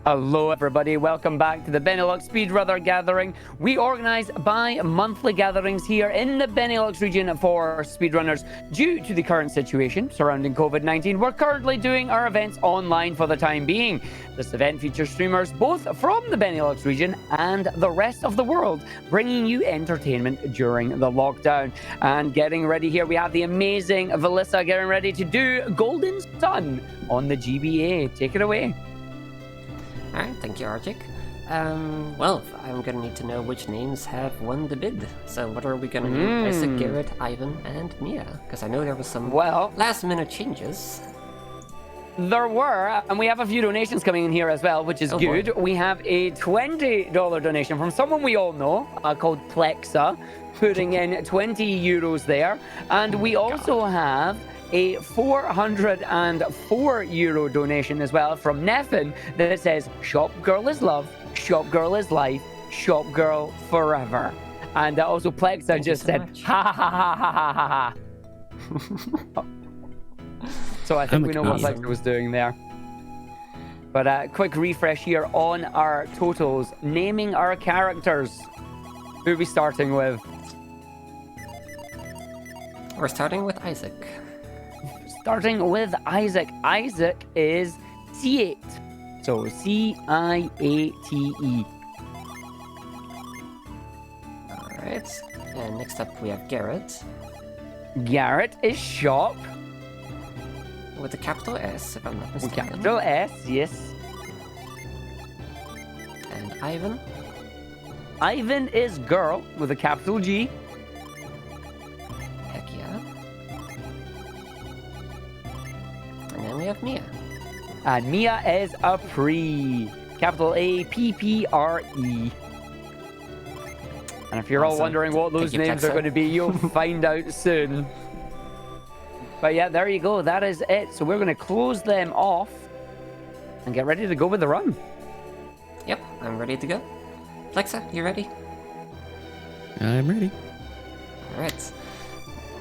Hello everybody, welcome back to the Benelux Speedrunner gathering. We organise bi-monthly gatherings here in the Benelux region for speedrunners. Due to the current situation surrounding COVID-19, we're currently doing our events online for the time being. This event features streamers both from the Benelux region and the rest of the world, bringing you entertainment during the lockdown. And getting ready here, we have the amazing Valyssa getting ready to do Golden Sun on the GBA. Take it away. Alright, thank you, Arctic. Well, I'm gonna need to know which names have won the bid. So what are we gonna do? Isaac, Garrett, Ivan, and Mia. Because I know there was some last-minute changes. There were, and we have a few donations coming in here as well, which is good. Boy. We have a $20 donation from someone we all know, called Plexa, putting in 20 euros there. And we also have a €404 donation as well from Neffin that says, "Shop girl is love, shop girl is life, shop girl forever." And also Plexa just said, "Ha ha ha ha ha ha ha." So I think we know what Plexa was doing there. But quick refresh here on our totals. Naming our characters. Who are we starting with? We're starting with Isaac. Starting with Isaac. Isaac is C8. So C-I-A-T-E. Alright. And next up we have Garrett. Garrett is shop. With a capital S, if I'm not mistaken. With capital S, yes. And Ivan. Ivan is girl with a capital G. Heck yeah. And then we have Mia. And Mia is a pre. Capital A-P-P-R-E. And if you're all wondering what those names are going to be, you'll find out soon. But yeah, there you go. That is it. So we're going to close them off and get ready to go with the run. Yep, I'm ready to go. Plexa, you ready? I'm ready. Alright.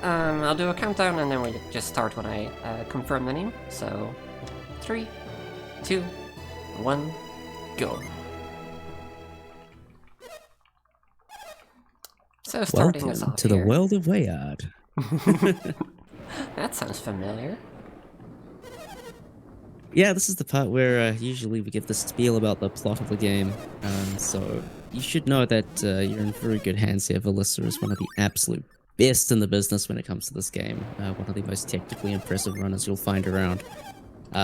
I'll do a countdown and then we just start when I confirm the name. So, 3, 2, 1, go. So starting us off to the world of Wayard. That sounds familiar. Yeah, this is the part where usually we give the spiel about the plot of the game. So you should know that you're in very good hands here. Valyssa is one of the absolute best in the business when it comes to this game. One of the most technically impressive runners you'll find around.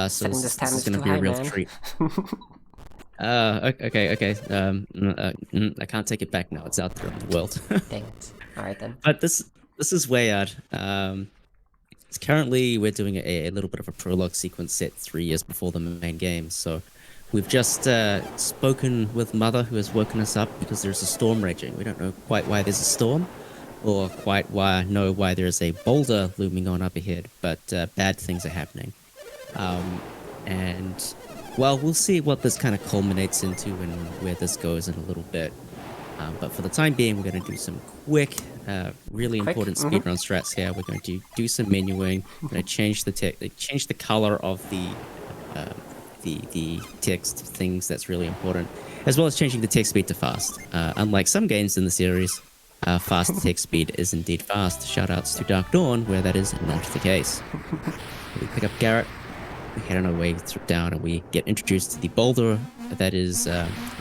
So this is going to be a real treat. Okay. I can't take it back now. It's out there in the world. Dang it. Alright then. But this is Wayard. Currently, we're doing a little bit of a prologue sequence set 3 years before the main game. So we've just spoken with Mother, who has woken us up because there's a storm raging. We don't know quite why there's a storm, or quite why there's a boulder looming on up ahead, but bad things are happening. And, well, we'll see what this kind of culminates into and where this goes in a little bit. But for the time being, we're going to do some quick, really important speedrun strats here. We're going to do some menuing. We're going to change the color of the text things. That's really important, as well as changing the text speed to fast. Unlike some games in the series, fast text speed is indeed fast. Shoutouts to Dark Dawn, where that is not the case. We pick up Garrett. We head on our way down, and we get introduced to the boulder that is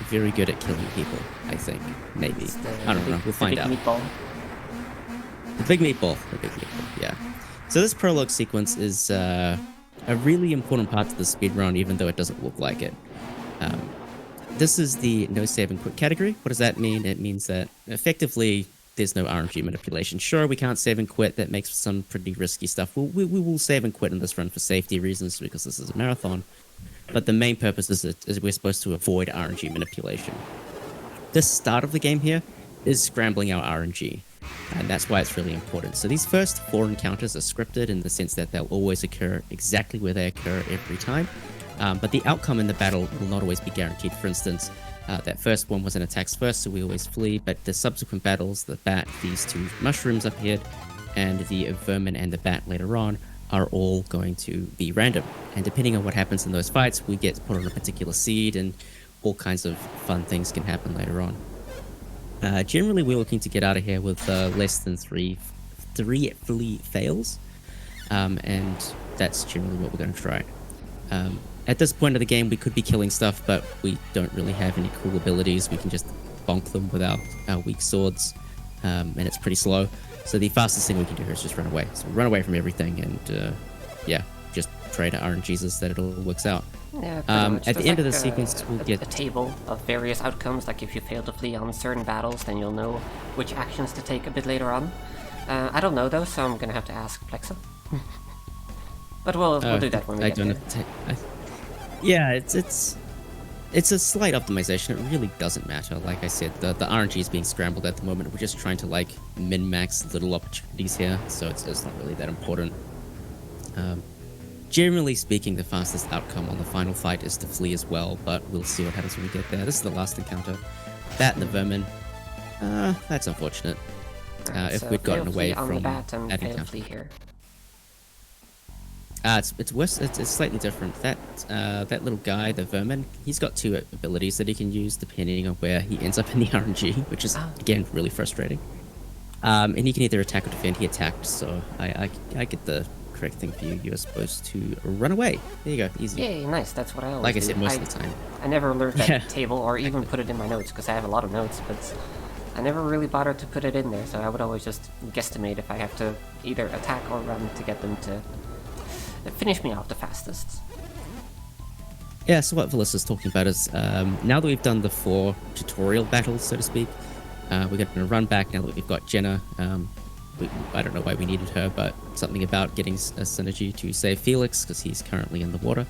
very good at killing people, I think. Maybe. I don't know. We'll find out. The big meatball. Yeah. So this prologue sequence is a really important part to the speedrun, even though it doesn't look like it. This is the no save and quit category. What does that mean? It means that effectively there's no RNG manipulation. Sure, we can't save and quit. That makes some pretty risky stuff. We will save and quit in this run for safety reasons because this is a marathon. But the main purpose is we're supposed to avoid RNG manipulation. The start of the game here is scrambling our RNG, and that's why it's really important. So these first 4 encounters are scripted in the sense that they'll always occur exactly where they occur every time. But the outcome in the battle will not always be guaranteed. For instance, that first one was an attacks first, so we always flee, but the subsequent battles, the bat, these 2 mushrooms up here, and the vermin and the bat later on, are all going to be random. And depending on what happens in those fights, we get put on a particular seed, and all kinds of fun things can happen later on. Generally, we're looking to get out of here with less than three fully fails, and that's generally what we're going to try. At this point of the game, we could be killing stuff, but we don't really have any cool abilities. We can just bonk them with our weak swords, and it's pretty slow. So the fastest thing we can do is just run away. So run away from everything, and yeah, just pray to RNGesus that it all works out. Yeah, at the end of the sequence, we'll get a table of various outcomes. Like if you fail to flee on certain battles, then you'll know which actions to take a bit later on. I don't know though, so I'm gonna have to ask Plexa. But we'll do that when we get there. Yeah, it's a slight optimization. It really doesn't matter. Like I said, the RNG is being scrambled at the moment. We're just trying to like min-max little opportunities here, so it's not really that important. Generally speaking, the fastest outcome on the final fight is to flee as well, but we'll see what happens when we get there. This is the last encounter. That and the vermin. That's unfortunate. If we'd gotten away from that encounter. Flee here. It's worse. It's slightly different. That little guy, the vermin, he's got two abilities that he can use depending on where he ends up in the RNG, which is again really frustrating. And he can either attack or defend. He attacked, so I get the correct thing for you. You're supposed to run away. There you go, easy. Yay, nice. That's what I always like I do. said most of the time. I never learned that table or even put it in my notes because I have a lot of notes, but I never really bothered to put it in there. So I would always just guesstimate if I have to either attack or run to get them to finish me off the fastest. Yeah, so what Valyssa's talking about is, now that we've done the 4 tutorial battles, so to speak, we're going to run back now that we've got Jenna. I don't know why we needed her, but something about getting a synergy to save Felix, because he's currently in the water.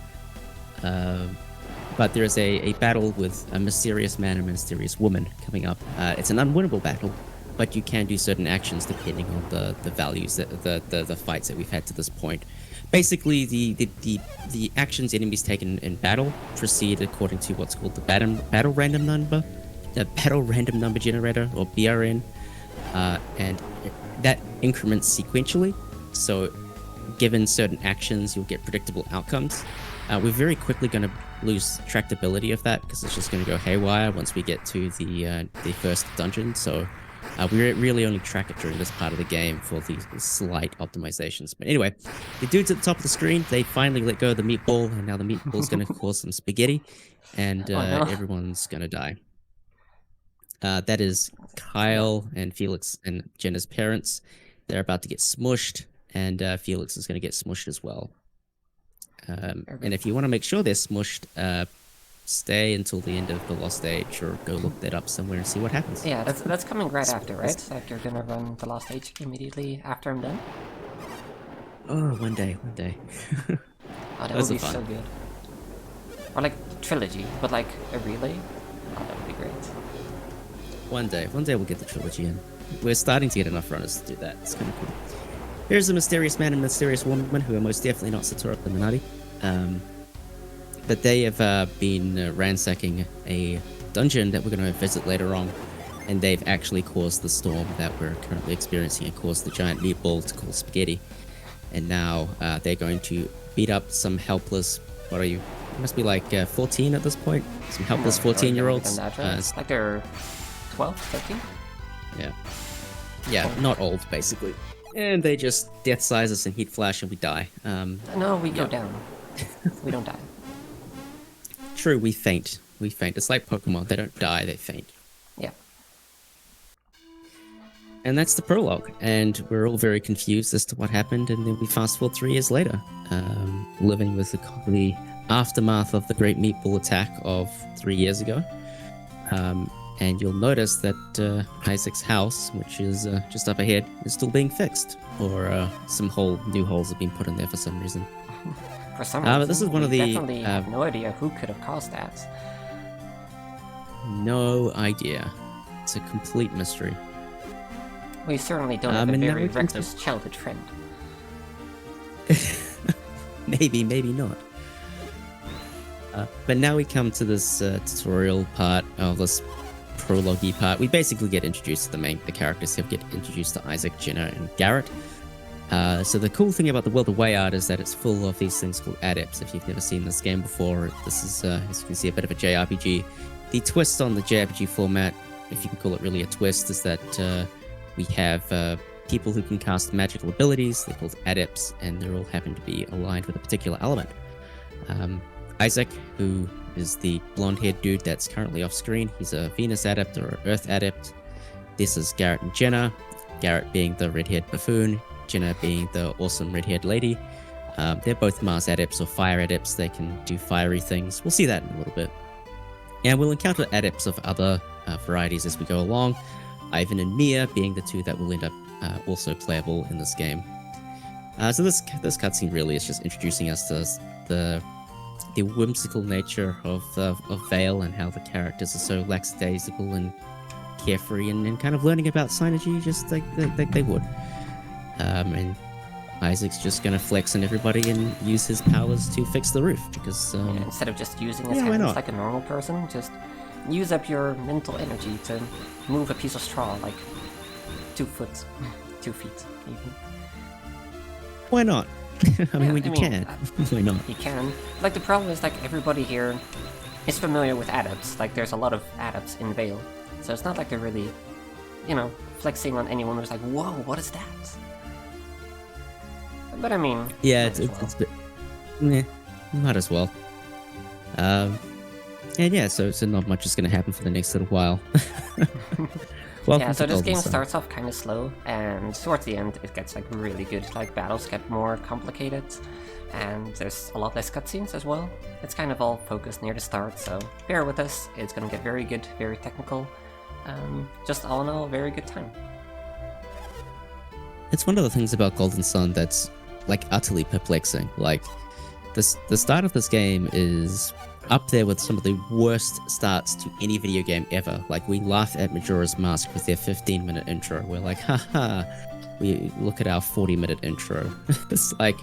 But there is a battle with a mysterious man and a mysterious woman coming up. It's an unwinnable battle, but you can do certain actions depending on the values, the fights that we've had to this point. Basically, the actions enemies take in battle proceed according to what's called the battle random number generator, or BRN, and that increments sequentially. So, given certain actions, you'll get predictable outcomes. We're very quickly going to lose tractability of that because it's just going to go haywire once we get to the first dungeon. So. We really only track it during this part of the game for these slight optimizations. But anyway, the dudes at the top of the screen, they finally let go of the meatball, and now the meatball's going to cause some spaghetti, and everyone's going to die. That is Kyle and Felix and Jenna's parents. They're about to get smushed, and Felix is going to get smushed as well. And if you want to make sure they're smushed, stay until the end of the lost stage, or go look that up somewhere and see what happens. Yeah, that's coming right after, right? So you're gonna run the lost stage immediately after I'm done? Oh, one day. Oh, that would be so good. Or like trilogy, but like a relay? Oh, that would be great. One day we'll get the trilogy in. We're starting to get enough runners to do that. It's kind of cool. Here's a mysterious man and mysterious woman who are most definitely not Satoru Illuminati. But they have been ransacking a dungeon that we're going to visit later on, and they've actually caused the storm that we're currently experiencing and caused the giant meatball to cause spaghetti. And now they're going to beat up some helpless, what are you? You must be like 14 at this point. Some helpless 14-year-olds. Like they're 12, 13? Yeah, not old, basically. And they just death size us in heat flash and we die. No, we go down. We don't die. True, we faint. It's like Pokemon. They don't die, they faint. Yeah. And that's the prologue. And we're all very confused as to what happened. And then we fast forward 3 years later, living with the aftermath of the Great Meatball attack of 3 years ago. And you'll notice that Isaac's house, which is just up ahead, is still being fixed. Or some new holes have been put in there for some reason. For some reason, but this is one of the definitely have no idea who could have caused that. No idea. It's a complete mystery. We certainly don't have a very reckless childhood friend. Maybe not. But now we come to this tutorial part of this prologue-y part. We basically get introduced to the characters here. We get introduced to Isaac, Jenna, and Garrett. So the cool thing about the world of Wayard is that it's full of these things called adepts. If you've never seen this game before, this is, as you can see, a bit of a JRPG. The twist on the JRPG format, if you can call it really a twist, is that we have people who can cast magical abilities. They're called adepts, and they all happen to be aligned with a particular element. Isaac, who is the blonde-haired dude that's currently off screen, he's a Venus adept or an Earth adept. This is Garrett and Jenna. Garrett being the red-haired buffoon, Jenna being the awesome red-haired lady. They're both Mars adepts or fire adepts. They can do fiery things. We'll see that in a little bit. And we'll encounter adepts of other varieties as we go along. Ivan and Mia being the two that will end up also playable in this game. So this cutscene really is just introducing us to the whimsical nature of Vale and how the characters are so lackadaisical and carefree and kind of learning about Synergy just like they would. And Isaac's just gonna flex on everybody and use his powers to fix the roof because instead of just using his hands like a normal person, just use up your mental energy to move a piece of straw like 2 feet even. Why not? I mean, you can. Why not? You can. Like, the problem is, like, everybody here is familiar with adepts. Like, there's a lot of adepts in Vale. So it's not like they're really, flexing on anyone who's like, whoa, what is that? But I mean... Yeah, it's a bit... Nah, might as well. And yeah, so not much is going to happen for the next little while. Yeah, so this game starts off kind of slow, and towards the end it gets like really good. Like, battles get more complicated, and there's a lot less cutscenes as well. It's kind of all focused near the start, so bear with us. It's gonna get very good, very technical. Just all in all, very good time. It's one of the things about Golden Sun that's like utterly perplexing. Like, the start of this game is up there with some of the worst starts to any video game ever. Like, we laugh at Majora's Mask with their 15-minute intro. We're like, haha, we look at our 40-minute intro. It's like,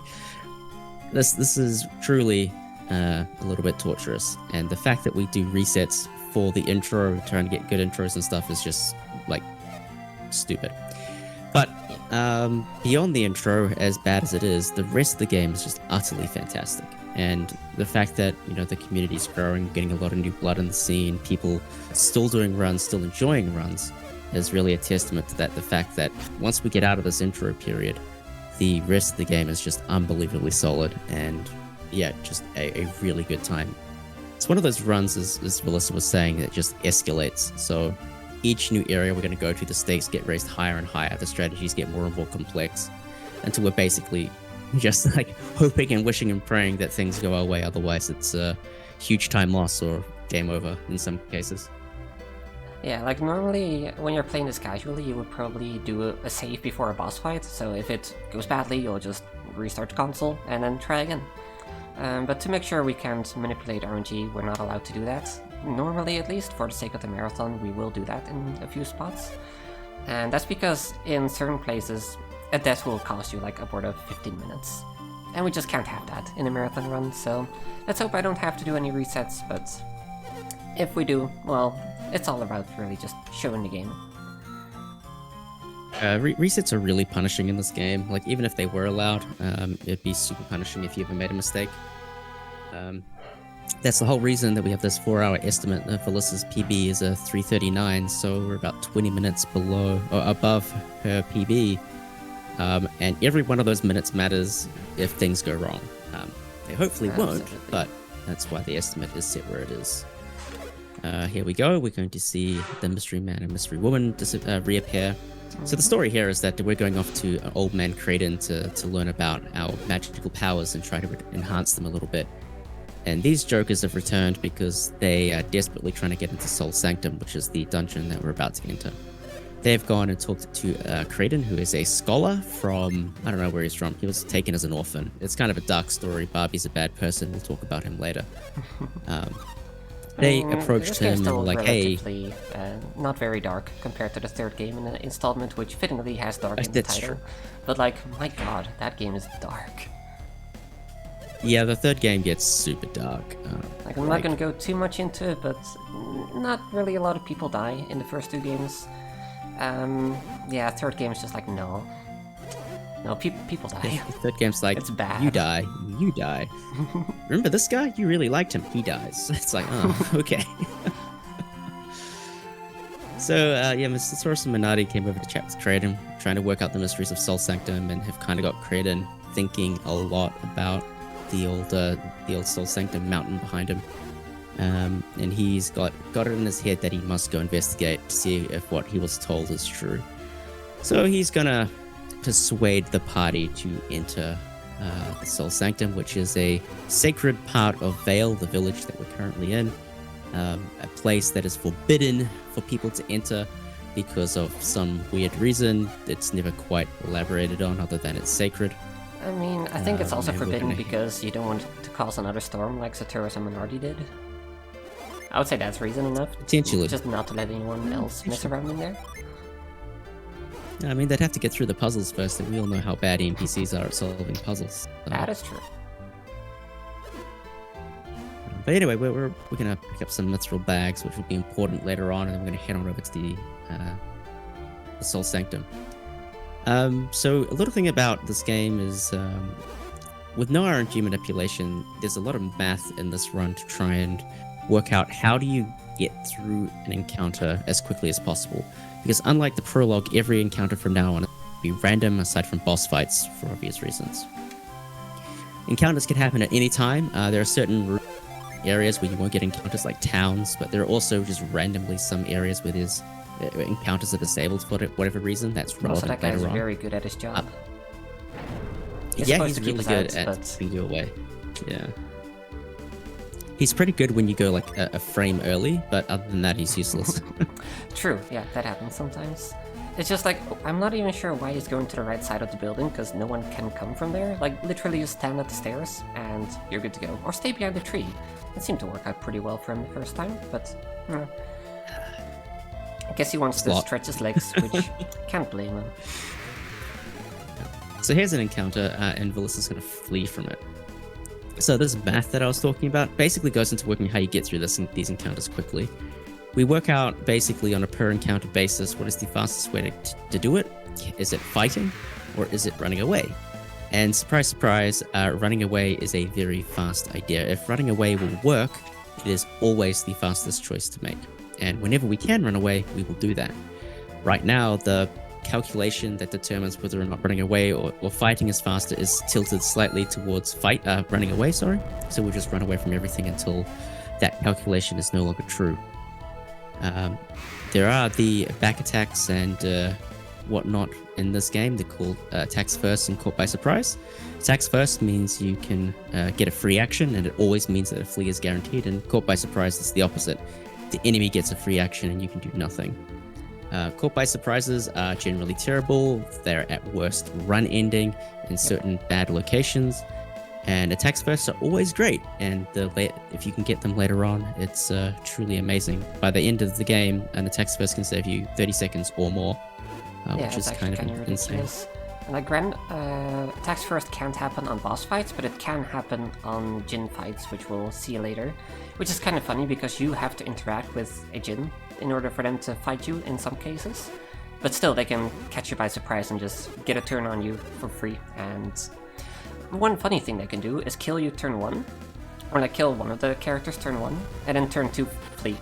this is truly a little bit torturous. And the fact that we do resets for the intro, trying to get good intros and stuff, is just, like, stupid. But beyond the intro, as bad as it is, the rest of the game is just utterly fantastic. And the fact that, the community's growing, getting a lot of new blood in the scene, people still doing runs, still enjoying runs, is really a testament to that. The fact that once we get out of this intro period, the rest of the game is just unbelievably solid and, yeah, just a really good time. It's one of those runs, as Valyssa was saying, that just escalates. So each new area we're going to go to, the stakes get raised higher and higher, the strategies get more and more complex, until we're basically just like hoping and wishing and praying that things go our way. Otherwise, it's a huge time loss or game over in some cases. Yeah, like normally when you're playing this casually, you would probably do a save before a boss fight. So if it goes badly, you'll just restart the console and then try again. But to make sure we can't manipulate RNG, we're not allowed to do that. Normally, at least, for the sake of the marathon, we will do that in a few spots. And that's because in certain places, a death will cost you like upward of 15 minutes. And we just can't have that in a marathon run, so let's hope I don't have to do any resets, but if we do, well, it's all about really just showing the game. Resets are really punishing in this game. Like, even if they were allowed, it'd be super punishing if you ever made a mistake. That's the whole reason that we have this 4-hour estimate. Valyssa's PB is a 3:39, so we're about 20 minutes below or above her PB. And every one of those minutes matters if things go wrong. They hopefully won't, but that's why the estimate is set where it is. Here we go. We're going to see the mystery man and mystery woman reappear. So the story here is that we're going off to an old man Kraden to learn about our magical powers and try to enhance them a little bit. And these jokers have returned because they are desperately trying to get into Soul Sanctum, which is the dungeon that we're about to enter. They've gone and talked to Kraden, who is a scholar from, I don't know where he's from. He was taken as an orphan. It's kind of a dark story. Barbie's a bad person. We'll talk about him later. They approached him and were like, hey... not very dark compared to the third game in the installment, which fittingly has dark in the title. True. But like, my god, that game is dark. Yeah, the third game gets super dark. Like, I'm not gonna go too much into it, but not really a lot of people die in the first two games. Yeah, third game is just like, no. No, people die. The third game's like, It's bad. you die, you die. Remember this guy? You really liked him. He dies. It's like, oh, okay. So, yeah, Mr. Soros and Minardi came over to chat with Kraden, trying to work out the mysteries of Soul Sanctum, and have kind of got Kraden thinking a lot about the old Soul Sanctum mountain behind him. And he's got it in his head that he must go investigate to see if what he was told is true. So he's gonna persuade the party to enter the Soul Sanctum, which is a sacred part of Vale, the village that we're currently in. A place that is forbidden for people to enter because of some weird reason that's never quite elaborated on, other than it's sacred. I mean, I think it's also and we're forbidden gonna- because you don't want to cause another storm like Satoros and Minardi did. I would say that's reason enough. Potentially. Just not to let anyone else mess around in there. I mean, they'd have to get through the puzzles first, and we all know how bad NPCs are at solving puzzles. So. That is true. But anyway, we're gonna pick up some mithril bags, which will be important later on, and then we're gonna head on over to the Soul Sanctum. So a little thing about this game is, with no RNG manipulation, there's a lot of math in this run to try and work out how do you get through an encounter as quickly as possible. Because unlike the prologue, every encounter from now on will be random aside from boss fights for obvious reasons. Encounters can happen at any time. There are certain areas where you won't get encounters like towns, but there are also just randomly some areas where there's encounters are disabled for whatever reason. That's Also, relevant that guy is later on. very good at his job. He's Yeah, supposed he's to keep really us good out, at but- keeping you away. Yeah. He's pretty good when you go like a frame early, but other than that, he's useless. True, yeah, that happens sometimes. It's just like, I'm not even sure why he's going to the right side of the building, because no one can come from there. Like, literally you stand at the stairs, and you're good to go. Or stay behind the tree. It seemed to work out pretty well for him the first time, but... I guess he wants to Slot. stretch his legs, which can't blame him. So here's an encounter, and Valyssa's going to flee from it. So this math that I was talking about basically goes into working how you get through these encounters quickly. We work out basically on a per encounter basis what is the fastest way to do it. Is it fighting or is it running away? And surprise, surprise, running away is a very fast idea. If running away will work, it is always the fastest choice to make. And whenever we can run away, we will do that. Right now, the calculation that determines whether or not running away or fighting is faster is tilted slightly towards running away, sorry. So we'll just run away from everything until that calculation is no longer true. There are the back attacks and whatnot in this game. They're called attacks first and caught by surprise. Attacks first means you can get a free action, and it always means that a flee is guaranteed, and caught by surprise is the opposite. The enemy gets a free action and you can do nothing. Caught by surprises are generally terrible. They're at worst run ending in certain bad locations. And attacks first are always great, and if you can get them later on, it's truly amazing. By the end of the game, an attacks first can save you 30 seconds or more, which is kind of insane. ridiculous. Like, attacks first can't happen on boss fights, but it can happen on Jin fights, which we'll see later. Which is kind of funny because you have to interact with a Jin in order for them to fight you in some cases. But still, they can catch you by surprise and just get a turn on you for free. And one funny thing they can do is kill you turn 1, or like kill one of the characters turn 1, and then turn 2 flee.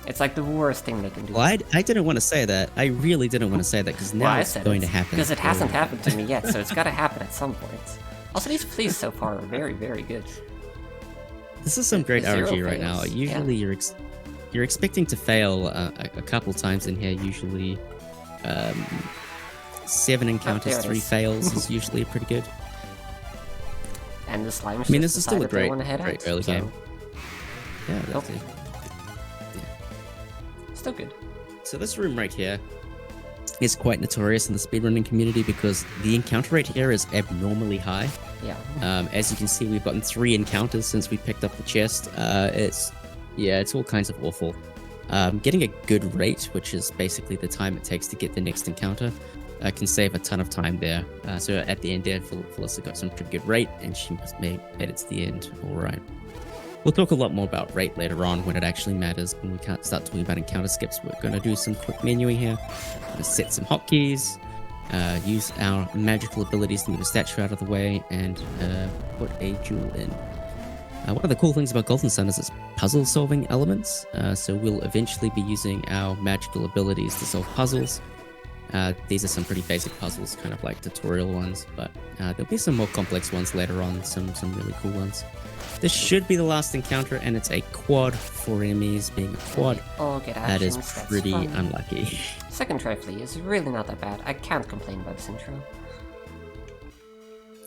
It's like the worst thing they can do. Well, I didn't want to say that. I really didn't want to say that, because now it's going to happen. Because it hasn't happened to me yet, so it's got to happen at some point. Also, these fleas so far are very, very good. This is some great Zero RNG right now. fails, Usually you're expecting to fail a couple times in here. Usually 7 encounters, there it 3 is. fails is usually pretty good. And the slimes I mean, just this is still a decided they great, want to head great out, early so game. Yeah, that's Okay. it. Still good. So this room right here is quite notorious in the speedrunning community because the encounter rate here is abnormally high. Yeah. As you can see, we've gotten 3 encounters since we picked up the chest. It's all kinds of awful. Getting a good rate, which is basically the time it takes to get the next encounter, can save a ton of time there. So at the end there, Valyssa got some pretty good rate, and she made it to the end all right. We'll talk a lot more about rate later on when it actually matters, when we can't start talking about encounter skips. We're going to do some quick menuing here. We're going to set some hotkeys. use our magical abilities to move a statue out of the way and put a jewel in. One of the cool things about Golden Sun is its puzzle-solving elements, so we'll eventually be using our magical abilities to solve puzzles. These are some pretty basic puzzles, kind of like tutorial ones, but there'll be some more complex ones later on, some really cool ones. This should be the last encounter, and it's a quad for enemies. Being a quad, that is pretty unlucky. Second try flee is really not that bad. I can't complain about this intro.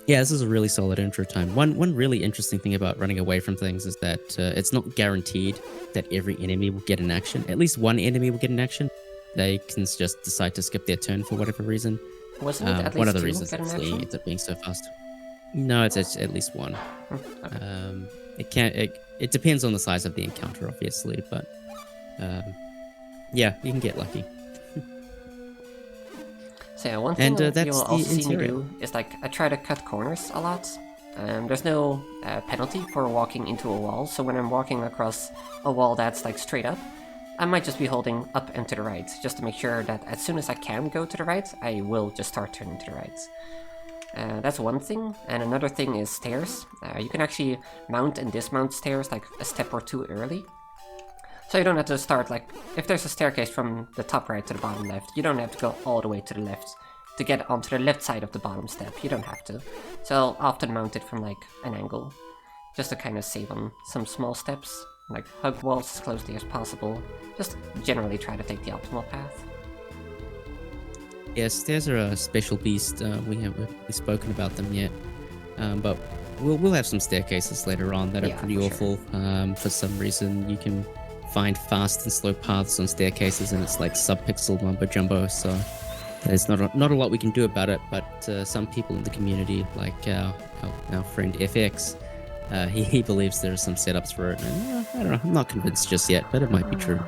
Yeah, this is a really solid intro time. One really interesting thing about running away from things is that it's not guaranteed that every enemy will get an action. At least one enemy will get an action. They can just decide to skip their turn for whatever reason. Wasn't it at least one of the two reasons get an actually action? ends up being so fast. No, it's at least one. Okay. It depends on the size of the encounter, obviously, but yeah, you can get lucky. So yeah, one thing that's you'll also the see me interior. do is like I try to cut corners a lot. There's no penalty for walking into a wall, so when I'm walking across a wall that's like straight up, I might just be holding up and to the right, just to make sure that as soon as I can go to the right, I will just start turning to the right. That's one thing, and another thing is stairs. You can actually mount and dismount stairs like a step or two early. So you don't have to start like, if there's a staircase from the top right to the bottom left, you don't have to go all the way to the left to get onto the left side of the bottom step. You don't have to. So I'll often mount it from like an angle, just to kind of save on some small steps, like hug walls as closely as possible. Just generally try to take the optimal path. Yeah, stairs are a special beast. We haven't really spoken about them yet, but we'll have some staircases later on that are Yeah, pretty for awful. For some reason, you can find fast and slow paths on staircases, and it's like sub-pixel mumbo jumbo. So there's not a lot we can do about it. But some people in the community, like our friend FX, he believes there are some setups for it. And I don't know. I'm not convinced just yet, but it might be true.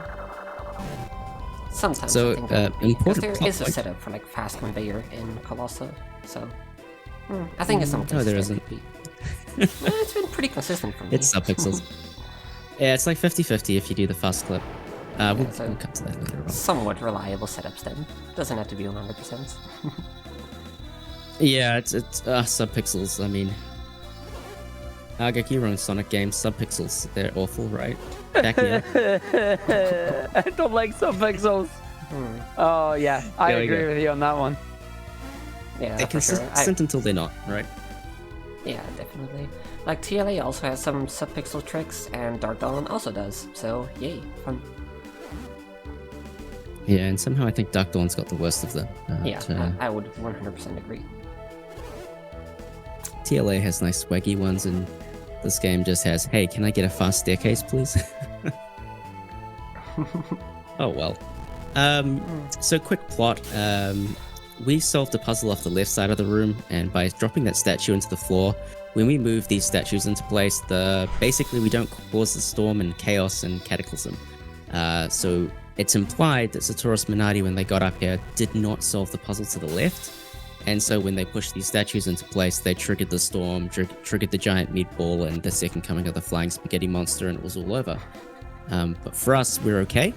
Sometimes So, I think that would be, because important there plot is a point. setup for like fast conveyor in Colossa, so I think it's something. No, there isn't. It's been pretty consistent for me. It's sub-pixels. Yeah, it's like 50-50 if you do the fast clip. We'll so come to that later on. somewhat reliable setups then. Doesn't have to be 100%. Yeah, it's sub-pixels. I mean, Agak, your own Sonic games, sub-pixels, they're awful, right? Back me up. I don't like sub-pixels. Oh yeah, I There we agree go. with you on that one. Yeah, They're for sure. consistent until they're not, right? Yeah, definitely. Like TLA also has some sub-pixel tricks, and Dark Dawn also does. So yay, fun. Yeah, and somehow I think Dark Dawn's got the worst of them. Yeah, I would 100% agree. TLA has nice swaggy ones, and this game just has, hey, can I get a fast staircase, please? Oh, well. So quick plot. We solved a puzzle off the left side of the room, and by dropping that statue into the floor, when we move these statues into place, basically we don't cause the storm and chaos and cataclysm. So it's implied that Satoris Minardi, when they got up here, did not solve the puzzle to the left. And so when they pushed these statues into place, they triggered the storm, triggered the giant meatball, and the second coming of the flying spaghetti monster, and it was all over. But for us, we're okay.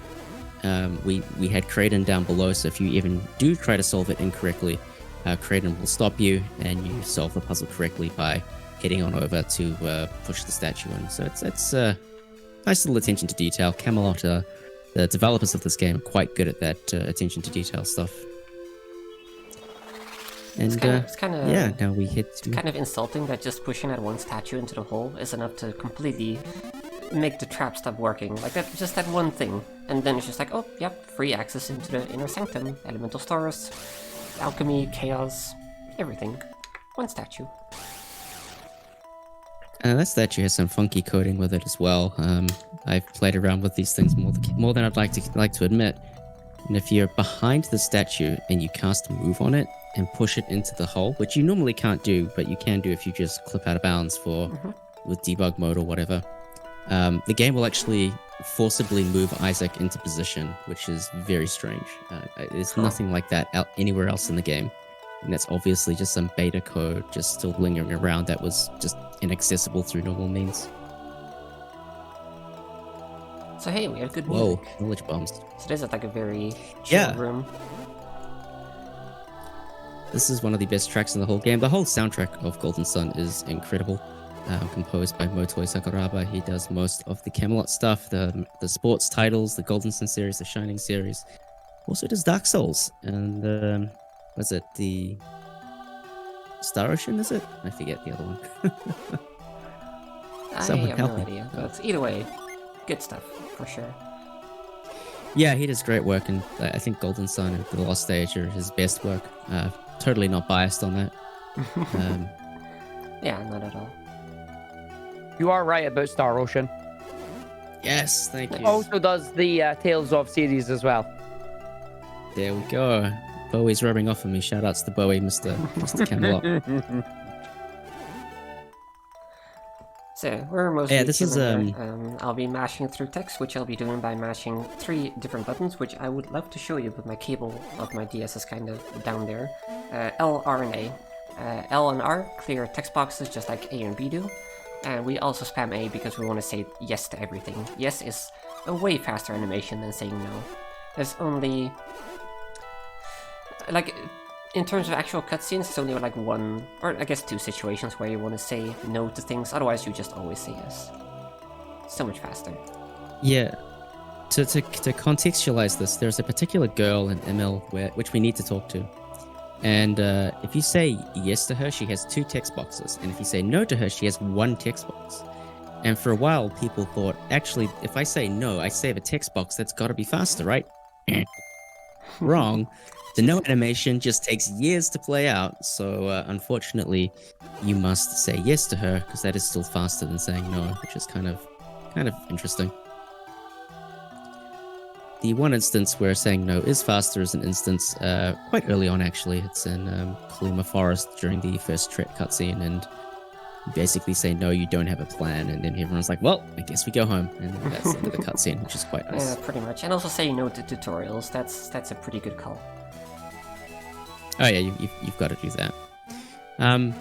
We had Kraden down below, so if you even do try to solve it incorrectly, Kraden will stop you, and you solve the puzzle correctly by heading on over to push the statue in. So it's nice little attention to detail. Camelot, the developers of this game, are quite good at that attention to detail stuff. And It's kind of yeah, now we hit. It's kind of insulting that just pushing that one statue into the hole is enough to completely make the trap stop working. Like that, just that one thing, and then it's just like, oh, yep, free access into the inner sanctum, elemental stores, alchemy, chaos, everything. One statue. That statue has some funky coding with it as well. I've played around with these things more than I'd like to admit. And if you're behind the statue and you cast a move on it and push it into the hole, which you normally can't do, but you can do if you just clip out of bounds with debug mode or whatever, the game will actually forcibly move Isaac into position, which is very strange. There's nothing like that anywhere else in the game. And that's obviously just some beta code just still lingering around that was just inaccessible through normal means. So hey, we have good Whoa, music. knowledge bombs. So this is like a very chill room. This is one of the best tracks in the whole game. The whole soundtrack of Golden Sun is incredible. Composed by Motoi Sakuraba. He does most of the Camelot stuff, the sports titles, the Golden Sun series, the Shining series. Also does Dark Souls and what's it? The Star Ocean, is it? I forget the other one. I have no idea, but either way, good stuff for sure. Yeah, he does great work, and I think Golden Sun and The Lost Age are his best work. Totally not biased on that. Yeah, not at all. You are right about Star Ocean. Yes, thank you. Also does the Tales of series as well. There we go. Bowie's rubbing off on me. Shoutouts to Bowie, Mr. Camelot. So, we're mostly I'll be mashing through text, which I'll be doing by mashing 3 different buttons, which I would love to show you, but my cable of my DS is kind of down there. L, R, and A. L and R clear text boxes just like A and B do. And we also spam A because we want to say yes to everything. Yes is a way faster animation than saying no. There's only... like, in terms of actual cutscenes, it's only like 1, or I guess 2 situations where you want to say no to things, otherwise you just always say yes. So much faster. Yeah. To contextualize this, there's a particular girl in ML which we need to talk to. And if you say yes to her, she has 2 text boxes. And if you say no to her, she has 1 text box. And for a while, people thought, actually, if I say no, I save a text box, that's got to be faster, right? Wrong. The no animation just takes years to play out. So unfortunately, you must say yes to her, because that is still faster than saying no, which is kind of interesting. The one instance where saying no is faster is an instance quite early on, actually. It's in Kalima Forest during the first Trek cutscene, and you basically say no, you don't have a plan, and then everyone's like, well, I guess we go home, and that's the end of the cutscene, which is quite nice. Yeah, pretty much. And also say no to tutorials. That's a pretty good call. Oh yeah, you've got to do that.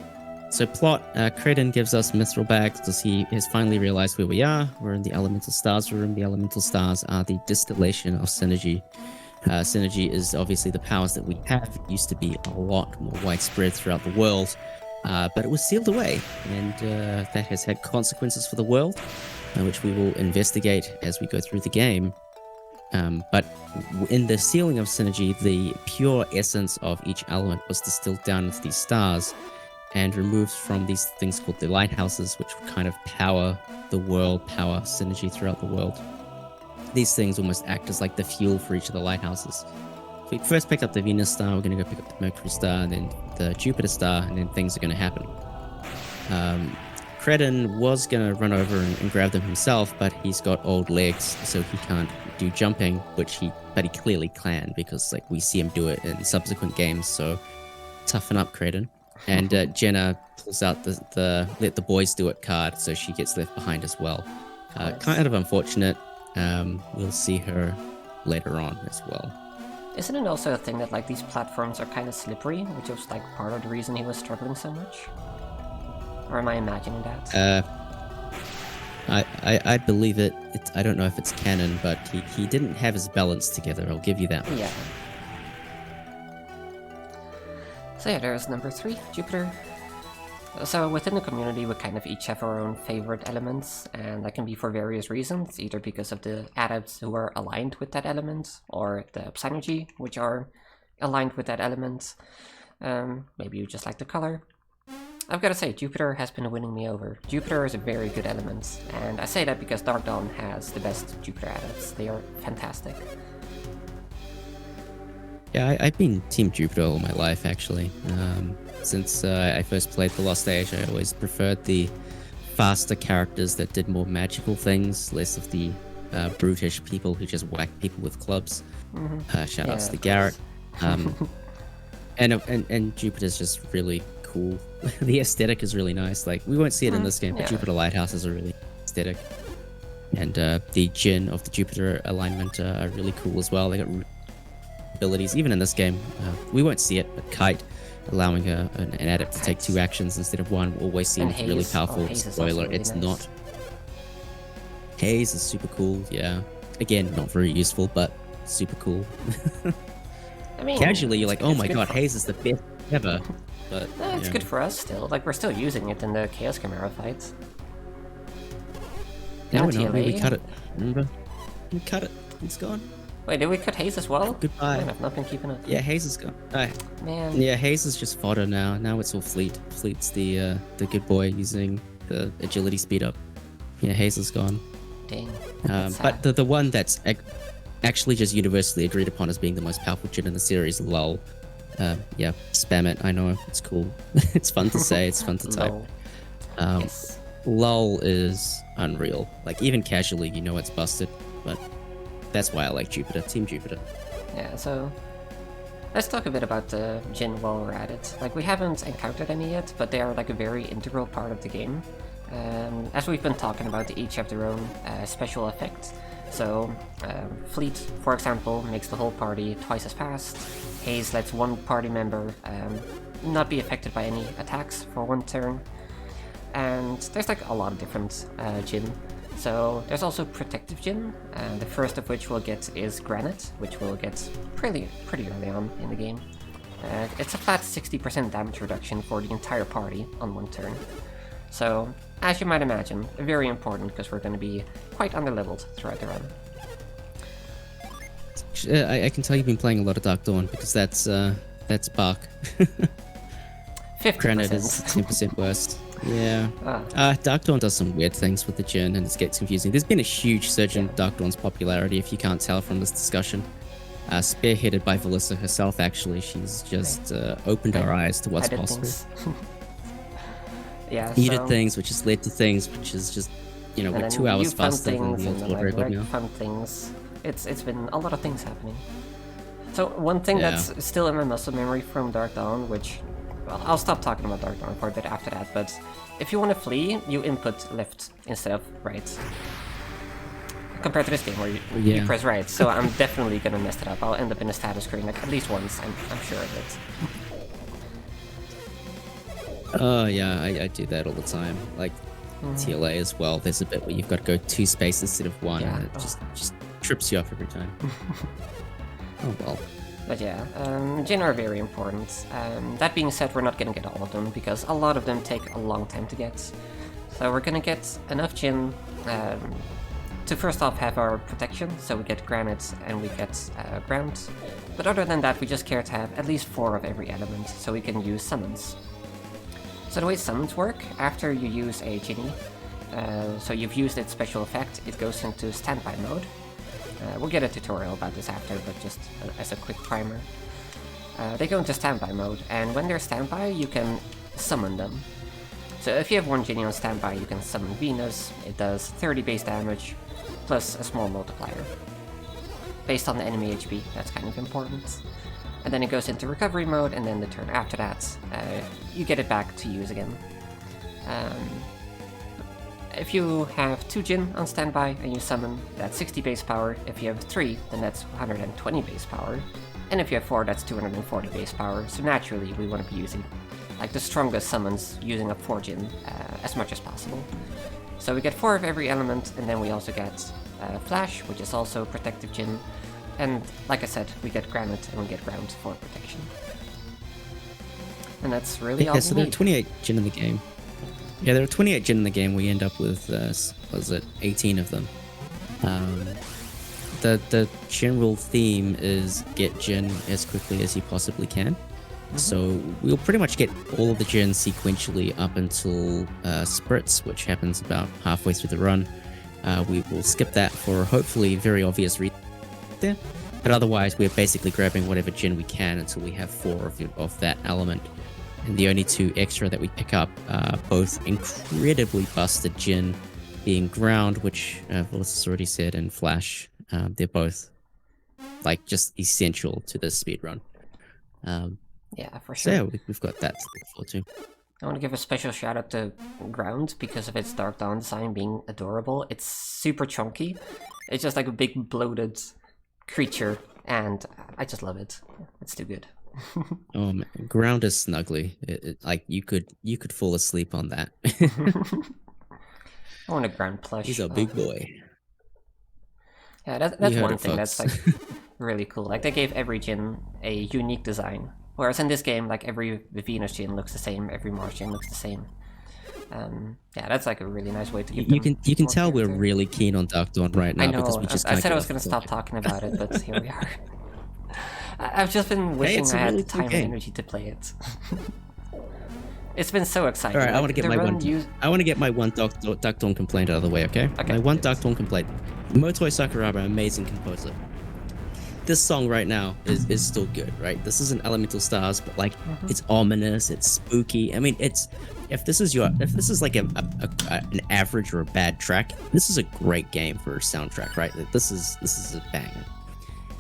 So plot, Kraden gives us mithril bags because he has finally realized where we are. We're in the Elemental Stars room. The Elemental Stars are the distillation of synergy. Synergy is obviously the powers that we have. It used to be a lot more widespread throughout the world, but it was sealed away, and that has had consequences for the world, which we will investigate as we go through the game. But in the sealing of synergy, the pure essence of each element was distilled down into these stars and removed from these things called the lighthouses, which kind of power the world, power synergy throughout the world. These things almost act as like the fuel for each of the lighthouses. So we first picked up the Venus star, we're going to go pick up the Mercury star, and then the Jupiter star, and then things are going to happen. Kraden was going to run over and grab them himself, but he's got old legs, so he can't do jumping, but he clearly can, because like we see him do it in subsequent games, so toughen up, Kraden. And Jenna pulls out the let the boys do it card, so she gets left behind as well. Kind of unfortunate. We'll see her later on as well. Isn't it also a thing that like these platforms are kind of slippery, which was like part of the reason he was struggling so much? Or am I imagining that? I believe it. I don't know if it's canon, but he didn't have his balance together. I'll give you that one. Yeah. So yeah, there's number 3, Jupiter. So within the community, we kind of each have our own favorite elements, and that can be for various reasons, either because of the adepts who are aligned with that element, or the Psynergy, which are aligned with that element. Maybe you just like the color. I've got to say, Jupiter has been winning me over. Jupiter is a very good element, and I say that because Dark Dawn has the best Jupiter adepts. They are fantastic. Yeah, I've been Team Jupiter all my life, actually. Since I first played The Lost Age, I always preferred the faster characters that did more magical things, less of the brutish people who just whack people with clubs. Shoutouts to Garrett. And Jupiter's just really cool. The aesthetic is really nice. Like, we won't see it in this game, but Jupiter lighthouses are really aesthetic. And the Djinn of the Jupiter alignment are really cool as well. They got abilities, even in this game. We won't see it, but Kite, allowing an adept to take 2 actions instead of 1, always seems really powerful. Spoiler, really it's nice. Not. Haze is super cool, yeah. Again, not very useful, but super cool. I mean, casually, you're like, oh my god, Haze is the best Never. But It's yeah. good for us still. Like, we're still using it in the Chaos Chimera fights. No, And we're not. We TLA. cut it. Remember? We cut it. It's gone. Wait, did we cut Haze as well? Goodbye. Man, I've not been keeping it. Yeah, Haze is gone. Man. Yeah, Haze is just fodder now. Now it's all Fleet. Fleet's the good boy using the agility speed up. Yeah, Haze is gone. Dang. But the one that's actually just universally agreed upon as being the most powerful Jin in the series, LOL. Yeah, spam it. I know it's cool. It's fun to say. It's fun to type. Yes. LOL is unreal. Like even casually, you know it's busted. But that's why I like Jupiter. Team Jupiter. Yeah, so let's talk a bit about the Jin while we're at it. Like, we haven't encountered any yet, but they are like a very integral part of the game. As we've been talking about, they each have their own special effect. So, Fleet, for example, makes the whole party twice as fast. Haze lets one party member not be affected by any attacks for one turn. And there's like a lot of different Jin. So there's also Protective Jin. The first of which we'll get is Granite, which we'll get pretty early on in the game. It's a flat 60% damage reduction for the entire party on one turn. So, as you might imagine, very important because we're going to be quite underleveled throughout the run. I can tell you've been playing a lot of Dark Dawn because that's Bark. 50%. Granite is 10% worse. Yeah. Dark Dawn does some weird things with the Jin and it gets confusing. There's been a huge surge in Dark Dawn's popularity, if you can't tell from this discussion. Spearheaded by Valyssa herself, actually. She's just opened our eyes to what's possible. Yeah, you did things, which has led to things, which is just, you know, we're 2 hours faster than the old record now. Fun things. It's been a lot of things happening. So one thing that's still in my muscle memory from Dark Dawn, which, well, I'll stop talking about Dark Dawn for a bit after that, but if you want to flee, you input left instead of right. Compared to this game where you press right, so I'm definitely gonna mess it up. I'll end up in a status screen like at least once, I'm sure of it. Oh yeah, I do that all the time. Like TLA as well. There's a bit where you've got to go 2 spaces instead of 1, and it just trips you up every time. Oh well. But yeah, Jin are very important. That being said, we're not gonna get all of them because a lot of them take a long time to get. So we're gonna get enough Jin to first off have our protection, so we get Granite and we get Ground. But other than that, we just care to have at least 4 of every element, so we can use summons. So the way summons work, after you use a Genie, so you've used its special effect, it goes into standby mode. We'll get a tutorial about this after, but just as a quick primer. They go into standby mode, and when they're standby, you can summon them. So if you have one Genie on standby, you can summon Venus. It does 30 base damage, plus a small multiplier. Based on the enemy HP, that's kind of important. And then it goes into recovery mode, and then the turn after that, you get it back to use again. If you have 2 Jin on standby and you summon, that's 60 base power. If you have 3, then that's 120 base power. And if you have 4, that's 240 base power. So naturally, we want to be using like the strongest summons, using up 4 Jin as much as possible. So we get 4 of every element, and then we also get Flash, which is also Protective Jin. And like I said, we get Granite and we get Ground for protection. And that's really all we so there are need. 28 Jin in the game. Yeah, there are 28 Jin in the game. We end up with, was it 18 of them. The general theme is get Jin as quickly as you possibly can. So we'll pretty much get all of the Jin sequentially up until Spritz, which happens about halfway through the run. We will skip that for hopefully very obvious reasons there. But otherwise, we're basically grabbing whatever Jin we can until we have 4 of that element. And the only 2 extra that we pick up are both incredibly busted Jin, being Ground, which Valyssa already said, and Flash. They're both like just essential to this speedrun. Yeah, for So sure. yeah, we've got that to look forward to. I want to give a special shout out to Ground because of its Dark Dawn design being adorable. It's super chunky. It's just like a big bloated creature, and I just love it. It's too good. Oh man, Ground is snuggly. Like you could fall asleep on that. I want a Ground plush. He's a big boy. Yeah, that's You heard one it, thing folks. that's like really cool. Like they gave every Jin a unique design Whereas in this game, like every Venus gene looks the same, every Mars gene looks the same. Yeah, that's like a really nice way to give You can tell we're character. really keen on Dark Dawn right now I know. because we just I can't said get I was off gonna the stop subject. talking about it, but here we are. I've just been wishing it's a I had really the cool time and game. energy to play it. It's been so exciting. All right, I like, want to get the my run one. use- I want to get my one Dark Dawn complaint out of the way. Okay. Okay, My one yes. Dark Dawn complaint. Motoi Sakuraba, amazing composer. This song right now is still good, right? This isn't Elemental Stars, but like it's ominous, it's spooky. I mean, it's if this is like an average or a bad track, this is a great game for a soundtrack, right? Like, this is a banger.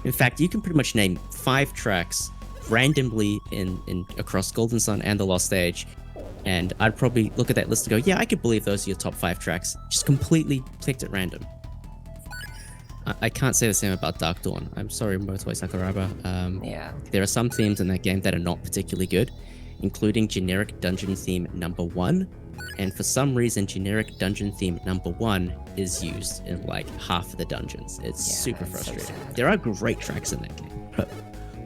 In fact, you can pretty much name 5 tracks randomly in across Golden Sun and The Lost Age, and I'd probably look at that list and go, yeah, I could believe those are your top 5 tracks, just completely picked at random. I can't say the same about Dark Dawn. I'm sorry, Motoi Sakuraba. Yeah. There are some themes in that game that are not particularly good, including generic dungeon theme number 1, and for some reason generic dungeon theme number 1 is used in like half of the dungeons. It's Yeah, super that's so frustrating. sad. There are great tracks in that game, but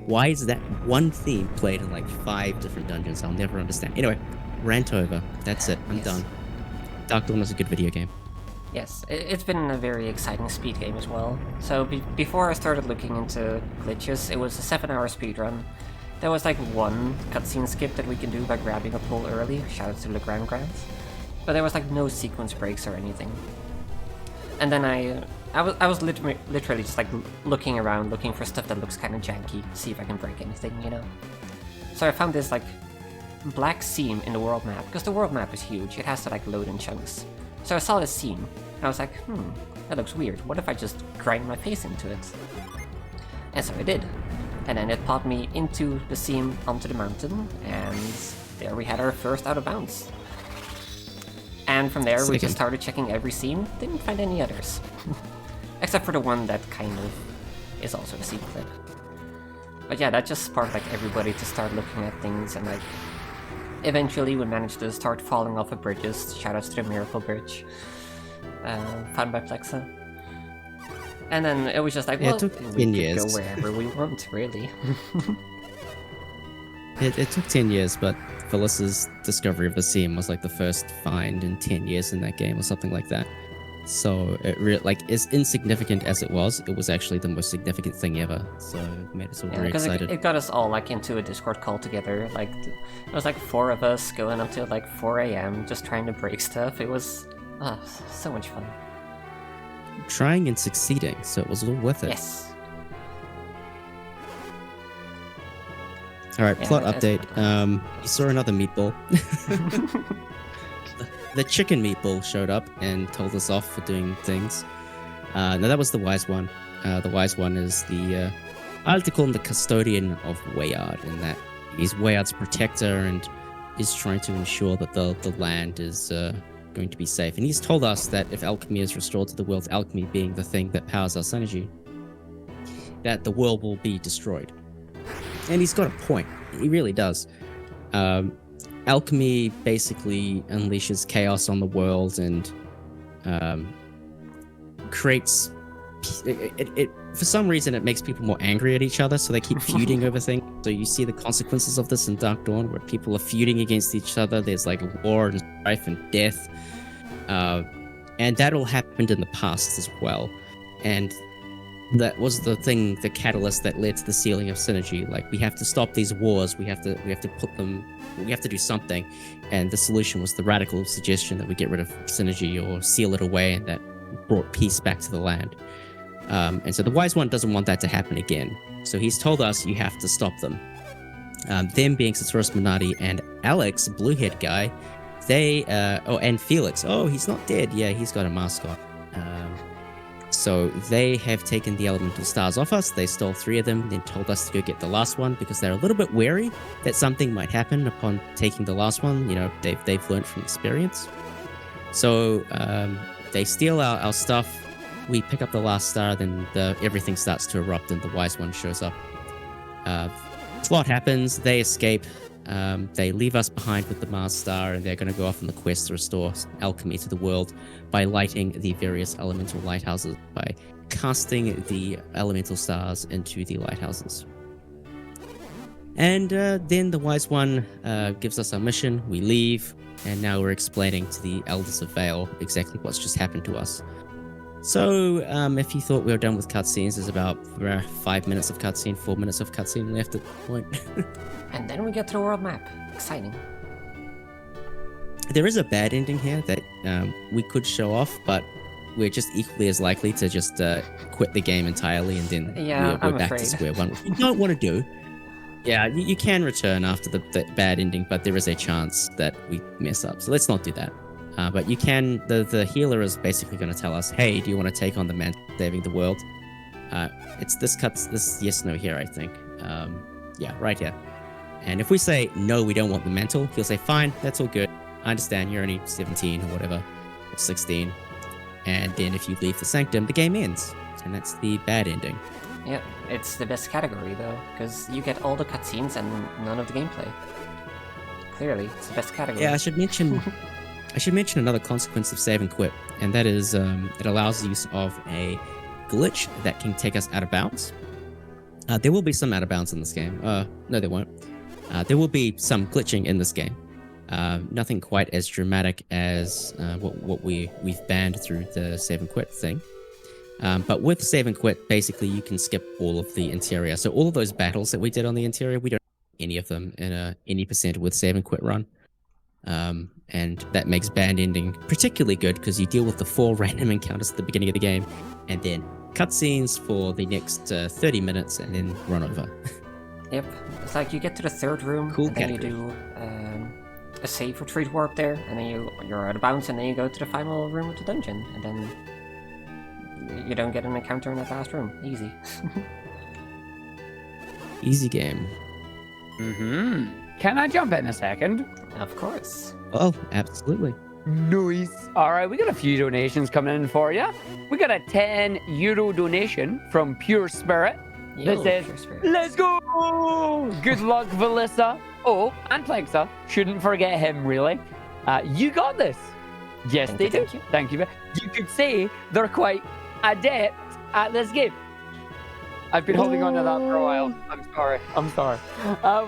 why is that one theme played in like 5 different dungeons? I'll never understand. Anyway, rant over. That's it. I'm Yes. done. Dark Dawn is a good video game. Yes, it's been a very exciting speed game as well. So before I started looking into glitches, it was a 7-hour speedrun. There was like one cutscene skip that we can do by grabbing a pull early, shout out to Le Grand Grants. But there was like no sequence breaks or anything. And then I was literally just like looking around, looking for stuff that looks kind of janky, see if I can break anything, you know? So I found this like black seam in the world map, because the world map is huge, it has to like load in chunks. So I saw this seam, and I was like, that looks weird, what if I just grind my face into it? And so I did. And then it popped me into the seam onto the mountain, and there we had our first out of bounds. And from there we just started checking every seam, didn't find any others. Except for the one that kind of is also a seam clip. But yeah, that just sparked like everybody to start looking at things, and like eventually we managed to start falling off of bridges. Shoutouts to the Miracle Bridge, found by Plexa. And then it was just like, well, it took we 10 could years. go wherever we want, really. It took 10 years, but Valyssa's discovery of the seam was like the first find in 10 years in that game or something like that. So it like as insignificant as it was actually the most significant thing ever. So it made us all very because excited. it got us all like into a Discord call together. Like it was like 4 of us going until like 4 a.m. just trying to break stuff. It was so much fun. Trying and succeeding, so it was all worth it. Yes. All right, Yeah, plot that's update. You saw another meatball. The chicken meatball showed up and told us off for doing things. No, that was the wise one. The wise one is the I like to call him the custodian of Wayard, in that he's Wayard's protector and is trying to ensure that the land is going to be safe. And he's told us that if alchemy is restored to the world, alchemy being the thing that powers our synergy, that the world will be destroyed. And he's got a point. He really does. Alchemy basically unleashes chaos on the world and creates... It for some reason, it makes people more angry at each other, so they keep feuding over things. So you see the consequences of this in Dark Dawn, where people are feuding against each other. There's like war and strife and death. And that all happened in the past as well. And that was the thing, the catalyst that led to the sealing of synergy. Like, we have to stop these wars. We have to do something. And the solution was the radical suggestion that we get rid of synergy or seal it away, and that brought peace back to the land. And so the wise one doesn't want that to happen again. So he's told us you have to stop them. Them being Satoros Minati and Alex, blue-haired guy, and Felix. Oh, he's not dead. Yeah, he's got a mask on. So they have taken the elemental stars off us. They stole 3 of them, then told us to go get the last one because they're a little bit wary that something might happen upon taking the last one. You know, they've learned from experience. So they steal our stuff. We pick up the last star, then everything starts to erupt and the wise one shows up. Plot happens, they escape, they leave us behind with the Mars star, and they're going to go off on the quest to restore alchemy to the world by lighting the various elemental lighthouses, by casting the elemental stars into the lighthouses. And then the Wise One gives us our mission, we leave, and now we're explaining to the Elders of Vale exactly what's just happened to us. So, if you thought we were done with cutscenes, there's about 5 minutes of cutscene, 4 minutes of cutscene left at the point. And then we get to the world map. Exciting. There is a bad ending here that we could show off, but we're just equally as likely to just quit the game entirely, and then we're back to square one, which we don't want to do. Yeah, you can return after the bad ending, but there is a chance that we mess up. So let's not do that. But you can. The healer is basically going to tell us, "Hey, do you want to take on the man saving the world?" It's this yes/no here, I think. Yeah, right here. And if we say no, we don't want the mantle, he'll say, "Fine, that's all good. I understand. You're only 17 or whatever, or 16." And then if you leave the sanctum, the game ends, and that's the bad ending. Yeah, it's the best category though, because you get all the cutscenes and none of the gameplay. Clearly, it's the best category. Yeah, I should mention another consequence of save and quit, and that is it allows the use of a glitch that can take us out of bounds. There will be some out of bounds in this game. No, there won't. There will be some glitching in this game. Nothing quite as dramatic as what we've banned through the save and quit thing. But with save and quit, basically you can skip all of the interior. So all of those battles that we did on the interior, we don't do any of them in any percent with save and quit run. And that makes band ending particularly good because you deal with the 4 random encounters at the beginning of the game, and then cutscenes for the next 30 minutes, and then run over. Yep, it's like you get to the 3rd room, Cool and then category. you do a save retreat warp there, and then you're out of bounds, and then you go to the final room of the dungeon, and then you don't get an encounter in that last room. Easy. Easy game. Can I jump in a second? Of course. Oh, absolutely. Nice. All right, we got a few donations coming in for you. We got a €10 donation from Pure Spirit. Yo, This says, Pure Spirit. "Let's go! Good luck, Valyssa." Oh, and Plexa. Shouldn't forget him, really. You got this. Yes, Thank they you, do. thank you. Thank you. You could say they're quite adept at this game. I've been holding on to that for a while. I'm sorry.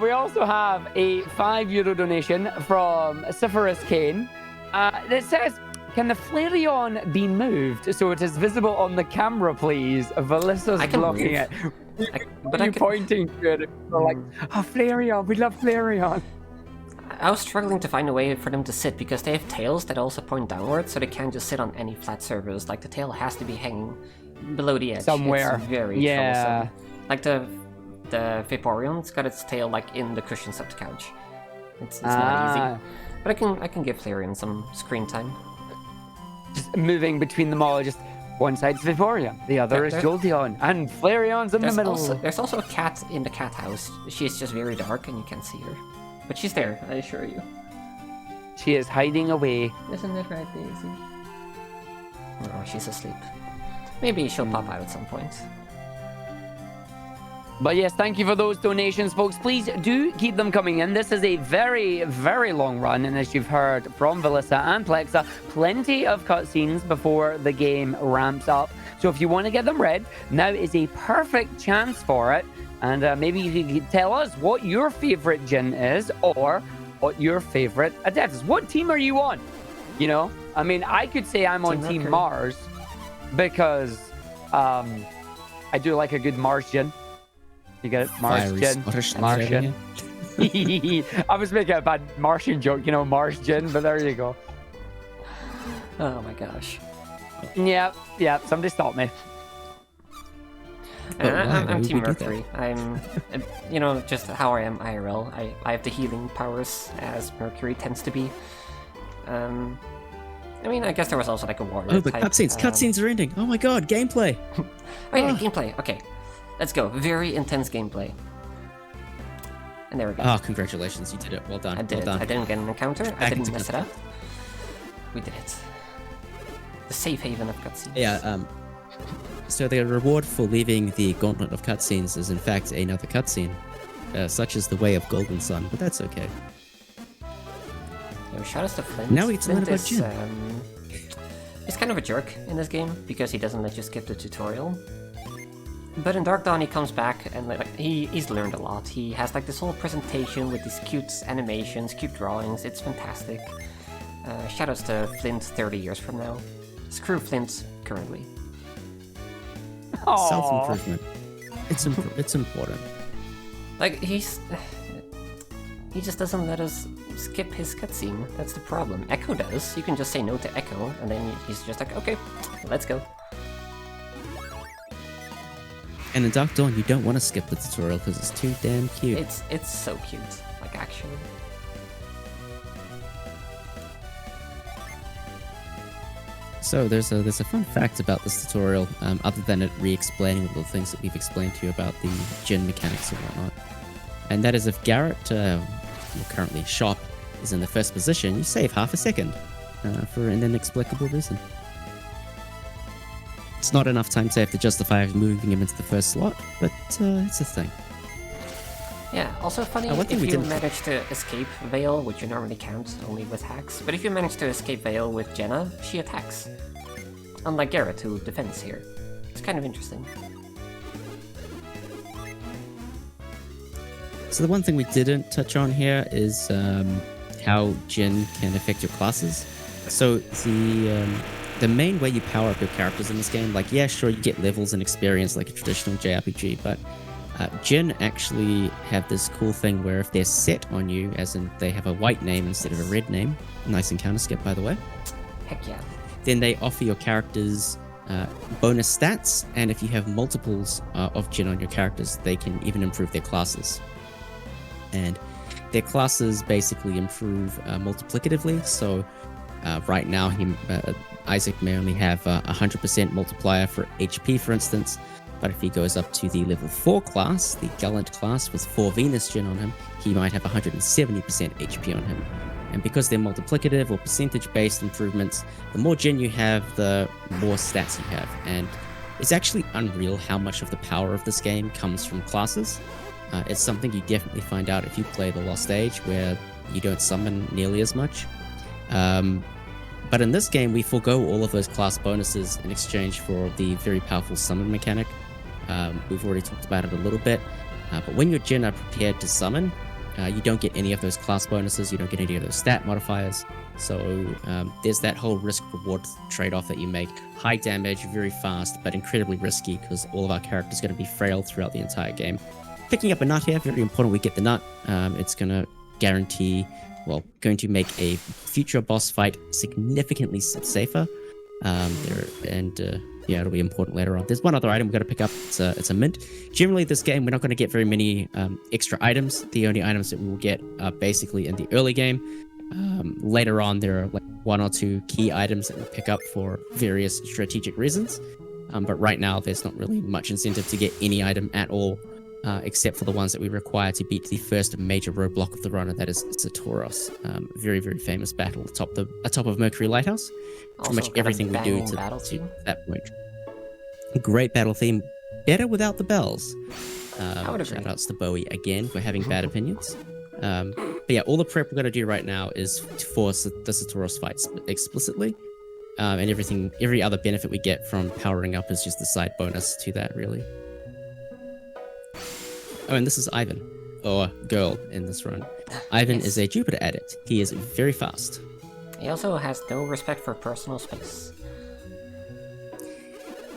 We also have a €5 donation from Cypherus Kane. That says, "Can the Flareon be moved so it is visible on the camera, please?" Valyssa's I can blocking move. it. But you I can... pointing to it. We're like, "Oh, Flareon, we love Flareon." I was struggling to find a way for them to sit because they have tails that also point downwards, so they can't just sit on any flat surface. Like the tail has to be hanging below the edge. Somewhere. It's very troublesome. Like the Vaporeon's got its tail like in the cushions of the couch. It's not easy. But I can give Flareon some screen time. Just moving between them all, just one side's Vaporeon, the other is Jolteon, and Flareon's in the middle. There's also a cat in the cat house. She's just very dark and you can't see her. But she's there, I assure you. She is hiding away. Isn't it right, Daisy? Oh, she's asleep. Maybe she'll pop out at some point. But yes, thank you for those donations, folks. Please do keep them coming in. This is a very, very long run, and as you've heard from Valyssa and Plexa, plenty of cutscenes before the game ramps up. So if you want to get them read, now is a perfect chance for it. And maybe you could tell us what your favorite Jin is, or what your favorite adept is. What team are you on? You know, I mean, I could say I'm on Team Mars because I do like a good Mars Jin. You get it? Mars Jin. Martian. I was making a bad Martian joke, you know, Mars Jin, but there you go. Oh my gosh. Yeah, somebody stop me. I'm Team Mercury. I'm, you know, just how I am IRL. I have the healing powers as Mercury tends to be. I mean, I guess there was also like a warrior Oh, but type. cutscenes are ending. Oh my god, gameplay. Oh yeah, gameplay. Okay, let's go. Very intense gameplay. And there we go. Oh, congratulations, you did it. Well done. I did well it. done. I didn't get an encounter. I Back didn't into mess it up. We did it. The safe haven of cutscenes. Yeah, so the reward for leaving the Gauntlet of Cutscenes is in fact another cutscene, such as the Way of Golden Sun, but that's okay. Yeah, shout out to Flint. Now we get to learn Flint about he's kind of a jerk in this game because he doesn't let you skip the tutorial. But in Dark Dawn he comes back and like he's learned a lot. He has like this whole presentation with these cute animations, cute drawings. It's fantastic. Shoutouts to Flint 30 years from now. Screw Flint currently. Self-improvement. It's important. Like he just doesn't let us skip his cutscene. That's the problem. Echo does. You can just say no to Echo, and then he's just like, okay, let's go. And in Dark Dawn, you don't want to skip the tutorial because it's too damn cute. It's so cute. Like actually. So there's a fun fact about this tutorial, other than it re-explaining all the things that we've explained to you about the Jin mechanics and whatnot. And that is if Garrett, you're currently shop, is in the first position, you save half a second for an inexplicable reason. It's not enough time save to justify moving him into the first slot, but it's a thing. Yeah, also funny if you manage to escape Vale, which you normally can't, only with hacks, but if you manage to escape Vale with Jenna, she attacks. Unlike Garrett, who defends here. It's kind of interesting. So the one thing we didn't touch on here is how Jin can affect your classes. So the main way you power up your characters in this game, like, yeah, sure, you get levels and experience like a traditional JRPG, but Jin actually have this cool thing where if they're set on you, as in they have a white name instead of a red name, nice encounter skip, by the way. Heck yeah. Then they offer your characters bonus stats, and if you have multiples of Jin on your characters, they can even improve their classes. And their classes basically improve multiplicatively, so right now Isaac may only have a 100% multiplier for HP, for instance, but if he goes up to the level 4 class, the Gallant class with 4 Venus Jin on him, he might have 170% HP on him. And because they're multiplicative or percentage-based improvements, the more Jin you have, the more stats you have. And it's actually unreal how much of the power of this game comes from classes. It's something you definitely find out if you play the Lost Age, where you don't summon nearly as much. But in this game, we forego all of those class bonuses in exchange for the very powerful summon mechanic. We've already talked about it a little bit, but when your Jin are prepared to summon, you don't get any of those class bonuses, you don't get any of those stat modifiers, so there's that whole risk-reward trade-off that you make. High damage, very fast, but incredibly risky because all of our characters are going to be frail throughout the entire game. Picking up a nut here, very important we get the nut. It's going to guarantee, well, going to make a future boss fight significantly safer. Yeah, it'll be important later on. There's one other item we've got to pick up. It's a mint. Generally, this game, we're not going to get very many extra items. The only items that we will get are basically in the early game. Later on, there are like 1 or 2 key items that we pick up for various strategic reasons. But right now, there's not really much incentive to get any item at all, except for the ones that we require to beat the first major roadblock of the run, and that is Satoros. Very, very famous battle atop of Mercury Lighthouse. Pretty much everything we do to that point. Great battle theme. Better without the bells. Shoutouts to Bowie again for having bad opinions. But yeah, all the prep we're going to do right now is for the Satoros fights explicitly. And every other benefit we get from powering up is just a side bonus to that, really. Oh, and this is Ivan, or girl in this run. Ivan is a Jupiter adept. He is very fast. He also has no respect for personal space.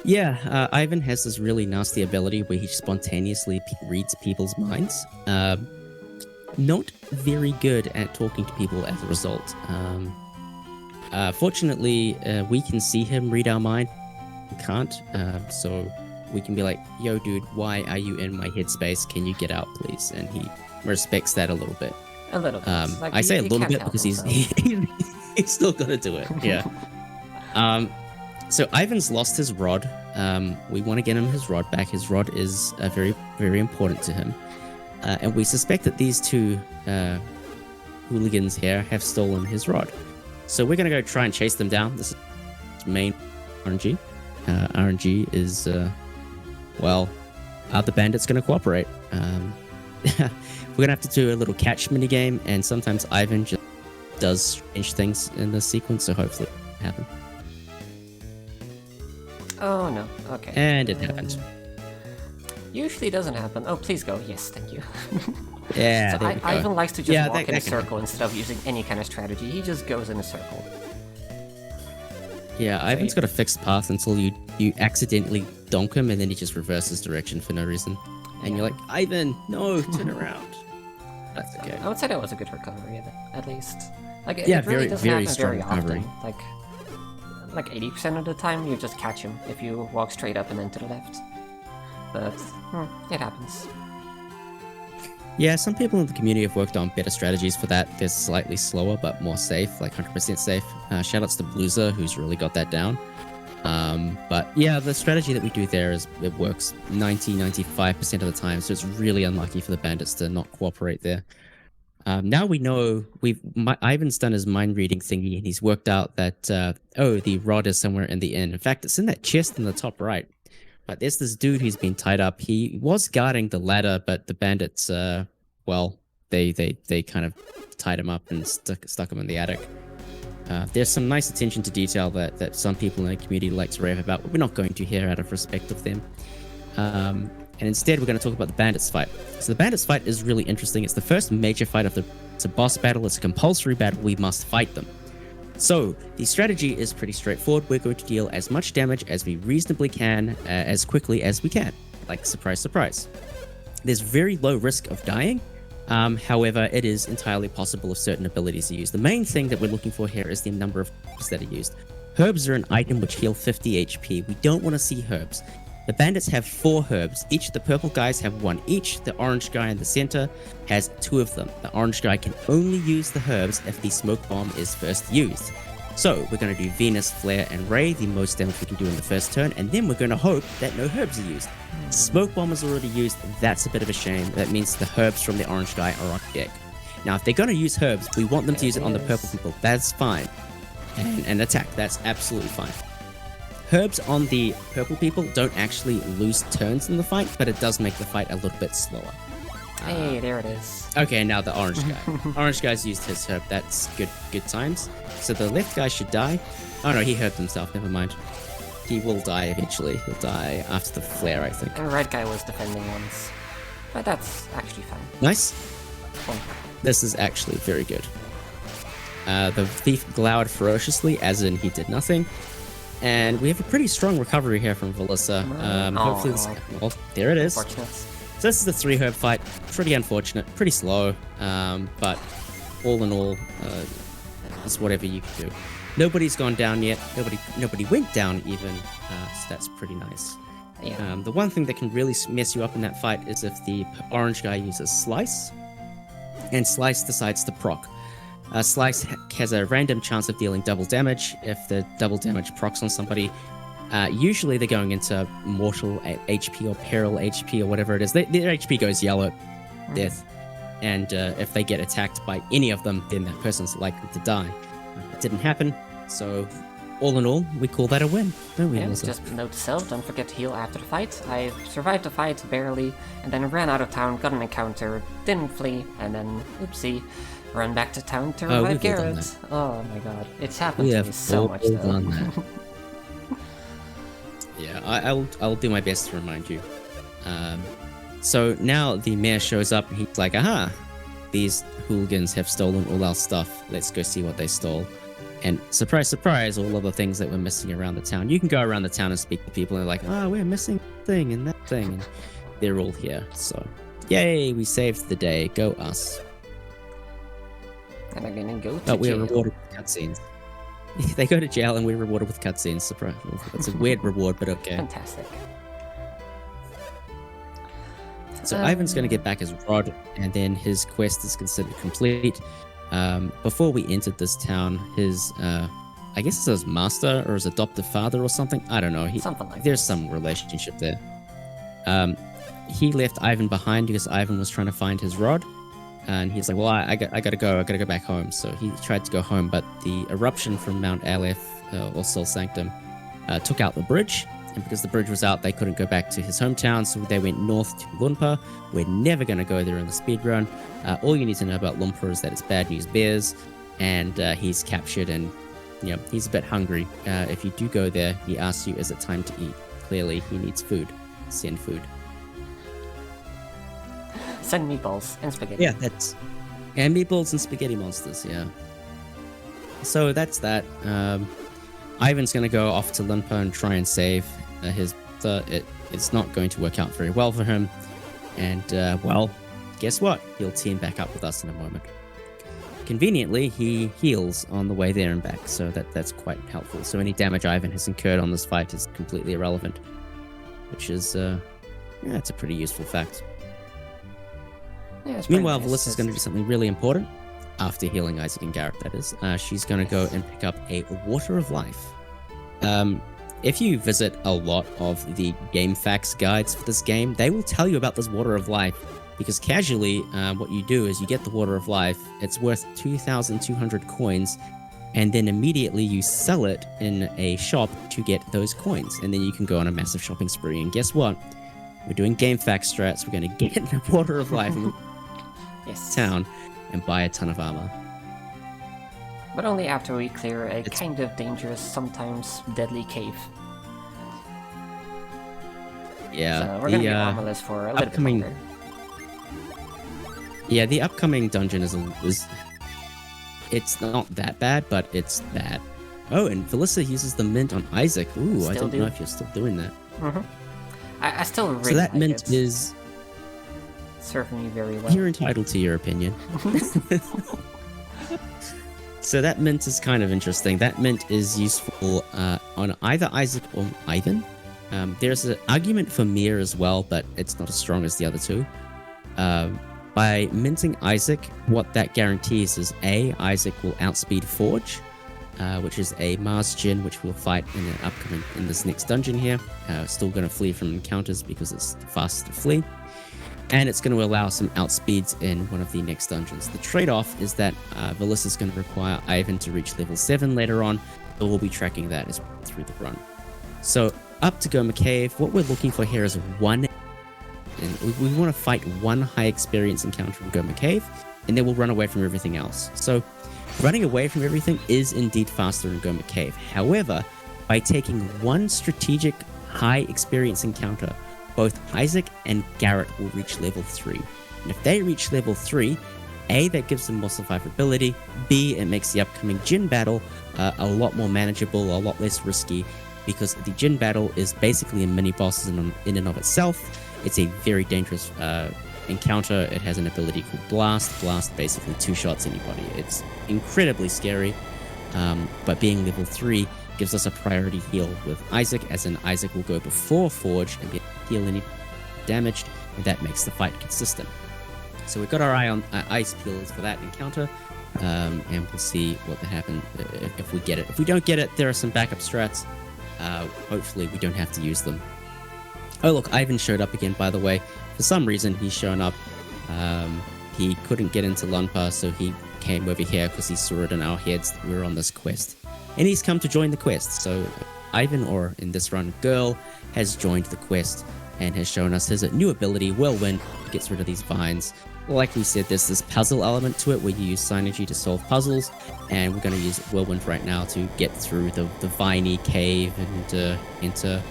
Yeah, Ivan has this really nasty ability where he spontaneously reads people's minds. Not very good at talking to people as a result. Fortunately, we can see him read our mind. We can't, so we can be like, yo, dude, why are you in my headspace? Can you get out, please? And he respects that a little bit. A little bit. Like, I say a little bit because he's still got to do it. Yeah. So Ivan's lost his rod. We want to get him his rod back. His rod is very, very important to him. And we suspect that these 2 hooligans here have stolen his rod. So we're going to go try and chase them down. This is main RNG. RNG is, are the bandits going to cooperate? We're going to have to do a little catch minigame, and sometimes Ivan just does strange things in this sequence, so hopefully it will happen. Oh no, okay. And it happened. Usually doesn't happen. Oh, please go. Yes, thank you. Yeah, So there we go. Ivan likes to just walk in a can circle instead of using any kind of strategy. He just goes in a circle. Yeah, Ivan's got a fixed path until you accidentally donk him, and then he just reverses direction for no reason. And you're like, Ivan, no, turn around. That's okay. I would say that was a good recovery, at least. Like, Yeah, it really very, doesn't very happen strong very recovery. often. Like 80% of the time, you just catch him if you walk straight up and then to the left. But it happens. Yeah, some people in the community have worked on better strategies for that. They're slightly slower, but more safe, like 100% safe. Shoutouts to Bluezer, who's really got that down. But yeah, the strategy that we do there it works 95% of the time, so it's really unlucky for the bandits to not cooperate there. Now we know Ivan's done his mind reading thingy, and he's worked out that the rod is somewhere in the inn. In fact, it's in that chest in the top right. But there's this dude who's been tied up. He was guarding the ladder, but the bandits, they kind of tied him up and stuck him in the attic. There's some nice attention to detail that some people in the community like to rave about, but we're not going to here out of respect of them. And instead, we're going to talk about the bandits fight. So the bandits fight is really interesting. It's the first major fight it's a boss battle. It's a compulsory battle. We must fight them. So the strategy is pretty straightforward. We're going to deal as much damage as we reasonably can, as quickly as we can. Like, surprise, surprise. There's very low risk of dying. However, it is entirely possible if certain abilities are used. The main thing that we're looking for here is the number of herbs that are used. Herbs are an item which heal 50 HP. We don't want to see herbs. The bandits have 4 herbs. The purple guys have 1 each. The orange guy in the center has 2 of them. The orange guy can only use the herbs if the smoke bomb is first used. So we're going to do Venus, Flare, and Ray, the most damage we can do in the first turn, and then we're going to hope that no herbs are used. Smoke bomb is already used. That's a bit of a shame. That means the herbs from the orange guy are on deck. Now, if they're going to use herbs, we want them to use it on the purple people. That's fine. And attack. That's absolutely fine. Herbs on the purple people don't actually lose turns in the fight, but it does make the fight a little bit slower. Hey, there it is. Okay, now the orange guy. Orange guy's used his herb. That's good times. So the left guy should die. Oh no, he herbed himself. Never mind. He will die eventually. He'll die after the flare, I think. And red guy was defending once. But that's actually fun. Nice. Fun. This is actually very good. The thief glowered ferociously, as in he did nothing. And we have a pretty strong recovery here from Valyssa. Hopefully well, there it is. Unfortunate. So this is the 3 herb fight. Pretty unfortunate, pretty slow, but all in all, it's whatever you can do. Nobody's gone down yet. Nobody went down even. So that's pretty nice. Yeah. The one thing that can really mess you up in that fight is if the orange guy uses Slice, and Slice decides to proc. Slice has a random chance of dealing double damage. If the double damage procs on somebody, usually they're going into mortal HP or peril HP or whatever it is. Their HP goes yellow, death. And if they get attacked by any of them, then that person's likely to die. It didn't happen, so all in all, we call that a win, don't we, Yeah, Melissa? just note to self, don't forget to heal after the fight. I survived the fight, barely, and then ran out of town, got an encounter, didn't flee, and then, oopsie, run back to town to revive we've all done Garrett. that. Oh my god, it's happened We to have me so all much though. done that. Yeah, I'll do my best to remind you. So now the mayor shows up and he's like, aha, these hooligans have stolen all our stuff. Let's go see what they stole. And surprise, surprise, all of the things that were missing around the town. You can go around the town and speak to people and they're like, we're missing that thing and that thing. And they're all here. So, yay, we saved the day. Go us. And I'm gonna go to But we're jail. rewarded with cutscenes. They go to jail and we're rewarded with cutscenes. Surprise. It's a weird reward, but okay. Fantastic. So Ivan's going to get back his rod, and then his quest is considered complete. Before we entered this town, his, I guess it's his master or his adoptive father or something. I don't know. Something like There's that. some relationship there. He left Ivan behind because Ivan was trying to find his rod. And he's like, well, I gotta go. I gotta go back home. So he tried to go home, but the eruption from Mount Aleph, or Sol Sanctum, took out the bridge. And because the bridge was out, they couldn't go back to his hometown, so they went north to Lunpa. We're never going to go there in the speedrun. All you need to know about Lunpa is that it's bad news bears, and he's captured, and he's a bit hungry. If you do go there, he asks you, is it time to eat? Clearly, he needs food. Send food. Send meatballs and spaghetti. Yeah, that's... And meatballs and spaghetti monsters, yeah. So that's that. Ivan's going to go off to Limpa and try and save his... It's not going to work out very well for him. And, well, guess what? He'll team back up with us in a moment. Conveniently, he heals on the way there and back, so that's quite helpful. So any damage Ivan has incurred on this fight is completely irrelevant, which is, yeah, it's a pretty useful fact. Yeah, Meanwhile, nice. Valyssa's going to do something really important, after healing Isaac and Garrett, that is. She's going to go and pick up a Water of Life. If you visit a lot of the game facts guides for this game, they will tell you about this Water of Life. Because casually, what you do is you get the Water of Life, it's worth 2,200 coins, and then immediately you sell it in a shop to get those coins. And then you can go on a massive shopping spree. And guess what? We're doing game fact strats, we're going to get the Water of Life in Yes. town and buy a ton of armor. But only after we clear a kind of dangerous, sometimes deadly cave. Yeah, So we're going to be armorless for a little bit longer. Yeah, the upcoming dungeon is it's not that bad, but it's bad. Oh, and Valyssa uses the mint on Isaac. Ooh, I don't know if you're still doing that. Mm-hmm. I still really So that like mint it. is... Serving me very well. You're entitled to your opinion. So that mint is kind of interesting. That mint is useful on either Isaac or Ivan. There's an argument for Mir as well, but it's not as strong as the other two. By minting Isaac, what that guarantees is A, Isaac will outspeed Forge, which is a Mars Djinn, which we'll fight in this next dungeon here. Still going to flee from encounters because it's fast to flee. And it's going to allow some outspeeds in one of the next dungeons. The trade-off is that Valyssa is going to require Ivan to reach level 7 later on, so we'll be tracking that as through the run. So up to Goma Cave, what we're looking for here is one... And we want to fight one high experience encounter in Goma Cave, and then we'll run away from everything else. So running away from everything is indeed faster in Goma Cave. However, by taking one strategic high experience encounter, both Isaac and Garrett will reach level 3. And if they reach level 3, A, that gives them more survivability, B, it makes the upcoming Djinn battle a lot more manageable, a lot less risky, because the Djinn battle is basically a mini-boss in and of itself. It's a very dangerous encounter. It has an ability called Blast. Blast basically two-shots anybody. It's incredibly scary, but being level 3 gives us a priority heal with Isaac, as in Isaac will go before Forge and be able to heal any damaged, and that makes the fight consistent. So we've got our eye on ice peels for that encounter, and we'll see what happens if we get it. If we don't get it, there are some backup strats. Hopefully we don't have to use them. Oh look, Ivan showed up again, by the way. For some reason, he's shown up. He couldn't get into Lunpa, so he came over here because he saw it in our heads that we're on this quest. And he's come to join the quest. So Ivan, or in this run, Girl, has joined the quest and has shown us his new ability, Whirlwind, gets rid of these vines. Like we said, there's this puzzle element to it where you use Synergy to solve puzzles, and we're going to use Whirlwind right now to get through the viney cave and into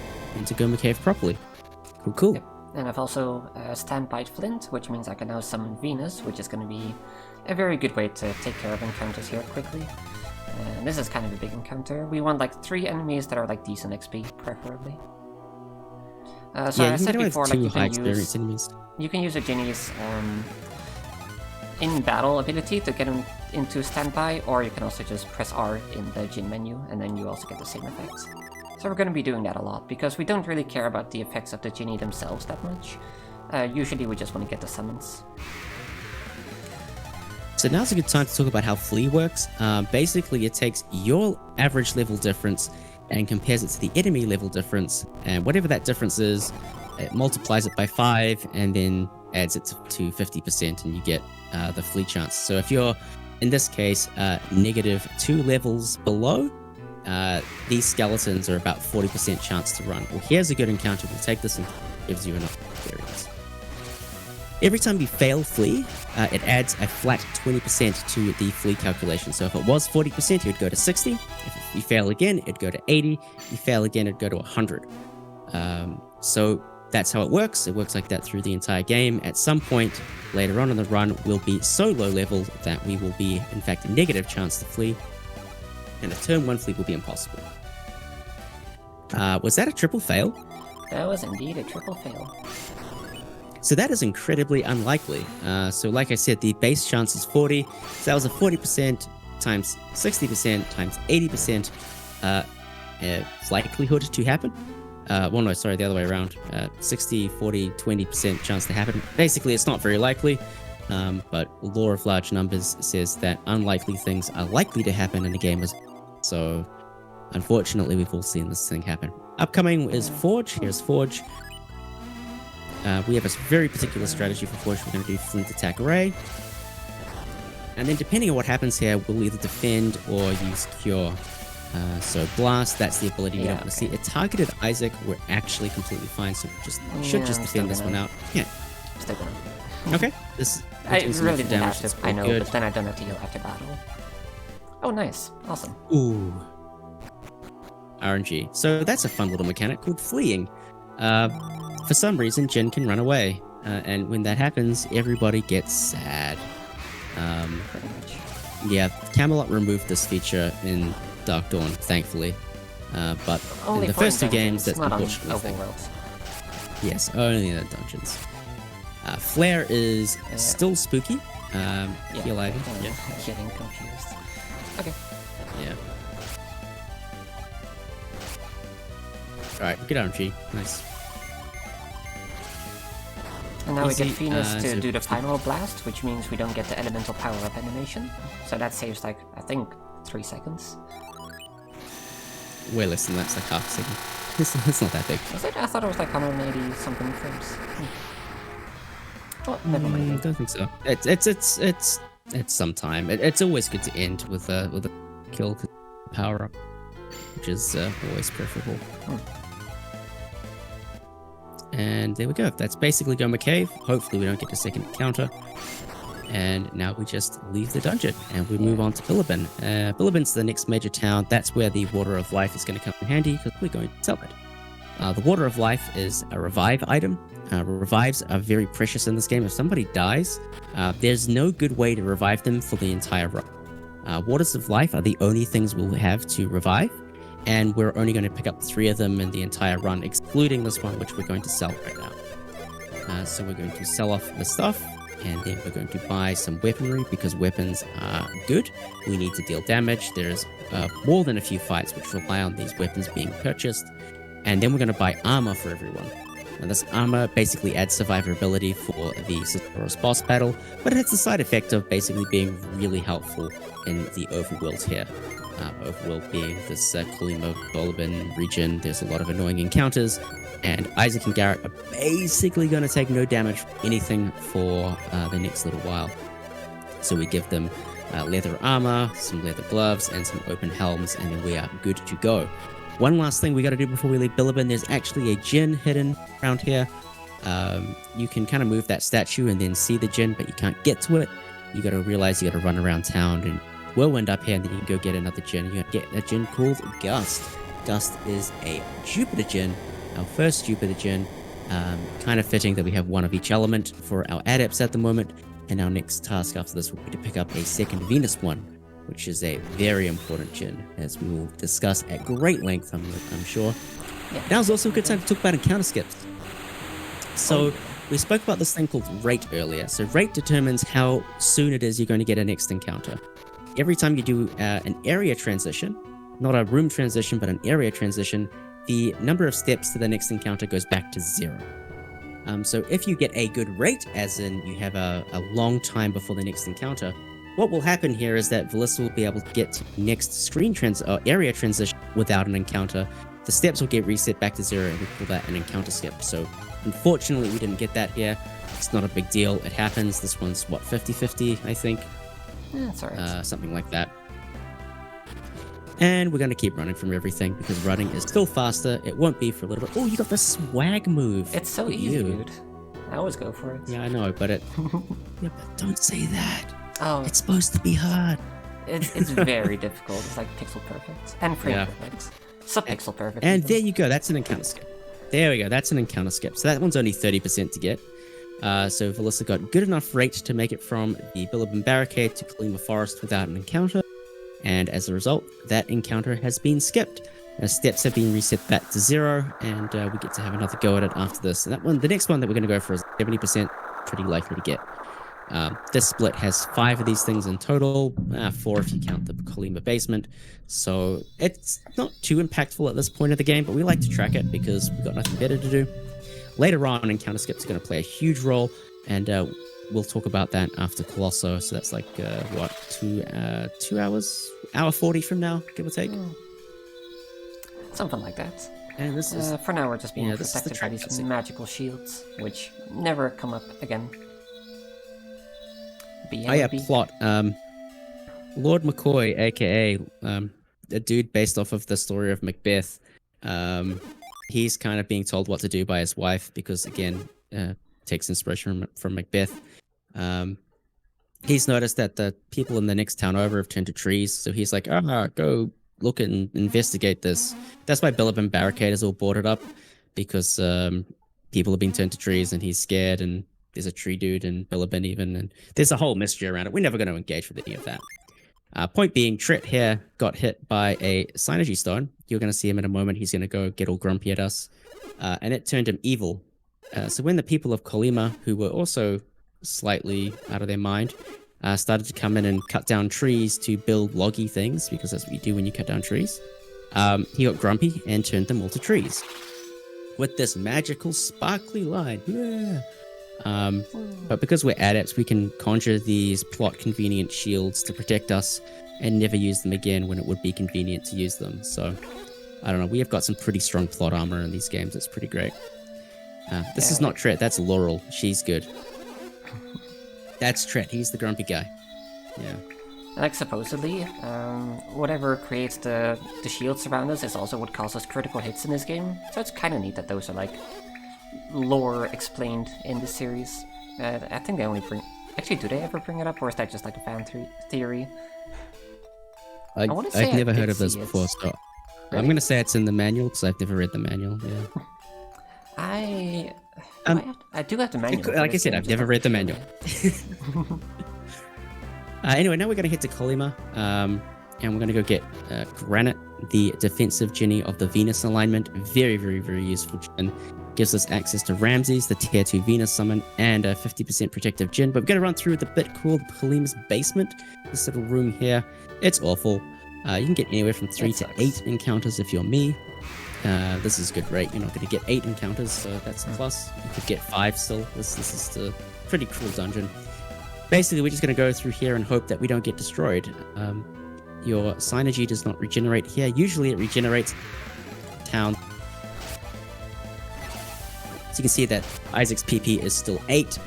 Goma Cave properly. Cool. Yep. And I've also standbyed Flint, which means I can now summon Venus, which is going to be a very good way to take care of encounters here quickly. And this is kind of a big encounter. We want like 3 enemies that are like decent XP, preferably. So yeah, I said before, like you can use a Jinny's in battle ability to get him into standby, or you can also just press R in the Djinn menu, and then you also get the same effects. So we're going to be doing that a lot, because we don't really care about the effects of the Jinny themselves that much. Usually we just want to get the summons. So now's a good time to talk about how Flee works. Basically, it takes your average level difference and compares it to the enemy level difference, and whatever that difference is, it multiplies it by 5 and then adds it to 50%, and you get the Flee chance. So if you're, in this case, -2 levels below, these skeletons are about 40% chance to run. Well, here's a good encounter. We'll take this and gives you enough experience. Every time you fail Flee, it adds a flat 20% to the Flee calculation. So if it was 40%, it would go to 60. If you fail again, it'd go to 80. If you fail again, it'd go to 100. So that's how it works. It works like that through the entire game. At some point later on in the run, we'll be so low level that we will be, in fact, a negative chance to flee, and a turn 1 flee will be impossible. Was that a triple fail? That was indeed a triple fail. So that is incredibly unlikely. So like I said, the base chance is 40. So that was a 40% times 60% times 80% likelihood to happen. Well, no, sorry, the other way around. 60, 40, 20% chance to happen. Basically, it's not very likely, but law of large numbers says that unlikely things are likely to happen in the game. So, unfortunately, we've all seen this thing happen. Upcoming is Forge. Here's Forge. We have a very particular strategy for Forge. We're going to do Flint Attack Array. And then depending on what happens here, we'll either defend or use Cure. So Blast, that's the ability we don't want to see. It targeted Isaac, we're actually completely fine, so we should just defend this one out. Yeah. Still gonna. Okay. This I really didn't have to, I know, good. but then I don't have to heal after battle. Oh, nice. Awesome. Ooh. RNG. So that's a fun little mechanic called fleeing. For some reason, Jin can run away. And when that happens, everybody gets sad. Pretty much. Yeah, Camelot removed this feature in Dark Dawn, thankfully. But Only in the for first two games, that's not on unfortunately. overworlds. Yes, only in the dungeons. Flare is still spooky. Heal Ivy. Yeah. Getting confused. Okay. Yeah. Alright, good RNG. Nice. And now Easy, we get Phoenix to so- do the final blast, which means we don't get the elemental power-up animation. So that saves, like, I think, 3 seconds. Way less than that, it's like half a second. It's not that big. Was it? I thought it was like 180 something frames. Oh, never mind. Don't think so. It's some time. It's always good to end with a kill power up, which is always preferable. And there we go. That's basically Goma Cave. Hopefully we don't get a second encounter. And now we just leave the dungeon and we move on to Bilibin. Bilibin's the next major town. That's where the Water of Life is going to come in handy because we're going to sell it. The Water of Life is a revive item. Revives are very precious in this game. If somebody dies, there's no good way to revive them for the entire run. Waters of Life are the only things we'll have to revive, and we're only going to pick up 3 of them in the entire run, excluding this one, which we're going to sell right now. So we're going to sell off the stuff, and then we're going to buy some weaponry, because weapons are good. We need to deal damage. There's more than a few fights which rely on these weapons being purchased. And then we're going to buy armor for everyone. Now, this armor basically adds survivability for the Sisteros boss battle, but it has the side effect of basically being really helpful in the overworld here. Overworld being this Kulima Golubin region. There's a lot of annoying encounters, and Isaac and Garrett are basically going to take no damage from anything for the next little while. So we give them leather armor, some leather gloves, and some open helms, and then we are good to go. One last thing we got to do before we leave Bilibin, there's actually a djinn hidden around here. You can kind of move that statue and then see the djinn, but you can't get to it. You got to realize you got to run around town and whirlwind up here, and then you can go get another djinn. You got to get a djinn called Gust. Gust is a Jupiter djinn, our first Jupiter djinn. Kind of fitting that we have one of each element for our adepts at the moment, and our next task after this will be to pick up a second Venus one, which is a very important djinn, as we will discuss at great length, I'm sure. Yeah. Now's also a good time to talk about encounter skips. So, we spoke about this thing called rate earlier. So, rate determines how soon it is you're going to get a next encounter. Every time you do an area transition, not a room transition, but an area transition, the number of steps to the next encounter goes back to 0. So, if you get a good rate, as in you have a long time before the next encounter, what will happen here is that Valyssa will be able to get to the next area transition without an encounter. The steps will get reset back to 0, and we call that an encounter skip. So, unfortunately, we didn't get that here. It's not a big deal. It happens. This one's, what, 50-50, I think? That's alright. Something like that. And we're going to keep running from everything, because running is still faster. It won't be for a little bit. Oh, you got the swag move. It's so easy, dude. I always go for it. Yeah, I know, but it... yeah, but don't say that. Oh, It's supposed to be hard. it's very difficult. It's like pixel perfect and frame perfect. Sub-pixel perfect. And even. there you go. That's an encounter skip. There we go. That's an encounter skip. So that one's only 30% to get. So Valyssa got good enough rate to make it from the Billabong Barricade to Kalima Forest without an encounter. And as a result, that encounter has been skipped. Steps have been reset back to 0, and we get to have another go at it after this. And that one, the next one that we're going to go for is 70%, pretty likely to get. This split has 5 of these things in total, 4 if you count the Kalima basement. So it's not too impactful at this point of the game, but we like to track it because we've got nothing better to do. Later on, encounter skips are going to play a huge role, and we'll talk about that after Colosso. So that's like, 2 hours? Hour 40 from now, give or take? Something like that. And this is... for now, we're just being this is the protected by these cutscene. magical shields, which never come up again. Plot. Lord McCoy, aka a dude based off of the story of Macbeth. He's kind of being told what to do by his wife because, again, takes inspiration from Macbeth. He's noticed that the people in the next town over have turned to trees, so he's like, go look and investigate this. That's why Billabong Barricade is all boarded up, because people have been turned to trees and he's scared, and there's a tree dude in Billabong even, and there's a whole mystery around it. We're never going to engage with any of that. Point being, Tret here got hit by a Synergy Stone. You're going to see him in a moment. He's going to go get all grumpy at us. And it turned him evil. So when the people of Kalima, who were also slightly out of their mind, started to come in and cut down trees to build loggy things, because that's what you do when you cut down trees, he got grumpy and turned them all to trees. With this magical sparkly line. Yeah. But because we're adepts, we can conjure these plot convenient shields to protect us and never use them again when it would be convenient to use them. So, I don't know, we have got some pretty strong plot armor in these games. It's pretty great. This is not Tret, that's Laurel. She's good. That's Tret, he's the grumpy guy. Yeah. Like, supposedly, whatever creates the shields around us is also what causes critical hits in this game. So it's kind of neat that those are, like, lore explained in this series. I think they only bring... Actually, do they ever bring it up, or is that just like a fan theory? I've never heard of this before, so really? I'm going to say it's in the manual, because I've never read the manual, yeah. I do have the manual. Like I said, I've never read the manual. Anyway, now we're going to head to Kalima, and we're going to go get Granite, the defensive Jinny of the Venus alignment. Very, very, very useful Jin. Gives us access to Ramses, the tier 2 Venus summon, and a 50% protective Jin. But we're going to run through the bit called Kalima's basement. This little room here. It's awful. You can get anywhere from 3 to 8 encounters if you're me. This is good rate. You're not going to get 8 encounters, so that's a plus. You could get 5 still. This is a pretty cool dungeon. Basically, we're just going to go through here and hope that we don't get destroyed. Your Synergy does not regenerate here. Usually it regenerates town. So you can see that Isaac's PP is still 8.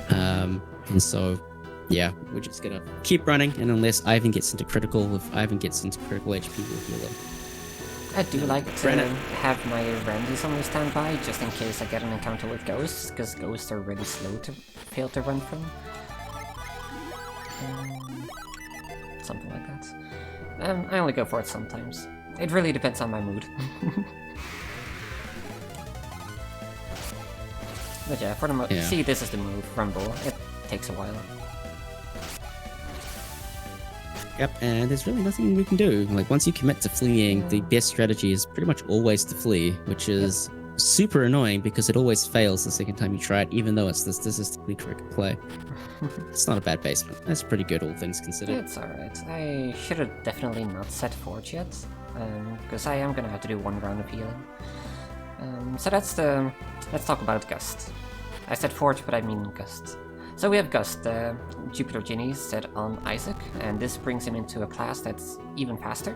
And so, yeah, we're just going to keep running. And unless Ivan gets into critical, if Ivan gets into critical HP, we'll heal him. I do like to have my Ramses on standby, just in case I get an encounter with ghosts, because ghosts are really slow to fail to run from. Something like that. I only go for it sometimes. It really depends on my mood. But yeah, for the see, this is the move, Rumble. It takes a while. Yep, and there's really nothing we can do. Like, once you commit to fleeing, the best strategy is pretty much always to flee, which is super annoying because it always fails the second time you try it, even though it's this statistically correct play. It's not a bad basement. That's pretty good, all things considered. It's alright. I should have definitely not set Forge yet, because I am gonna have to do 1 round of healing. So that's the... Let's talk about Gust. I said Forge, but I mean Gust. So we have Gust, the Jupiter Jinny set on Isaac, and this brings him into a class that's even faster.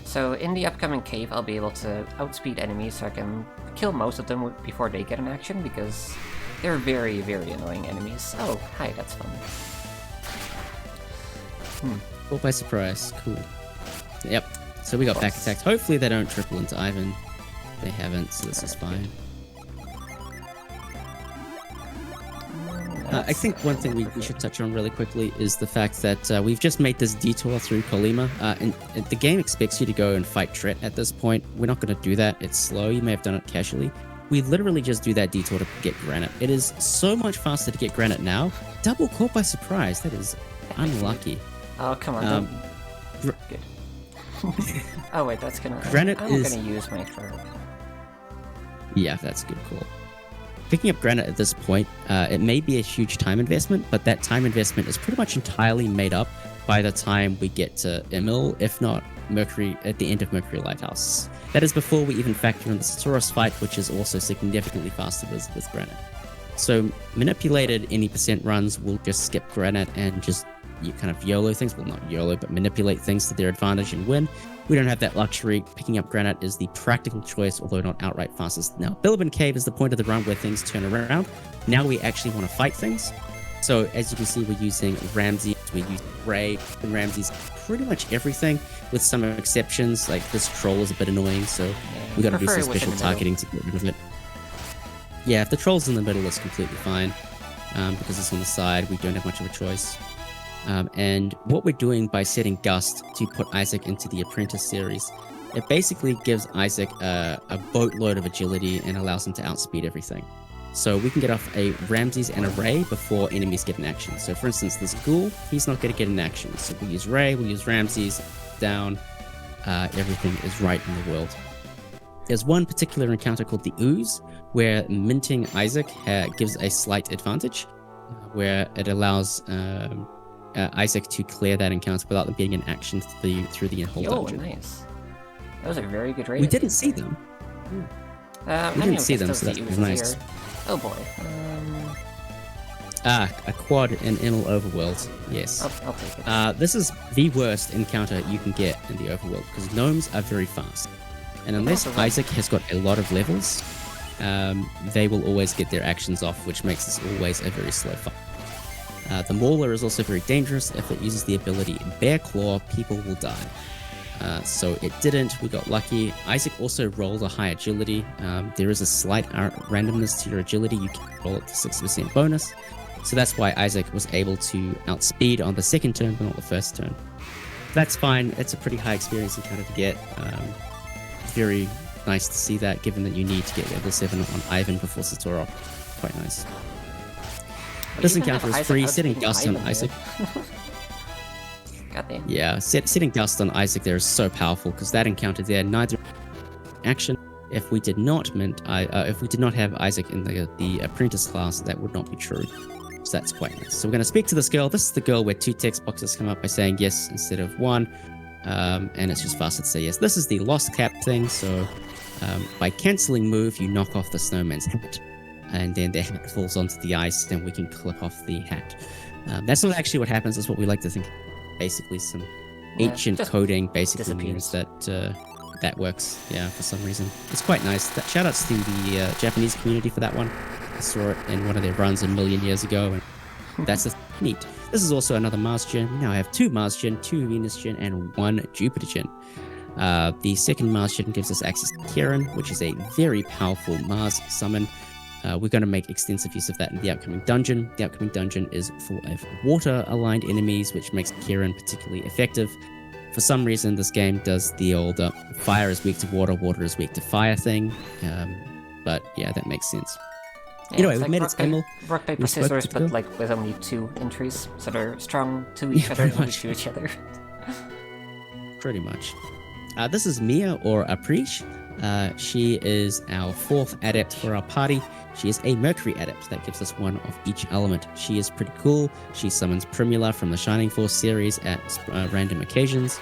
So in the upcoming cave, I'll be able to outspeed enemies so I can kill most of them before they get an action, because they're very, very annoying enemies. Oh, hi, that's fun. Caught by surprise. Cool. Yep. So we got back attacks. Hopefully they don't triple into Ivan. They haven't, so this is fine. I think one thing we should touch on really quickly is the fact that we've just made this detour through Kalima, and the game expects you to go and fight Tret at this point. We're not going to do that. It's slow. You may have done it casually. we literally just do that detour to get granite. It is so much faster to get granite now. Double caught by surprise. That is unlucky. Oh, come on. Good. Oh, wait, that's gonna... I'm gonna use my throw. Yeah, that's a good call. Picking up granite at this point, it may be a huge time investment, but that time investment is pretty much entirely made up by the time we get to Emil, if not Mercury, at the end of Mercury Lighthouse. That is before we even factor in the Satoros fight, which is also significantly faster with granite. So manipulated any percent runs will just skip granite and just you kind of YOLO things. Well, not YOLO, but manipulate things to their advantage and win. We don't have that luxury. Picking up granite is the practical choice, although not outright fastest. Now, Bilibin Cave is the point of the run where things turn around. Now we actually want to fight things. So as you can see, we're using Ramses, we're using Ray, and Ramses pretty much everything, with some exceptions. Like this troll is a bit annoying, so we got to do some special targeting to get rid of it. Yeah, if the troll's in the middle, it's completely fine, because it's on the side. We don't have much of a choice. And what we're doing by setting Gust to put Isaac into the Apprentice series, it basically gives Isaac a boatload of agility and allows him to outspeed everything. So we can get off a Ramses and a Ray before enemies get in action. So for instance, this Ghoul, he's not going to get in action. So we'll use Ray, we'll use Ramses, down, everything is right in the world. There's one particular encounter called the Ooze, where minting Isaac gives a slight advantage, where it allows Isaac to clear that encounter without them being in action through the whole dungeon. Oh, nice. That was a very good rating. We didn't see them. We didn't see them, so that's nice. Here. Oh boy. A quad in Enel Overworld. Yes. I'll take it. This is the worst encounter you can get in the Overworld, because gnomes are very fast. And unless Isaac has got a lot of levels, they will always get their actions off, which makes this always a very slow fight. The Mauler is also very dangerous. If it uses the ability Bear Claw, people will die. So it didn't, we got lucky. Isaac also rolled a high agility. There is a slight randomness to your agility. You can roll it to 60% bonus. So that's why Isaac was able to outspeed on the second turn, but not the first turn. That's fine. It's a pretty high experience encounter to get. Very nice to see that, given that you need to get level 7 on Ivan before Satoros. Quite nice. This encounter is free. Setting Gust on Isaac. Goddamn. Yeah, setting Gust on Isaac there is so powerful, because that encounter there, neither action. If we did not have Isaac in the Apprentice class, that would not be true. So that's quite nice. So we're going to speak to this girl. This is the girl where 2 text boxes come up by saying yes instead of 1. And it's just faster to say yes. This is the lost cap thing. So by cancelling move, you knock off the snowman's hat. And then their hat falls onto the ice, and we can clip off the hat. That's not actually what happens. That's what we like to think. Basically, some ancient coding basically means that that works. Yeah, for some reason. It's quite nice. Shout outs to the Japanese community for that one. I saw it in one of their runs a million years ago, and that's neat. This is also another Mars gen. We now have 2 Mars gen, 2 Venus gen, and 1 Jupiter gen. The second Mars gen gives us access to Kieran, which is a very powerful Mars summon. We're going to make extensive use of that in the upcoming dungeon. The upcoming dungeon is full of water-aligned enemies, which makes Kieran particularly effective. For some reason, this game does the old fire is weak to water, water is weak to fire thing. But yeah, that makes sense. Yeah, anyway, we've made it Emil. Rock, paper, scissors, but like with only 2 entries, so they're strong to each other and to each other. Pretty much. This is Mia, or Aprish. She is our 4th adept for our party. She is a Mercury adept. That gives us 1 of each element. She is pretty cool. She summons Primula from the Shining Force series at random occasions.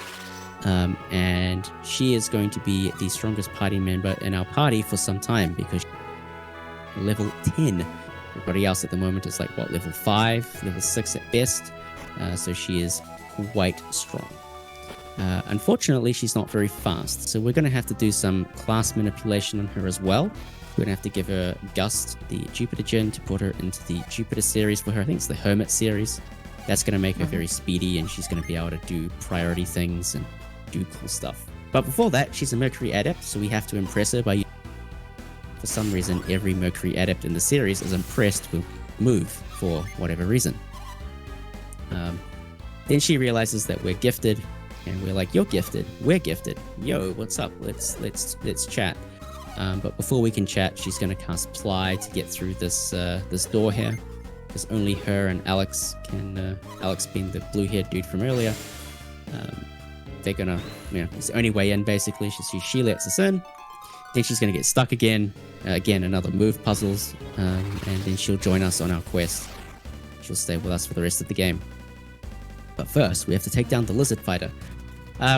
And she is going to be the strongest party member in our party for some time, because she's level 10. Everybody else at the moment is like, what, level 5, level 6 at best. So she is quite strong. Unfortunately, she's not very fast, so we're going to have to do some class manipulation on her as well. We're going to have to give her Gust, the Jupiter gen, to put her into the Jupiter series for her. I think it's the Hermit series. That's going to make her very speedy, and she's going to be able to do priority things and do cool stuff. But before that, she's a Mercury adept, so we have to impress her by... For some reason, every Mercury adept in the series is impressed with move, for whatever reason. Then she realizes that we're gifted, and we're like, you're gifted, we're gifted, yo, what's up, let's chat. But before we can chat, she's going to cast Ply to get through this this door here. Because only her and Alex can, Alex being the blue-haired dude from earlier, they're gonna, it's the only way in basically. She lets us in, then she's gonna get stuck again, again another move puzzles, and then she'll join us on our quest. She'll stay with us for the rest of the game. But first, we have to take down the lizard fighter.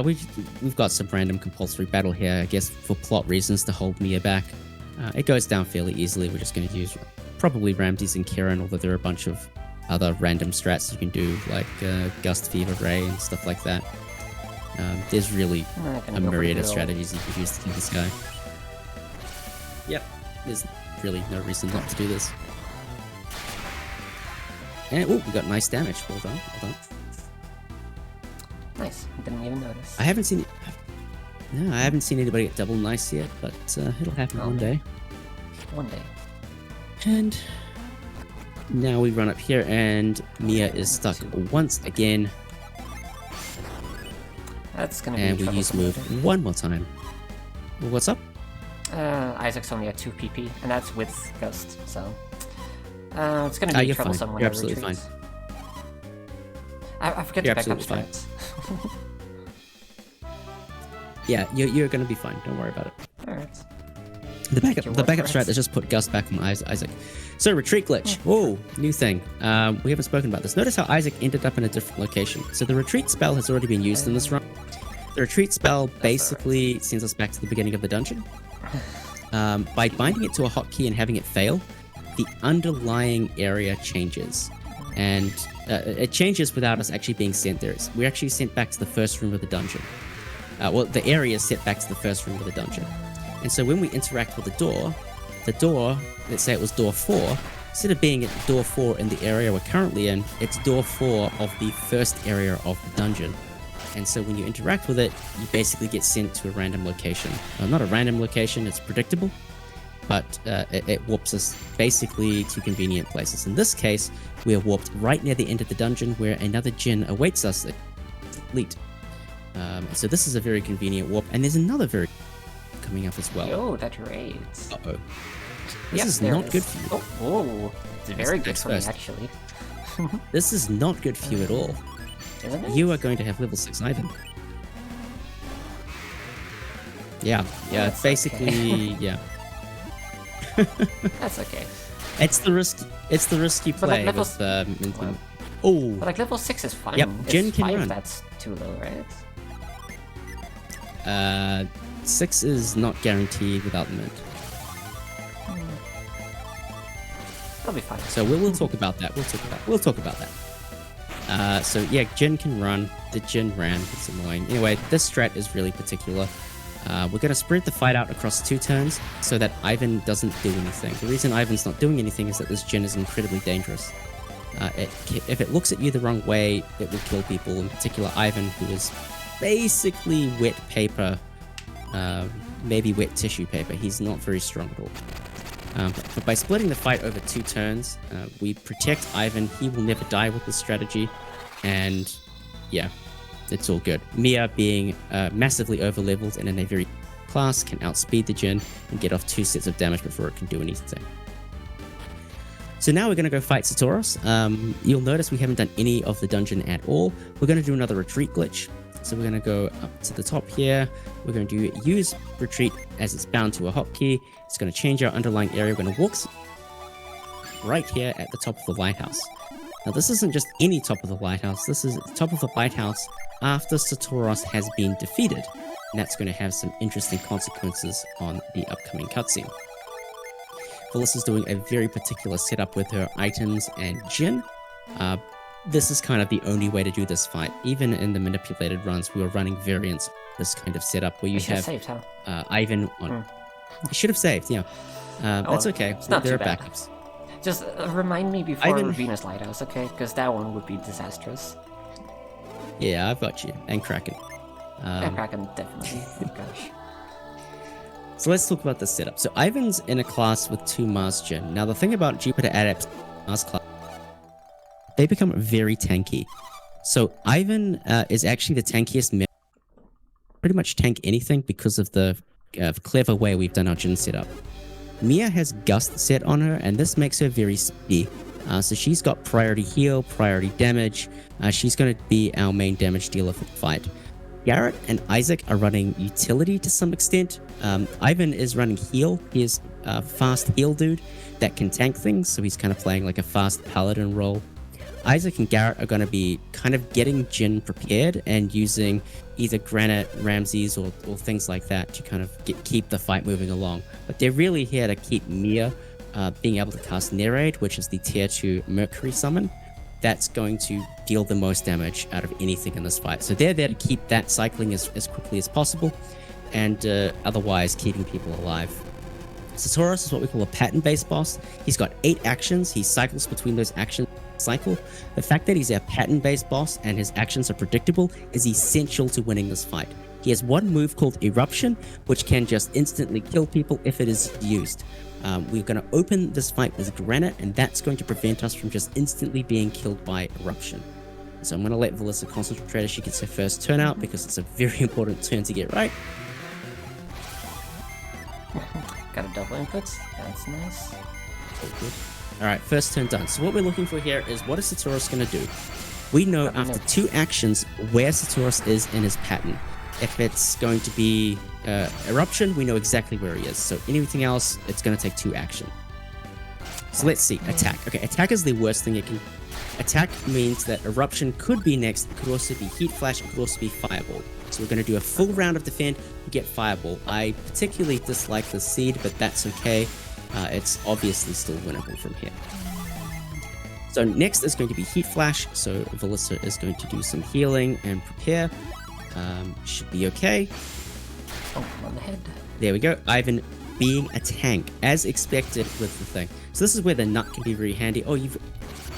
We've got some random compulsory battle here, I guess for plot reasons to hold Mia back. It goes down fairly easily. We're just gonna use probably Ramses and Kieran, although there are a bunch of other random strats you can do, like Gust, Fever, Ray, and stuff like that. There's really a myriad of strategies you can use to kill this guy. Yep, there's really no reason not to do this. And, oh, we got nice damage. Well done, well done. Nice, didn't even notice. I haven't seen anybody get double nice yet, but it'll happen one day. One day. And now we run up here, and Mia is stuck once again. That's gonna be and we use move one more time. What's up? Isaac's only at 2 PP, and that's with Gust, so it's gonna be troublesome when You're I absolutely retreat. fine. I forget You're the backup absolutely strats. Yeah, you're gonna be fine. Don't worry about it. Alright. The backup strat is just put Gus back on Isaac. So retreat glitch. Whoa, new thing. We haven't spoken about this. Notice how Isaac ended up in a different location. So the retreat spell has already been used in this run. The retreat spell basically sends us back to the beginning of the dungeon. By binding it to a hotkey and having it fail, the underlying area changes. And it changes without us actually being sent there. We're actually sent back to the first room of the dungeon. Well, the area is set back to the first room of the dungeon. And so when we interact with the door, let's say it was door 4, instead of being at door 4 in the area we're currently in, it's door 4 of the first area of the dungeon. And so when you interact with it, you basically get sent to a random location. Not a random location, it's predictable, but it warps us basically to convenient places. In this case, we are warped right near the end of the dungeon where another djinn awaits us at Elite. So this is a very convenient warp, and there's another very coming up as well. Yo, that raids. Uh-oh. This is not good for you. Oh, it's very good for me, actually. This is not good for you at all. Isn't it? You are going to have level 6 Ivan. Yeah, That's basically, okay. yeah. That's okay. It's the risk you play like with well, oh. But like level 6 is fine. Yep, Jin It's can 5 run. that's too low, right? 6 is not guaranteed without mint. That'll be fine. So we'll talk about that. We'll talk about that. So yeah, Jin can run. The Jin ran. It's annoying. Anyway, this strat is really particular. We're going to spread the fight out across 2 turns so that Ivan doesn't do anything. The reason Ivan's not doing anything is that this Jin is incredibly dangerous. If it looks at you the wrong way, it will kill people, in particular Ivan, who is basically wet paper, maybe wet tissue paper. He's not very strong at all. But by splitting the fight over 2 turns, we protect Ivan. He will never die with this strategy, and yeah, it's all good. Mia, being massively overleveled and in a very class, can outspeed the Jin and get off 2 sets of damage before it can do anything. So now we're going to go fight Satoros. You'll notice we haven't done any of the dungeon at all. We're going to do another retreat glitch. So we're going to go up to the top here. We're going to use retreat as it's bound to a hotkey. It's going to change our underlying area. We're going to walk right here at the top of the lighthouse. Now this isn't just any top of the lighthouse. This is the top of the lighthouse after Satoros has been defeated. And that's going to have some interesting consequences on the upcoming cutscene. Valyssa's doing a very particular setup with her items and Jin. This is kind of the only way to do this fight. Even in the manipulated runs, we were running variants of this kind of setup where you have saved, huh? Ivan on. You should have saved, yeah. That's okay. It's not there are too bad. backups. Just remind me before Ivan- Venus Lighthouse, okay? Because that one would be disastrous. Yeah, I've got you. And Kraken. Yeah, Kraken, definitely. Oh, gosh. So let's talk about the setup. So Ivan's in a class with 2 Mars Jin. Now the thing about Jupiter Adepts Mars class, they become very tanky. So Ivan is actually the tankiest member. Pretty much tank anything because of the clever way we've done our Jin setup. Mia has Gust set on her, and this makes her very speedy. So she's got priority heal, priority damage. She's going to be our main damage dealer for the fight. Garrett and Isaac are running utility to some extent. Ivan is running heal. He is a fast heal dude that can tank things, so he's kind of playing like a fast paladin role. Isaac and Garrett are going to be kind of getting Jin prepared and using either Granite, Ramses, or things like that to kind of keep the fight moving along. But they're really here to keep Mia being able to cast Nereid, which is the tier 2 Mercury summon. That's going to deal the most damage out of anything in this fight. So they're there to keep that cycling as quickly as possible, and otherwise keeping people alive. Satoros is what we call a pattern-based boss. He's got 8 actions. He cycles between those actions cycle. The fact that he's a pattern-based boss and his actions are predictable is essential to winning this fight. He has one move called Eruption, which can just instantly kill people if it is used. We're going to open this fight with Granite, and that's going to prevent us from just instantly being killed by Eruption. So I'm going to let Valyssa concentrate as she gets her first turn out, because it's a very important turn to get right. Got a double input. That's nice. So good. Alright, first turn done. So what we're looking for here is, what is Satoros going to do? We know after 2 actions where Satoros is in his pattern. If it's going to be Eruption, we know exactly where he is. So anything else, it's going to take 2 action. So let's see. Attack. Okay, attack is the worst thing it can... Attack means that Eruption could be next. It could also be Heat Flash. It could also be Fireball. So we're going to do a full round of defend. We get Fireball. I particularly dislike the Seed, but that's okay. It's obviously still winnable from here. So next is going to be Heat Flash. So Valyssa is going to do some healing and prepare. Should be okay. Oh, on the head. There we go. Ivan being a tank, as expected with the thing. So this is where the nut can be very handy. Oh, you've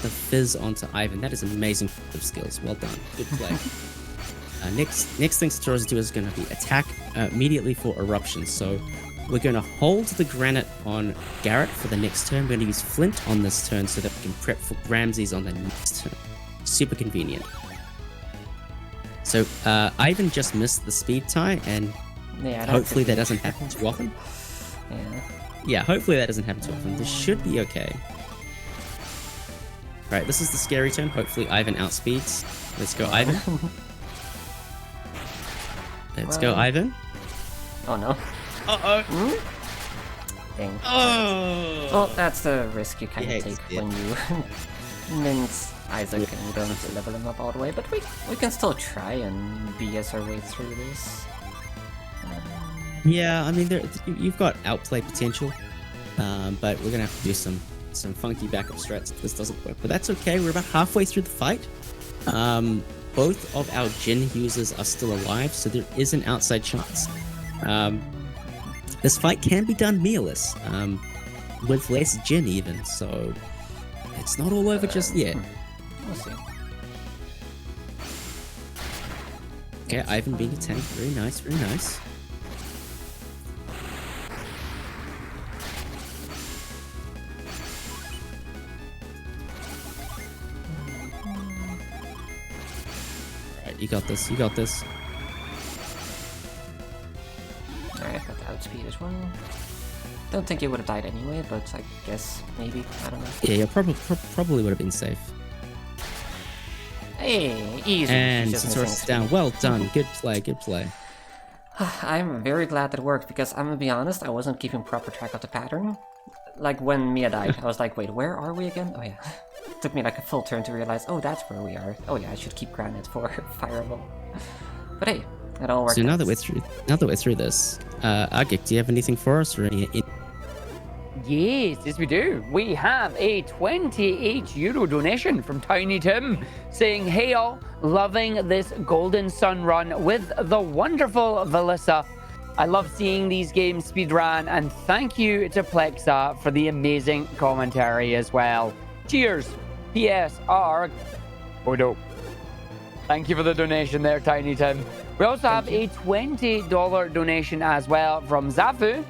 the fizz onto Ivan. That is amazing skills. Well done. Good play. Next thing Satoros do is going to be attack immediately for Eruption. So we're going to hold the Granite on Garrett for the next turn. We're going to use Flint on this turn so that we can prep for Ramses on the next turn. Super convenient. So Ivan just missed the speed tie, and hopefully that doesn't happen too often. Yeah, hopefully that doesn't happen too often. This should be okay. Alright, this is the scary turn. Hopefully Ivan outspeeds. Let's go, Ivan. Let's go, Ivan. Oh no. Uh-oh. Dang. Oh! Well, that's the risk you kind of take when you mince Isaac and you don't have to level him up all the way, but we can still try and BS our way through this. Yeah, I mean, you've got outplay potential, but we're gonna have to do some funky backup strats if this doesn't work. But that's okay. We're about halfway through the fight. Both of our Jin users are still alive, so there is an outside chance. This fight can be done mealess, with less Jin even, so it's not all over just yet. We'll see. Okay, Ivan being a tank. Very nice, very nice. Alright, you got this, you got this. Alright, got the outspeed as well. Don't think he would have died anyway, but I guess maybe. I don't know. Yeah, probably would have been safe. Hey, easy. And Satoros is down. Well done. Good play, good play. I'm very glad that worked, because I'm gonna be honest, I wasn't keeping proper track of the pattern. Like when Mia died, I was like, wait, where are we again? Oh yeah. It took me like a full turn to realize, oh, that's where we are. Oh yeah, I should keep Granite for Fireball. But hey, it all worked. So now that we're through this, Agik, do you have anything for us, or any? Yes, we do. We have a €28 donation from Tiny Tim saying, "Hey all, loving this Golden Sun run with the wonderful Valyssa. I love seeing these games speedrun, and thank you to Plexa for the amazing commentary as well. Cheers. P.S. R. Oh no. Thank you for the donation there, Tiny Tim. We also have a $20 donation as well from Zafu.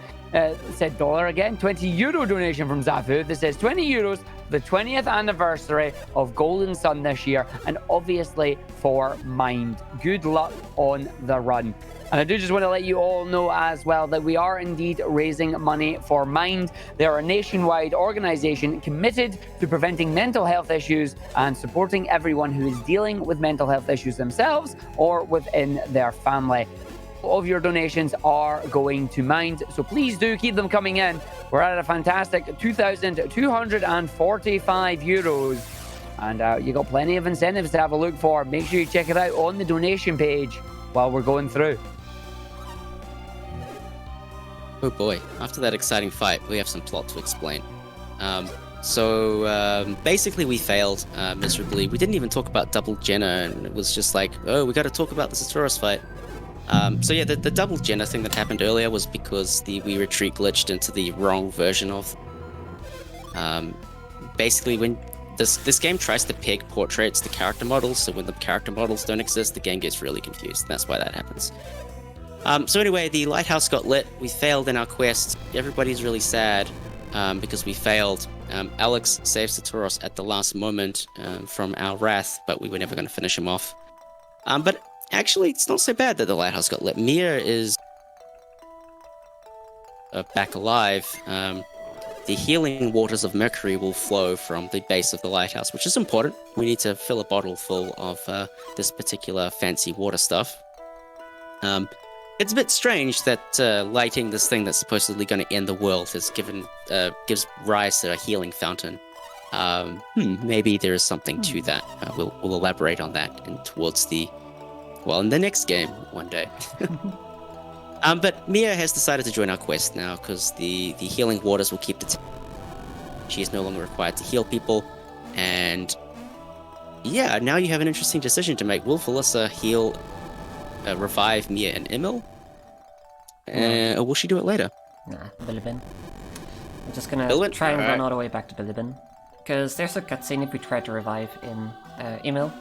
Said dollar again. €20 donation from Zafu. This says €20. the 20th anniversary of Golden Sun this year, and obviously for Mind. Good luck on the run. And I do just want to let you all know as well that we are indeed raising money for Mind. They are a nationwide organization committed to preventing mental health issues and supporting everyone who is dealing with mental health issues themselves or within their family. All of your donations are going to Mind, so please do keep them coming in. We're at a fantastic 2,245 euros. And you got plenty of incentives to have a look for. Make sure you check it out on the donation page while we're going through. Oh boy, after that exciting fight, we have some plot to explain. Basically we failed miserably. We didn't even talk about double Jenna, and it was just like, oh, we got to talk about the Saturos fight. The double Jenna thing that happened earlier was because we retreat glitched into the wrong version of... basically, when this game tries to peg portraits to character models, so when the character models don't exist, the game gets really confused. That's why that happens. So anyway, the lighthouse got lit. We failed in our quest. Everybody's really sad because we failed. Alex saved Saturos at the last moment from our wrath, but we were never going to finish him off. But actually, it's not so bad that the lighthouse got lit. Mia is back alive. The healing waters of Mercury will flow from the base of the lighthouse, which is important. We need to fill a bottle full of this particular fancy water stuff. It's a bit strange that lighting this thing that's supposedly going to end the world gives rise to a healing fountain. Maybe there is something to that. We'll elaborate on that in the next game one day. But Mia has decided to join our quest now because the healing waters will keep she is no longer required to heal people. And yeah, now you have an interesting decision to make. Will Valyssa revive Mia and Emil? Or will she do it later? Nah, Bilibin. I'm just gonna try and run all the way back to Bilibin. Because there's a cutscene if we try to revive in Emil.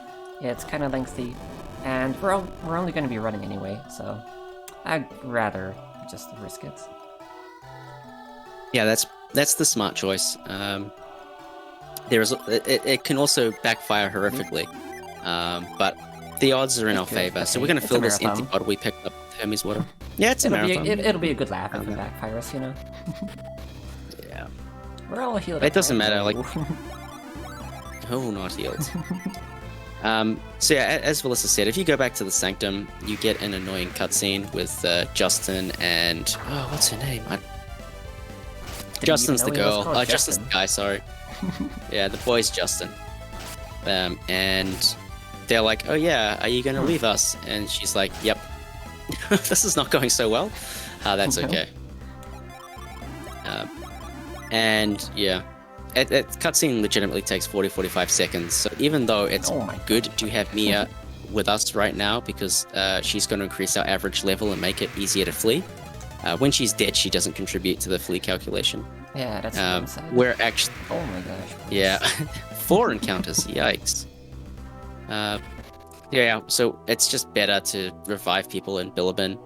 Yeah, it's kind of lengthy. And we're only going to be running anyway, so I'd rather just risk it. Yeah, that's the smart choice. It can also backfire horrifically, but the odds are in our favor. So we're going to fill this empty bottle we picked up with Hermes water. Yeah, it's a marathon. It'll be a good laugh if it backfires, you know. Yeah. We're all healed. It doesn't matter. Like, oh, not healed. So yeah, as Valyssa said, if you go back to the Sanctum, you get an annoying cutscene with Justin and... Oh, what's her name? Justin's the girl. Justin's the guy, sorry. Yeah, the boy's Justin. And they're like, oh yeah, are you going to leave us? And she's like, yep. This is not going so well. That's okay. And yeah. Cutscene legitimately takes 40-45 seconds, so even though it's good to have Mia with us right now because she's going to increase our average level and make it easier to flee, when she's dead she doesn't contribute to the flee calculation. Yeah, that's sad. We're actually... Oh my gosh. Yeah. 4 encounters, yikes. Yeah, so it's just better to revive people in Bilibin.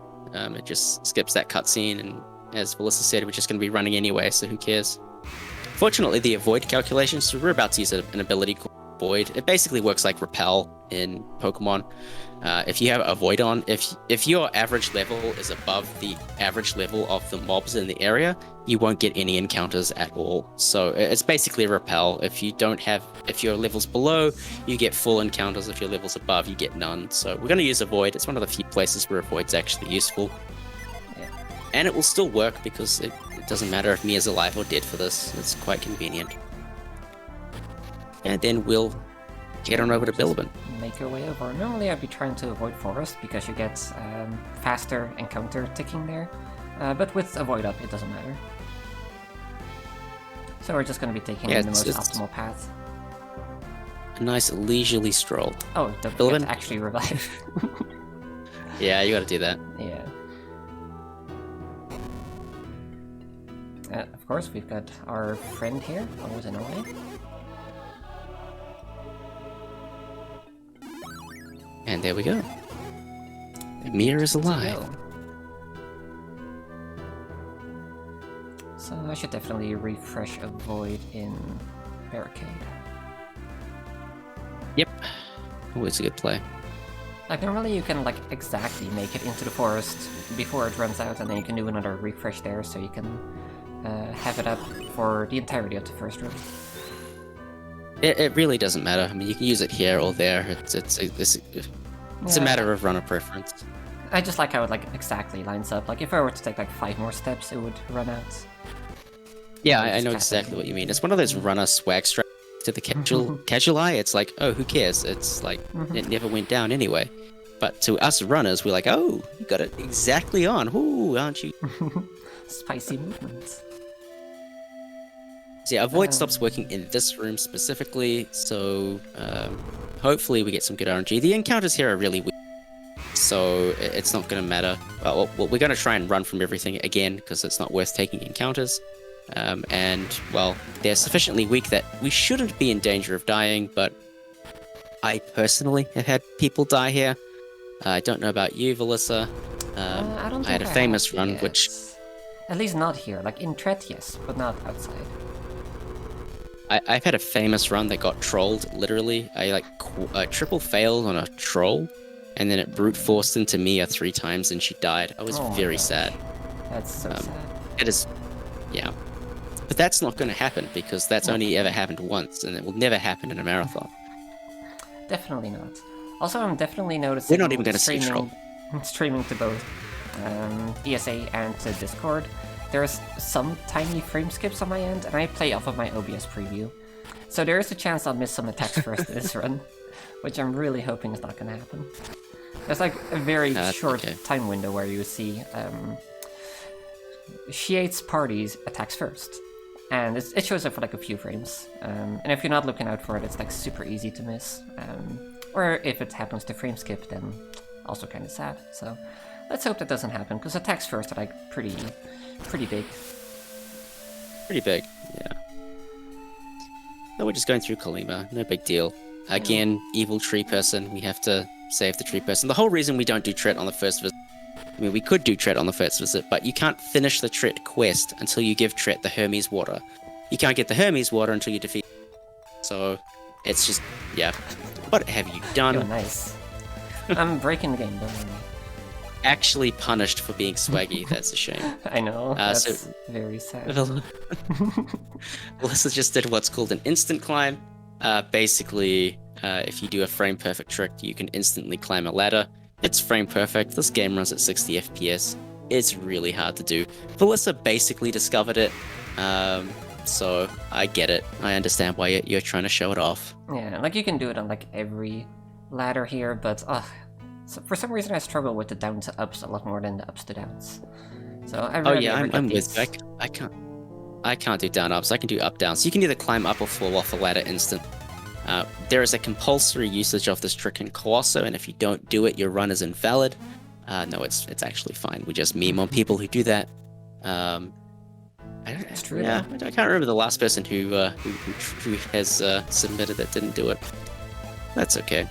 It just skips that cutscene, and as Valyssa said, we're just going to be running anyway, so who cares? Fortunately, the avoid calculation, so we're about to use an ability called Void. It basically works like Repel in Pokemon. If you have Avoid on, if your average level is above the average level of the mobs in the area, you won't get any encounters at all. So it's basically Repel. If your level's below, you get full encounters. If your level's above, you get none. So we're going to use Avoid. It's one of the few places where Avoid's actually useful. Yeah. And it will still work because it doesn't matter if Mia's alive or dead for this. It's quite convenient. And then we'll get on over to Bilibin. Make your way over. Normally I'd be trying to avoid forest because you get faster encounter ticking there. But with avoid up, it doesn't matter. So we're just going to be taking the most optimal path. A nice leisurely stroll. Oh, don't forget to actually revive. Yeah, you gotta do that. Yeah. Of course, we've got our friend here, always annoying. And there we go. Mia is alive. So I should definitely refresh Avoid in barricade. Yep. Always a good play. Like, normally you can, like, exactly make it into the forest before it runs out, and then you can do another refresh there, so you can have it up for the entirety of the first run. It really doesn't matter. I mean, you can use it here or there. It's a matter of runner preference. I just like how it, like, exactly lines up. Like, if I were to take, like, 5 more steps, it would run out. Yeah, I know exactly what you mean. It's one of those runner swag straps to the casual eye. It's like, oh, who cares? It's like, it never went down anyway. But to us runners, we're like, oh, you got it exactly on. Ooh, aren't you? Spicy movements. So yeah, avoid stops working in this room specifically, so hopefully we get some good RNG. The encounters here are really weak, so it's not going to matter. Well, we're going to try and run from everything again, because it's not worth taking encounters. And, well, they're sufficiently weak that we shouldn't be in danger of dying, but I personally have had people die here. I don't know about you, Valyssa. I had a famous run, which... At least not here. Like, in Tret, yes, but not outside. I've had a famous run that got trolled, literally. I triple failed on a troll, and then it brute forced into Mia 3 times and she died. I was very sad. That's so sad. It is, yeah. But that's not going to happen, because that's only ever happened once, and it will never happen in a marathon. Definitely not. Also, I'm definitely noticing... We're not even going to see troll. Streaming to both ESA and to Discord. There's some tiny frame skips on my end, and I play off of my OBS preview. So there is a chance I'll miss some attacks first this run, which I'm really hoping is not going to happen. There's like a very short time window where you see Shiate's parties attacks first. And it shows up for like a few frames. And if you're not looking out for it, it's like super easy to miss. Or if it happens to frame skip, then also kind of sad. So let's hope that doesn't happen, because attacks first are like pretty big. Pretty big, yeah. No, we're just going through Kalima, no big deal. Again, evil tree person, we have to save the tree person. The whole reason we don't do Tret on the first visit, I mean, we could do Tret on the first visit, but you can't finish the Tret quest until you give Tret the Hermes water. You can't get the Hermes water until you defeat. So, it's just, yeah. What have you done? Oh, nice. I'm breaking the game, don't worry. Actually punished for being swaggy, that's a shame. I know, that's very sad. Valyssa just did what's called an instant climb. Basically, if you do a frame perfect trick, you can instantly climb a ladder. It's frame perfect, this game runs at 60 FPS. It's really hard to do. Valyssa basically discovered it, so I get it. I understand why you're trying to show it off. Yeah, like you can do it on like every ladder here, but so for some reason I struggle with the down to ups a lot more than the ups to downs. So I really I'm with you. I can't do down ups. I can do up downs. You can either climb up or fall off a ladder instant. There is a compulsory usage of this trick in Colosso, and if you don't do it, your run is invalid. No, it's actually fine. We just meme on people who do that. It's true. Yeah, I can't remember the last person who has submitted that didn't do it. That's okay.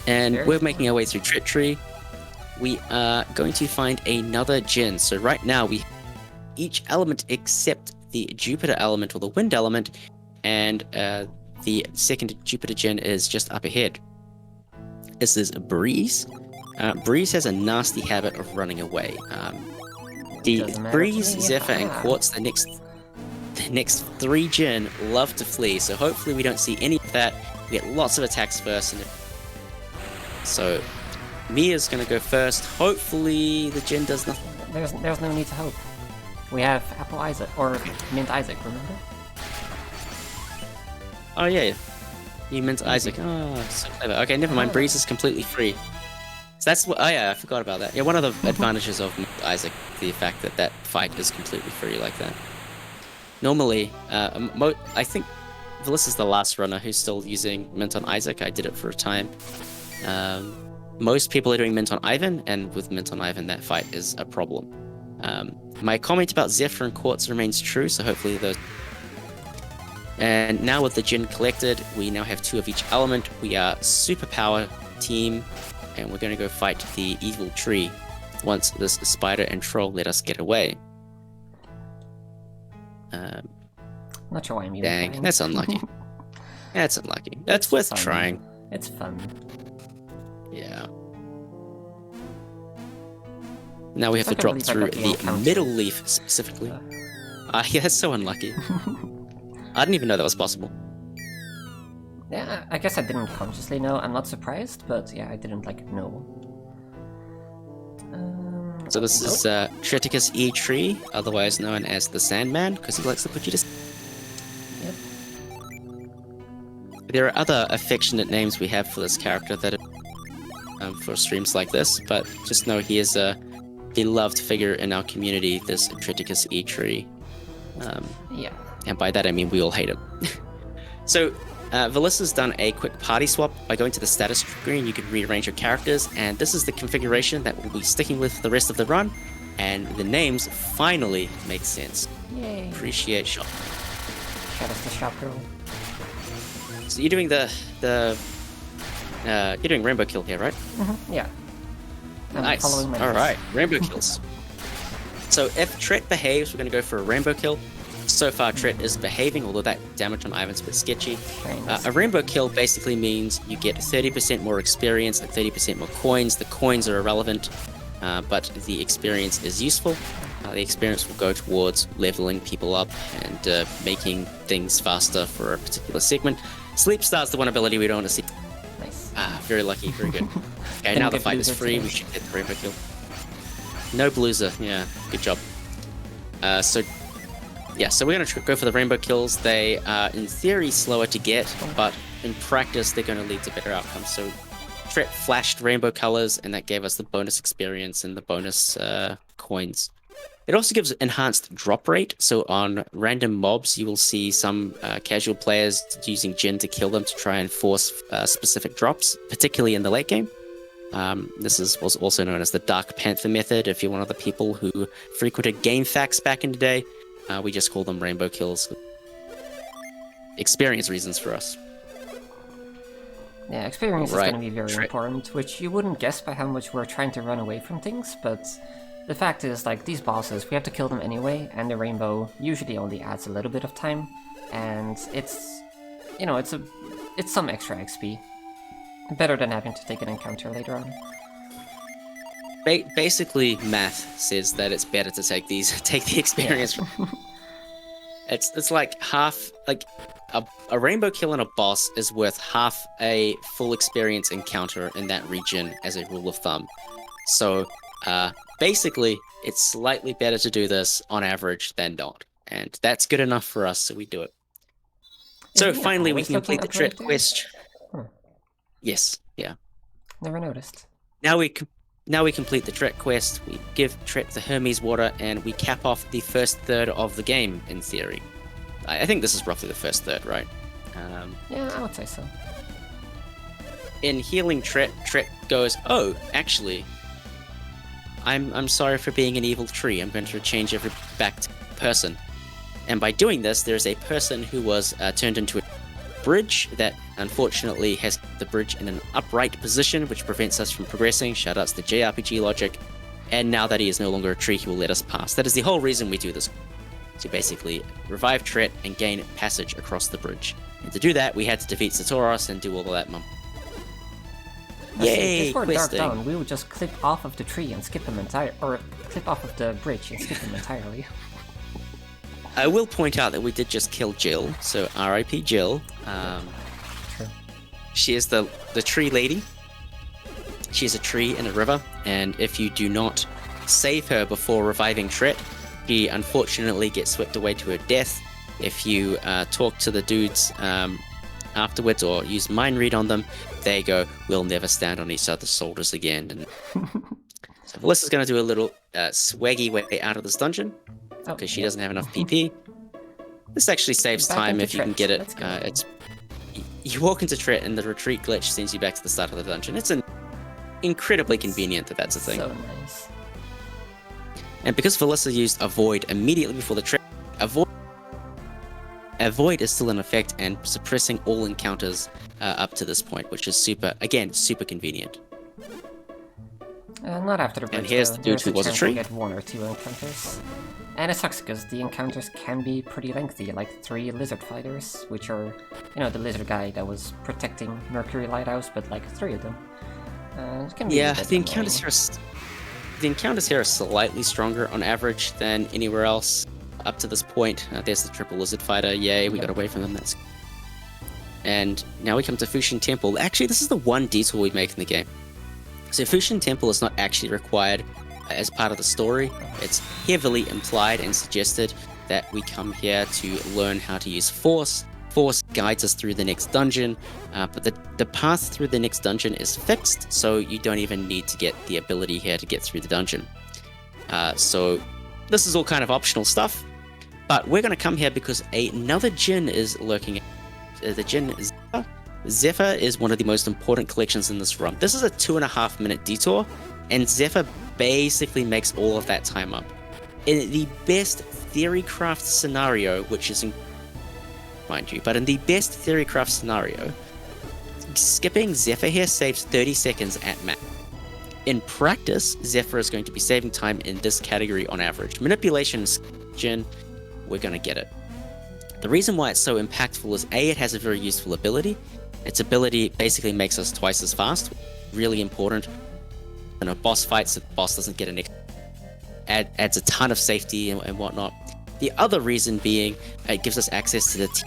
And we're making our way through Tret Tree. We are going to find another Djinn. So right now we each element except the Jupiter element or the wind element, and the second Jupiter Djinn is just up ahead. This is Breeze. Breeze has a nasty habit of running away. The Breeze, Zephyr, and Quartz, the next 3 Djinn love to flee, so hopefully we don't see any of that. We get lots of attacks first, and so Mia's gonna go first. Hopefully the Djinn does nothing. There's no need to hope. We have Apple Isaac, or Mint Isaac, remember? Oh yeah, you meant Isaac. Oh, so clever. Okay, never mind. Breeze is completely free. So that's what. Oh yeah, I forgot about that. Yeah, one of the advantages of Isaac, the fact that that fight is completely free like that. Normally, I think Valyssa's the last runner who's still using Mint on Isaac. I did it for a time. Most people are doing Mint on Ivan, and with Mint on Ivan, that fight is a problem. My comment about Zephyr and Quartz remains true, so hopefully those... And now with the Djinn collected, we now have 2 of each element. We are superpower team, and we're going to go fight the evil tree once this spider and troll let us get away. Not sure why I'm even Dang, trying. that's unlucky. That's unlucky. That's worth fun. trying. It's fun. Yeah. Now we have I to drop can't believe I through got the the encounter. middle leaf specifically. Yeah, that's so unlucky. I didn't even know that was possible. Yeah, I guess I didn't consciously know. I'm not surprised, but yeah, I didn't, like, know. So this is Triticus E Tree, otherwise known as the Sandman, because he likes to put you to sleep. Yep. There are other affectionate names we have for this character that are for streams like this, but just know he is a beloved figure in our community, this Triticus E Tree. Yeah. And by that I mean we all hate him. So, Valyssa's done a quick party swap. By going to the status screen, you can rearrange your characters, and this is the configuration that we'll be sticking with for the rest of the run, and the names finally make sense. Yay. Appreciate shop. Shout out to Shop Girl. So you're doing you're doing Rainbow Kill here, right? Yeah. I'm Nice. following my Alright, Rainbow Kills. So if Tret behaves, we're going to go for a Rainbow Kill. So far, Tret is behaving, although that damage on Ivan's a bit sketchy. A Rainbow Kill basically means you get 30% more experience and 30% more coins. The coins are irrelevant, but the experience is useful. The experience will go towards leveling people up and making things faster for a particular segment. Sleep Star's the one ability we don't want to see. Nice. Very lucky, very good. Okay, Didn't now the get fight is Blueser free, today. we should get the Rainbow Kill. No Blueser, yeah, good job. So we're going to go for the Rainbow Kills. They are, in theory, slower to get, but in practice, they're going to lead to better outcomes. So Tret flashed rainbow colors, and that gave us the bonus experience and the bonus coins. It also gives enhanced drop rate, so on random mobs, you will see some casual players using Jin to kill them to try and force specific drops, particularly in the late game. This was also known as the Dark Panther method. If you're one of the people who frequented GameFAQs back in the day, we just call them Rainbow Kills. Experience reasons for us. Yeah, experience is Right. going to be very important, which you wouldn't guess by how much we're trying to run away from things, but the fact is, like, these bosses, we have to kill them anyway, and the rainbow usually only adds a little bit of time, and it's, you know, it's some extra XP. Better than having to take an encounter later on. Basically, math says that it's better to take the experience. It's like half, like a rainbow kill in a boss is worth half a full experience encounter in that region as a rule of thumb. So basically, it's slightly better to do this on average than not, and that's good enough for us, so we do it. So Yeah, finally, we always can looking complete the up Tret right there. quest. Hmm. Yes, yeah. Never noticed. Now we complete the Tret quest, we give Tret the Hermes water, and we cap off the first third of the game, in theory. I think this is roughly the first third, right? Yeah, I would say so. In healing Tret goes, oh, actually, I'm sorry for being an evil tree. I'm going to change every back to person. And by doing this, there's a person who was turned into a bridge that unfortunately has the bridge in an upright position, which prevents us from progressing. Shoutouts to JRPG logic. And now that he is no longer a tree, he will let us pass. That is the whole reason we do this. To basically revive Tret and gain passage across the bridge. And to do that, we had to defeat Satoros and do all of that mum. Yay, Before questing. Dark Dawn, we would just clip off of the tree and skip him or clip off of the bridge and skip him entirely. I will point out that we did just kill Jill, so R.I.P. Jill. True. She is the tree lady. She is a tree in a river, and if you do not save her before reviving Tret, she unfortunately gets swept away to her death. If you talk to the dudes afterwards or use mind read on them, they go, we'll never stand on each other's shoulders again. And so Valyssa's going to do a little swaggy way out of this dungeon, because she doesn't have enough PP. This actually saves Back time into if you can Tret. get it. Let's go. You walk into Tret and the retreat glitch sends you back to the start of the dungeon. It's incredibly convenient that that's a thing. So nice. And because Valyssa used Avoid immediately before the Tret, Avoid is still in effect and suppressing all encounters up to this point, which is super convenient. Not after the bridge, And here's though. the dude There's who was a chance to tree. get 1 or 2 encounters. And it sucks because the encounters can be pretty lengthy, like 3 lizard fighters, which are, you know, the lizard guy that was protecting Mercury Lighthouse, but like 3 of them. It can be a bit the encounters here are slightly stronger on average than anywhere else up to this point. There's the triple lizard fighter. Yay, we got away from them. That's. And now we come to Fushin Temple. Actually, this is the one detour we make in the game. So Fushin Temple is not actually required as part of the story. It's heavily implied and suggested that we come here to learn how to use Force. Force guides us through the next dungeon, but the path through the next dungeon is fixed, so you don't even need to get the ability here to get through the dungeon. So this is all kind of optional stuff, but we're going to come here because another Djinn is lurking. The Djinn is Zephyr. Zephyr is one of the most important collections in this run. This is a 2.5 minute detour, and Zephyr basically makes all of that time up. In the best Theorycraft scenario, which is mind you, but in the best Theorycraft scenario, skipping Zephyr here saves 30 seconds at max. In practice, Zephyr is going to be saving time in this category on average. Manipulation Djinn, we're going to get it. The reason why it's so impactful is A, it has a very useful ability. Its ability basically makes us twice as fast. Really important in a boss fight, so the boss doesn't get an adds a ton of safety and whatnot. The other reason being it gives us access to the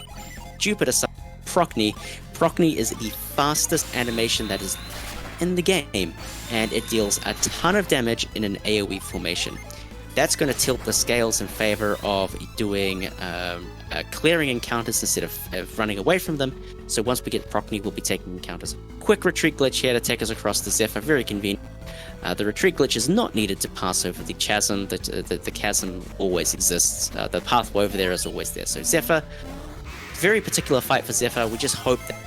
Jupiter side, Procny. Procny is the fastest animation that is in the game, and it deals a ton of damage in an AoE formation. That's going to tilt the scales in favor of doing clearing encounters instead of running away from them. So once we get Procny, we'll be taking encounters. Quick retreat glitch here to take us across the Zephyr, very convenient. The retreat glitch is not needed to pass over the chasm. The chasm always exists. The pathway over there is always there. So Zephyr, very particular fight for Zephyr. We just hope that...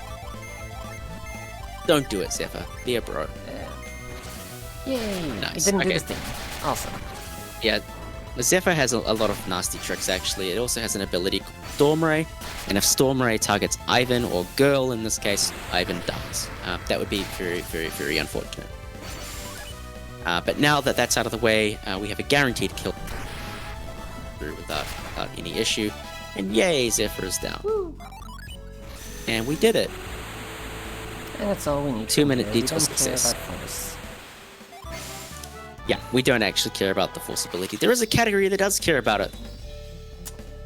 Don't do it, Zephyr. Be a bro. Yay! Nice. It didn't do Okay. this thing. Awesome. Yeah, Zephyr has a lot of nasty tricks, actually. It also has an ability called Storm Ray, and if Storm Ray targets Ivan, or girl in this case, Ivan dies. That would be very, very, very unfortunate. But now that that's out of the way, we have a guaranteed kill through without any issue. And yay, Zephyr is down. Woo. And we did it. And that's all we need. 2-minute do. We detour don't care success. about Force. Yeah, we don't actually care about the Force ability. There is a category that does care about it.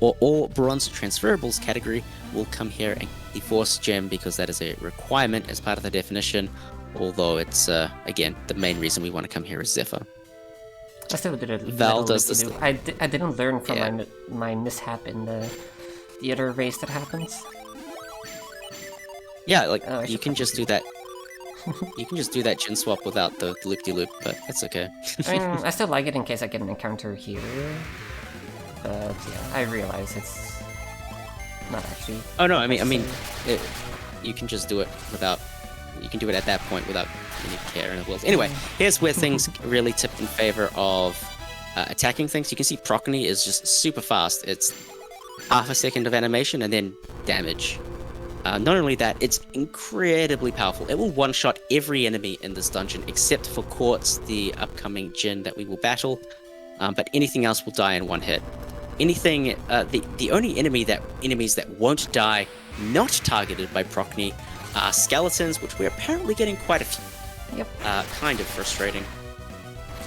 Or Bronze Transferables category will come here and get the Force Gem because that is a requirement as part of the definition. Although it's, again, the main reason we want to come here is Zephyr. I still did it. Val does this. I didn't learn from Yeah. my mishap in the other race that happens. Yeah, like, Oh, I you should can just do that. You can just do that Gin swap without the loop-de-loop, but that's okay. I mean, I still like it in case I get an encounter here. But yeah, I realize it's not actually. Oh no, I mean, you can just do it without. You can do it at that point without any care in the world. Anyway, here's where things really tip in favor of attacking things. You can see Procny is just super fast. It's half a second of animation and then damage. Not only that, it's incredibly powerful. It will one-shot every enemy in this dungeon except for Quartz, the upcoming Djinn that we will battle. But anything else will die in one hit. Anything, the only enemies that won't die not targeted by Procny are skeletons, which we're apparently getting quite a few. Yep. Kind of frustrating,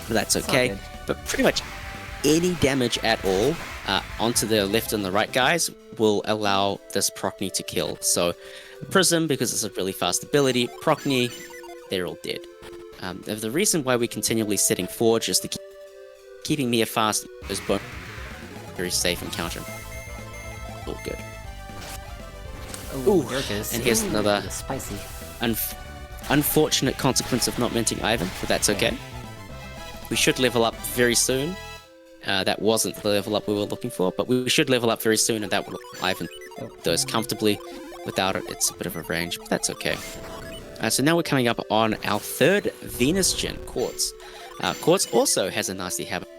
but that's It's all okay. good. But pretty much any damage at all onto the left and the right guys will allow this Procny to kill. So Prism, because it's a really fast ability, Procny, they're all dead. The reason why we're continually setting Forge is to keeping Mia fast is both very safe encounter. All good. Ooh, there it is. And here's another spicy. unfortunate consequence of not minting Ivan, but that's okay. We should level up very soon. That wasn't the level up we were looking for, but we should level up very soon, and that will Ivan those comfortably. Without it, it's a bit of a range, but that's okay. So now we're coming up on our third Venus Djinn, Quartz. Quartz also has a nasty habit.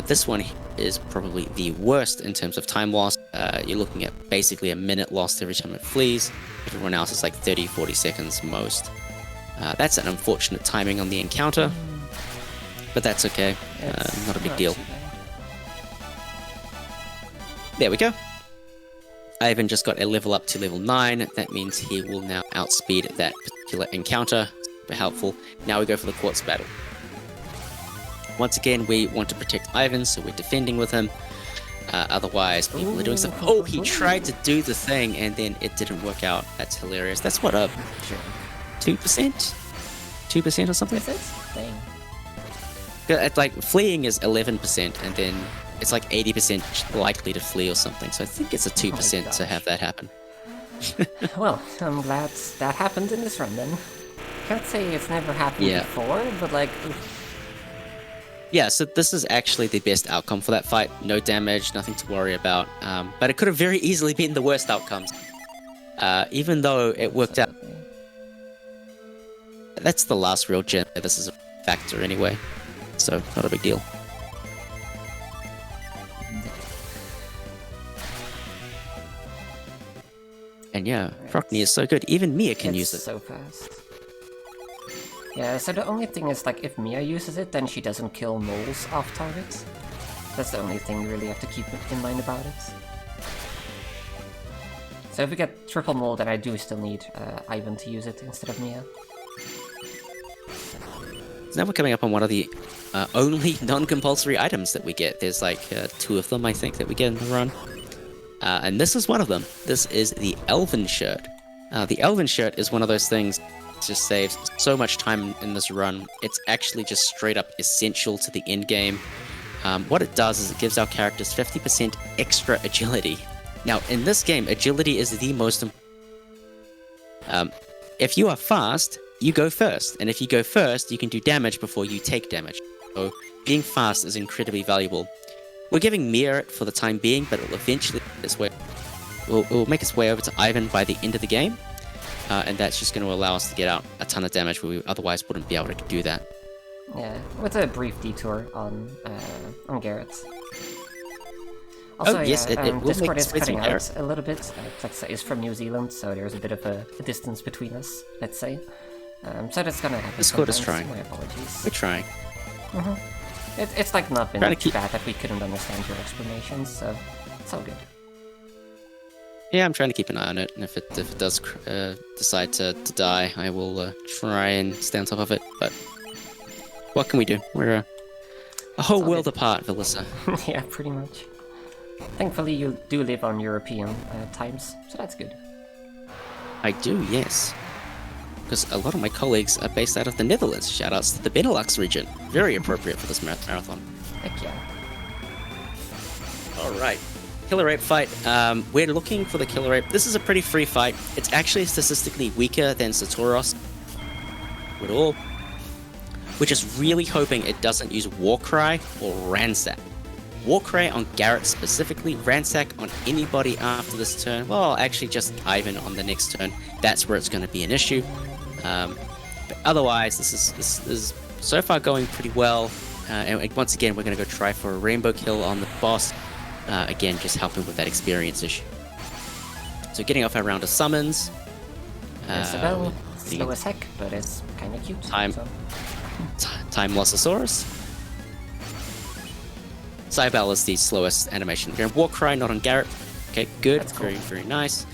This one is probably the worst in terms of time loss. You're looking at basically a minute lost every time it flees. Everyone else is like 30-40 seconds most. That's an unfortunate timing on the encounter, but that's okay. Not a big deal. There we go. Ivan just got a level up to level 9. That means he will now outspeed that particular encounter. Super helpful. Now we go for the quartz battle. Once again, we want to protect Ivan, so we're defending with him. Otherwise, people are doing stuff. Oh, he tried to do the thing, and then it didn't work out. That's hilarious. That's what, 2%? 2% or something? Is it? Dang. It's like, fleeing is 11%, and then it's like 80% likely to flee or something. So I think it's a 2% to have that happen. Well, I'm glad that happened in this run then. Can't say it's never happened before, but like... Yeah, so this is actually the best outcome for that fight. No damage, nothing to worry about. But it could have very easily been the worst outcomes. Even though it worked out. That's the last real gen. This is a factor anyway. So, not a big deal. And yeah, Prockney is so good. Even Mia can use it. So fast. Yeah, so the only thing is, like, if Mia uses it, then she doesn't kill moles off targets. That's the only thing you really have to keep in mind about it. So if we get triple mole, then I do still need Ivan to use it instead of Mia. So now we're coming up on one of the only non-compulsory items that we get. There's like 2 of them, I think, that we get in the run. And this is one of them. This is the Elven shirt. The Elven shirt is one of those things that just saves so much time in this run. It's actually just straight up essential to the end game. What it does is it gives our characters 50% extra agility. Now, in this game, agility is the most important. If you are fast, you go first. And if you go first, you can do damage before you take damage. So being fast is incredibly valuable. We're giving Mia it for the time being, but it will eventually it will make its way over to Ivan by the end of the game. And that's just going to allow us to get out a ton of damage where we otherwise wouldn't be able to do that. Yeah, with a brief detour on Garrett. Also, yes, it will Discord make is cutting out Garrett a little bit. Plexa is from New Zealand, so there's a bit of a distance between us, let's say. So that's gonna happen. Discord is trying. My apologies. We're trying. It's like not been bad that we couldn't understand your explanations, so it's all good. Yeah, I'm trying to keep an eye on it, and if it does decide to die, I will try and stay on top of it. But what can we do? We're a whole world apart, Valyssa. Yeah, pretty much. Thankfully, you do live on European times, so that's good. I do, yes. Because a lot of my colleagues are based out of the Netherlands. Shoutouts to the Benelux region. Very appropriate for this marathon. Heck yeah. Alright. Killer Ape fight. We're looking for the Killer Ape. This is a pretty free fight. It's actually statistically weaker than Satoros at all. We're just really hoping it doesn't use Warcry or Ransack. Warcry on Garrett specifically, Ransack on anybody after this turn. Well, actually just Ivan on the next turn. That's where it's going to be an issue. But otherwise, this is so far going pretty well. And once again, we're going to go try for a rainbow kill on the boss. Again, just helping with that experience issue. So getting off our round of summons. Isabel, slow as heck, but it's kind of cute. Time Lossosaurus. Cybele is the slowest animation. We're going to Warcry, not on Garrett. Okay, good. That's cool. Very, very nice.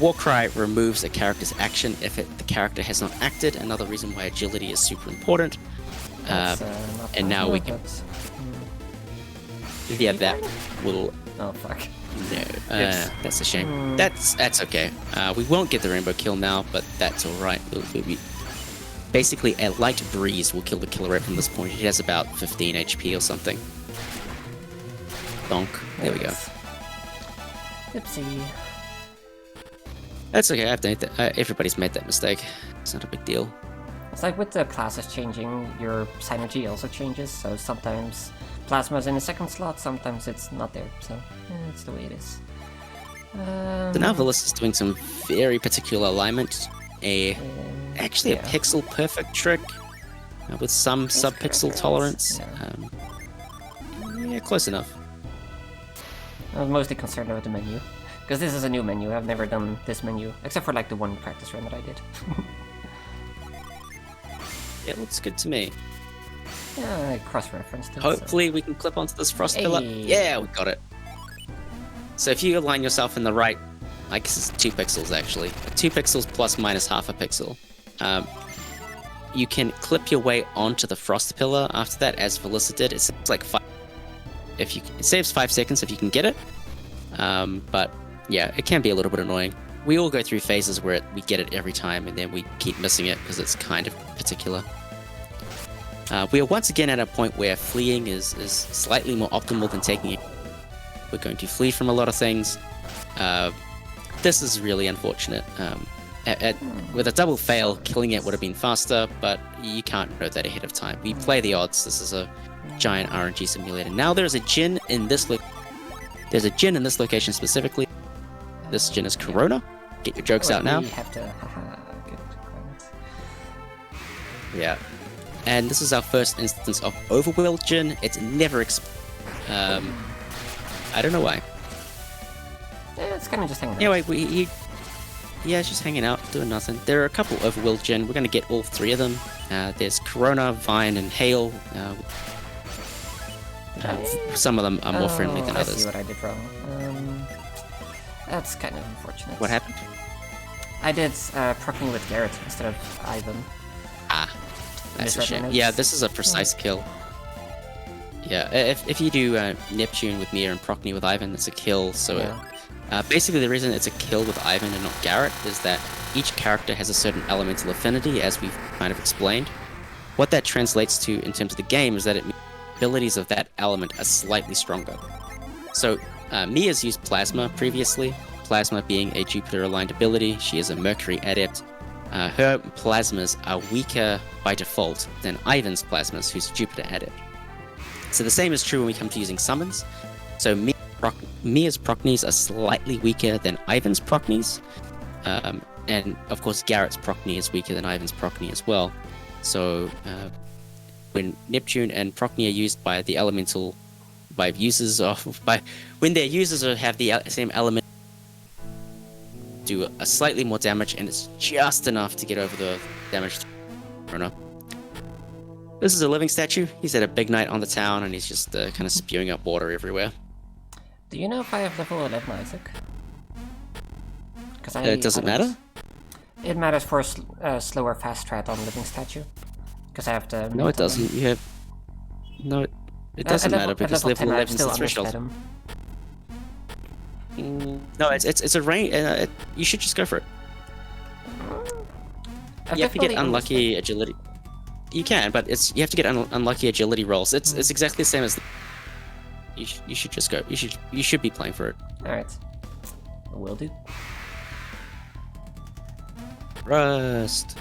Warcry removes a character's action if the character has not acted. Another reason why agility is super important. And now we can... Yeah, that will... Oh, fuck. No, that's a shame. That's okay. We won't get the rainbow kill now, but that's alright. Basically, a light breeze will kill the Killer Ape from this point. It has about 15 HP or something. Donk. There we go. Oopsie. That's okay. I've made that. Everybody's made that mistake. It's not a big deal. It's like with the classes changing, your synergy also changes. So sometimes Plasma's in the second slot, sometimes it's not there. So it's the way it is. So now Valyssa's doing some very particular alignment. Actually, a pixel perfect trick with some sub-pixel tolerance. Yeah, close enough. I was mostly concerned about the menu, because this is a new menu. I've never done this menu, except for like the one practice run that I did. It looks good to me. Yeah, I cross-referenced it. Hopefully we can clip onto this frost pillar. Hey. Yeah, we got it. So if you align yourself in the right, I guess it's 2 pixels actually. 2 pixels plus minus half a pixel. You can clip your way onto the frost pillar after that, as Valyssa did. It saves like 5. It saves 5 seconds if you can get it. But yeah, it can be a little bit annoying. We all go through phases where we get it every time, and then we keep missing it because it's kind of particular. We are once again at a point where fleeing is slightly more optimal than taking it. We're going to flee from a lot of things. This is really unfortunate. With a double fail, killing it would have been faster, but you can't know that ahead of time. We play the odds. This is a giant RNG simulator. Now there's a gin in this There's a gin in this location specifically. This gin is Corona. Get your jokes out now. We have to. Good. Yeah. And this is our first instance of overwhelmed gin. It's never I don't know why. Yeah, it's kind of just hanging out. Anyway, yeah, it's just hanging out, doing nothing. There are a couple overwhelmed gin. We're going to get all 3 of them. There's Corona, Vine, and Hail. Some of them are more friendly than I others. see what I did wrong. That's kind of unfortunate. What happened? I did proccing with Garrett instead of Ivan. That's a shame. Yeah, this is a precise kill. Yeah, if you do Neptune with Mia and Prockney with Ivan, it's a kill. So basically the reason it's a kill with Ivan and not Garrett is that each character has a certain elemental affinity, as we've kind of explained. What that translates to in terms of the game is that it means abilities of that element are slightly stronger. So Mia's used Plasma previously, Plasma being a Jupiter-aligned ability. She is a Mercury adept. Her Plasmas are weaker by default than Ivan's Plasmas, who's a Jupiter adept. So the same is true when we come to using summons. So Mia's Prockneys are slightly weaker than Ivan's Prockneys. And of course Garrett's Prockney is weaker than Ivan's Prockney as well. So when Neptune and Prockney are used by the elemental, when their users have the same element, do a slightly more damage, and it's just enough to get over the damage. This is a living statue. He's had a big night on the town, and he's just kind of spewing up water everywhere. Do you know if I have level 11 Isaac? Because it doesn't matter? It matters for a slower fast strat on living statue. Because I have to... No, it doesn't. You have... No, it doesn't matter, because level 11 is the threshold. No, it's a range. You should just go for it. You have to get unlucky agility. You can, but you have to get unlucky agility rolls. It's exactly the same as. You should just go. You should be playing for it. All right, will do. Rust.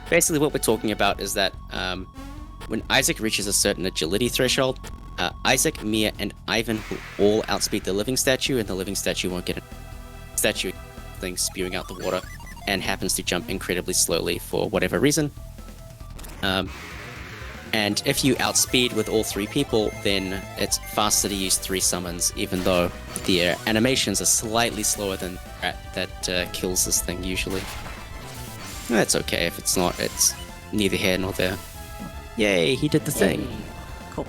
Basically, what we're talking about is that when Isaac reaches a certain agility threshold, Isaac, Mia, and Ivan will all outspeed the living statue, and the living statue won't get a statue thing spewing out the water, and happens to jump incredibly slowly for whatever reason. And if you outspeed with all 3 people, then it's faster to use 3 summons, even though the animations are slightly slower than that kills this thing usually. That's okay if it's not. It's neither here nor there. Yay, he did the thing. Cool.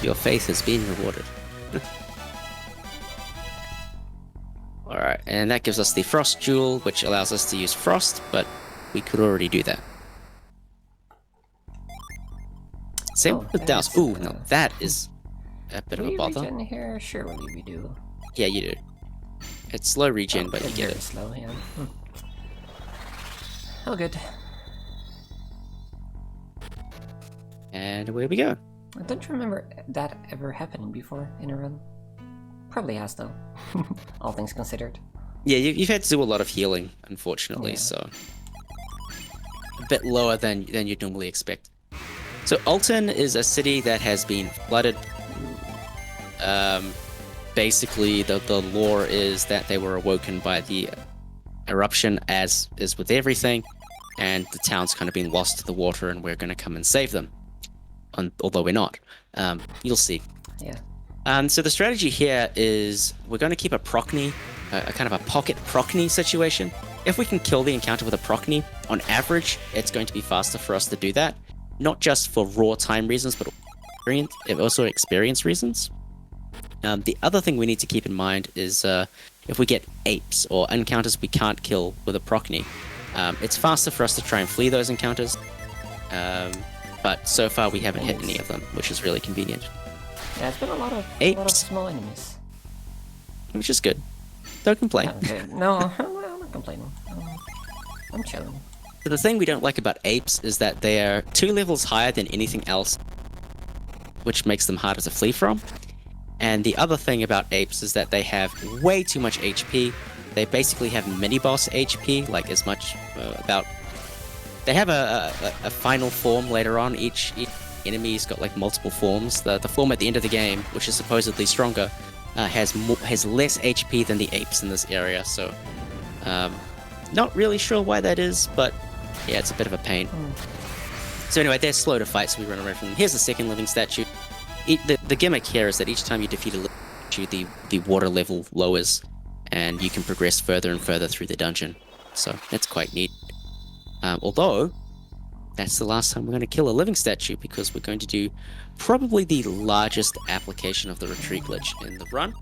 Your faith has been rewarded. Alright, and that gives us the Frost Jewel, which allows us to use Frost, but we could already do that. Same with Douse. Ooh, no, that is a bit of a bother. Regen here? Surely we do. Yeah, you do. It's slow regen, but you get it. Slow, yeah. Oh, good. And away we go. I don't remember that ever happening before in a run. Probably has, though. All things considered. Yeah, you've had to do a lot of healing, unfortunately, so... a bit lower than you'd normally expect. So Alton is a city that has been flooded. Basically, the lore is that they were awoken by the eruption, as is with everything, and the town's kind of been lost to the water, and we're going to come and save them. Although we're not. You'll see. Yeah. So the strategy here is we're going to keep a Prockney a kind of a pocket Procny situation. If we can kill the encounter with a Procny, on average, it's going to be faster for us to do that. Not just for raw time reasons, but also experience reasons. The other thing we need to keep in mind is if we get apes or encounters we can't kill with a Procny, it's faster for us to try and flee those encounters. But so far we haven't hit any of them, which is really convenient. Yeah, it's been a lot of small enemies. Which is good. Don't complain. No, I'm not complaining. I'm chilling. So the thing we don't like about apes is that they are 2 levels higher than anything else, which makes them harder to flee from. And the other thing about apes is that they have way too much HP. They basically have mini-boss HP, like as much about... They have a final form later on. Each enemy's got like multiple forms. The form at the end of the game, which is supposedly stronger, has less HP than the apes in this area. So, not really sure why that is, but yeah, it's a bit of a pain. So anyway, they're slow to fight, so we run away from them. Here's the second living statue. The gimmick here is that each time you defeat a living statue, the water level lowers, and you can progress further and further through the dungeon. So that's quite neat. Although, that's the last time we're going to kill a living statue, because we're going to do probably the largest application of the retreat glitch in the run,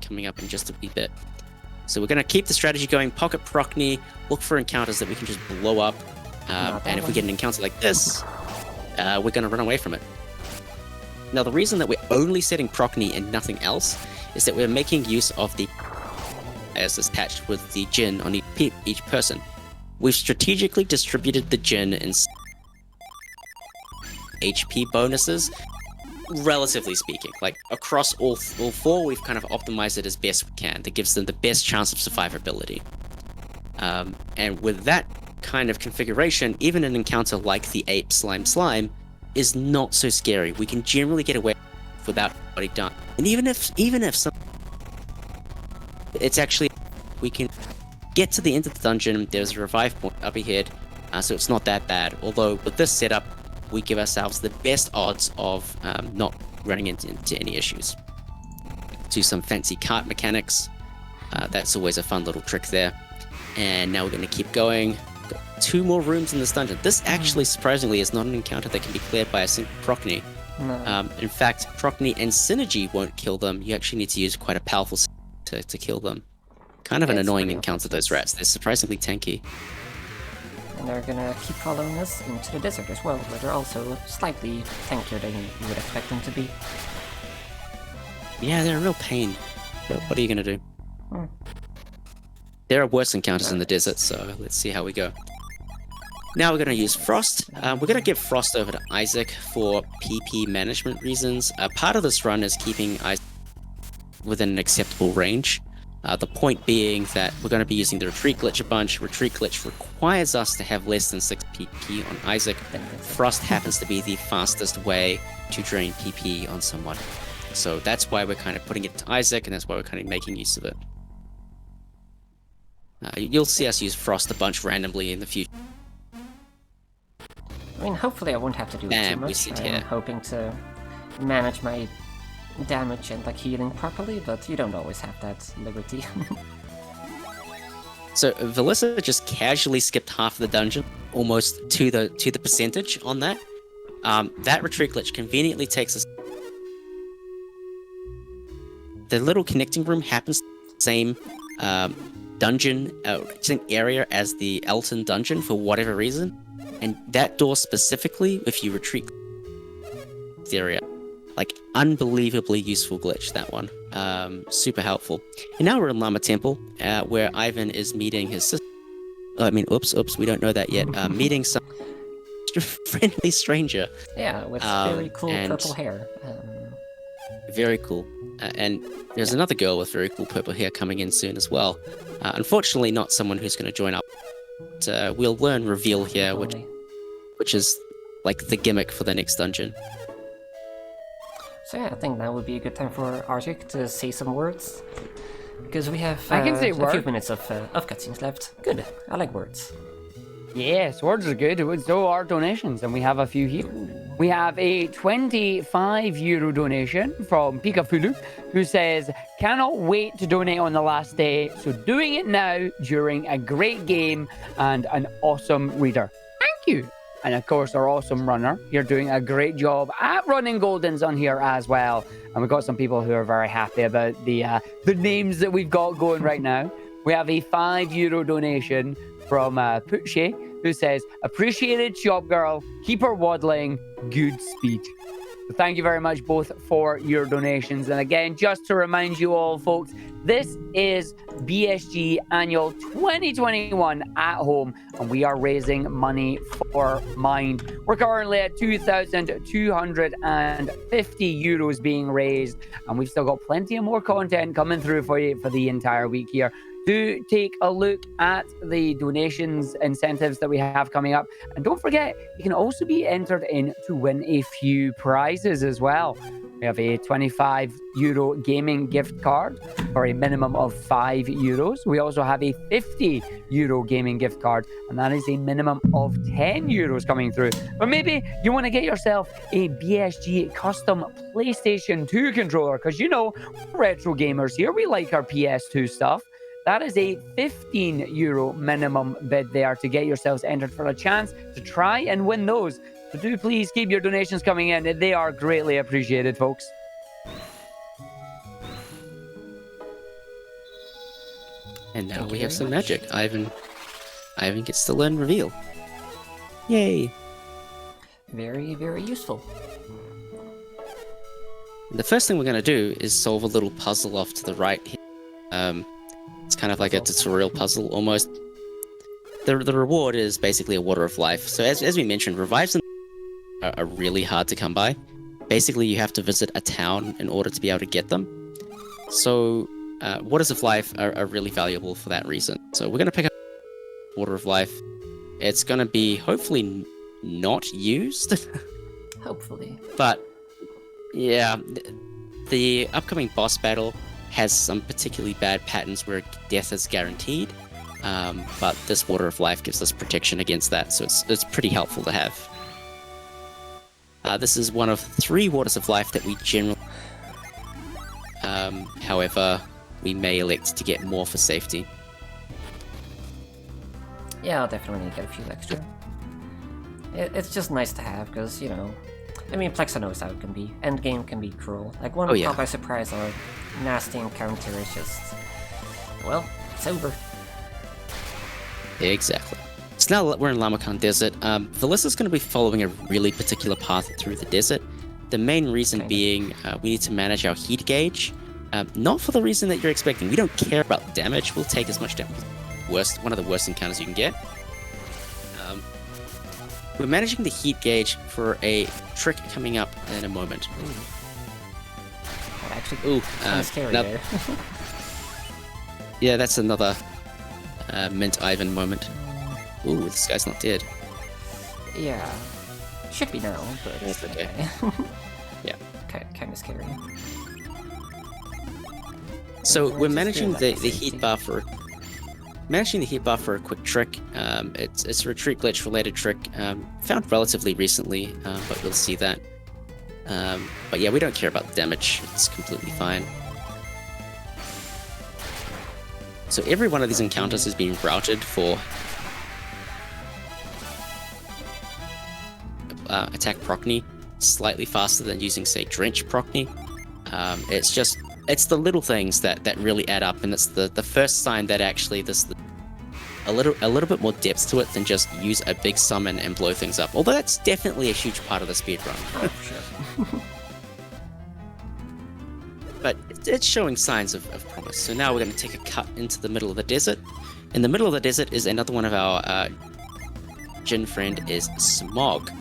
coming up in just a wee bit. So we're going to keep the strategy going, pocket Procny, look for encounters that we can just blow up, and if we get an encounter like this, we're going to run away from it. Now the reason that we're only setting Procny and nothing else is that we're making use of the as attached with the Jinn on each person. We've strategically distributed the Jinn in HP bonuses, relatively speaking. Like, across all 4, we've kind of optimized it as best we can. That gives them the best chance of survivability. And with that kind of configuration, even an encounter like the ape slime is not so scary. We can generally get away without anybody done. And even if some... It's actually... We can get to the end of the dungeon, there's a revive point up ahead, so it's not that bad. Although, with this setup, we give ourselves the best odds of not running into any issues. Do some fancy cart mechanics. That's always a fun little trick there. And now we're going to keep going. Got 2 more rooms in this dungeon. This actually, surprisingly, is not an encounter that can be cleared by a single Procny. No. In fact, Procny and Synergy won't kill them. You actually need to use quite a powerful to kill them. Kind of an annoying encounter, those rats. They're surprisingly tanky. And they're gonna keep following us into the desert as well, but they're also slightly tankier than you would expect them to be. Yeah, they're a real pain. But what are you gonna do? There are worse encounters in the desert, so let's see how we go. Now we're gonna use Frost. We're gonna give Frost over to Isaac for PP management reasons. Part of this run is keeping Isaac within an acceptable range. The point being that we're going to be using the retreat glitch a bunch. Retreat glitch requires us to have less than 6 PP on Isaac. Frost happens to be the fastest way to drain PP on someone. So that's why we're kind of putting it to Isaac, and that's why we're kind of making use of it. You'll see us use Frost a bunch randomly in the future. I mean, hopefully I won't have to do it too much. I'm hoping to manage my damage and like healing properly, but you don't always have that liberty. So Valyssa just casually skipped half of the dungeon, almost to the percentage on that. That retreat glitch conveniently takes us. The little connecting room happens to be the same dungeon, same area as the Elton dungeon for whatever reason, and that door specifically, if you retreat the area. Like, unbelievably useful glitch, that one. Super helpful. And now we're in Llama Temple, where Ivan is meeting his sister. Oops, we don't know that yet. Meeting some friendly stranger. Yeah, with very cool purple hair. Very cool. And there's another girl with very cool purple hair coming in soon as well. Unfortunately, not someone who's going to join up. But, we'll learn reveal here, which is like the gimmick for the next dungeon. So yeah, I think that would be a good time for Arctic to say some words. Because we have I can say a few minutes of cutscenes left. Good, I like words. Yes, words are good. So are donations, and we have a few here. Ooh. We have a 25 euro donation from Pikafulu, who says, cannot wait to donate on the last day, so doing it now during a great game and an awesome reader. Thank you. And of course, our awesome runner. You're doing a great job at running Goldens on here as well. And we've got some people who are very happy about the names that we've got going right now. We have a 5 euro donation from Putsche, who says, appreciated shop girl, keep her waddling, good speed. So thank you very much both for your donations. And again, just to remind you all, folks, this is BSG Annual 2021 at home, and we are raising money for Mind. We're currently at 2,250 euros being raised, and we've still got plenty of more content coming through for you for the entire week here. Do take a look at the donations incentives that we have coming up. And don't forget, you can also be entered in to win a few prizes as well. We have a 25 euro gaming gift card for a minimum of 5 euros. We also have a 50 euro gaming gift card, and that is a minimum of 10 euros coming through. But maybe you want to get yourself a BSG custom PlayStation 2 controller, because you know, we're retro gamers here. We like our PS2 stuff. That is a 15 euro minimum bid there to get yourselves entered for a chance to try and win those. So do please keep your donations coming in. They are greatly appreciated, folks. And now we have some magic. Ivan gets to learn reveal. Yay! Very, very useful. The first thing we're going to do is solve a little puzzle off to the right here. It's kind of like a tutorial puzzle, almost. The reward is basically a water of life. So as we mentioned, revives are really hard to come by. Basically, you have to visit a town in order to be able to get them. So waters of life are really valuable for that reason. So we're going to pick up water of life. It's going to be hopefully not used. Hopefully. But yeah, the upcoming boss battle has some particularly bad patterns where death is guaranteed, but this water of life gives us protection against that, so it's pretty helpful to have. This is one of 3 waters of life that we generally. However, we may elect to get more for safety. Yeah, I'll definitely get a few extra. It's just nice to have, because, you know, I mean, Plexa knows how it can be. Endgame can be cruel. Like, one caught by surprise or nasty encounter is just... well, it's over. Exactly. So now we're in Lamakan Desert. Valyssa's going to be following a really particular path through the desert. The main reason being we need to manage our heat gauge. Not for the reason that you're expecting. We don't care about damage. We'll take as much damage. One of the worst encounters you can get. We're managing the heat gauge for a trick coming up in a moment. That actually kind of scary there. Yeah, that's another Mint Ivan moment. Ooh, this guy's not dead. Yeah. Should be now, but that's okay. Yeah. Kind of scary. So we're managing the heat bar for... Managing the heat bar for a quick trick. It's a retreat glitch related trick found relatively recently, but we'll see that. But yeah, we don't care about the damage. It's completely fine. So every one of these encounters has been routed for attack Procny slightly faster than using, say, Drench Procny. It's the little things that really add up, and it's the first sign that actually there's a little bit more depth to it than just use a big summon and blow things up. Although that's definitely a huge part of the speedrun. Oh, sure. But it's showing signs of promise. So now we're going to take a cut into the middle of the desert. In the middle of the desert is another one of our Jin friend is Smog.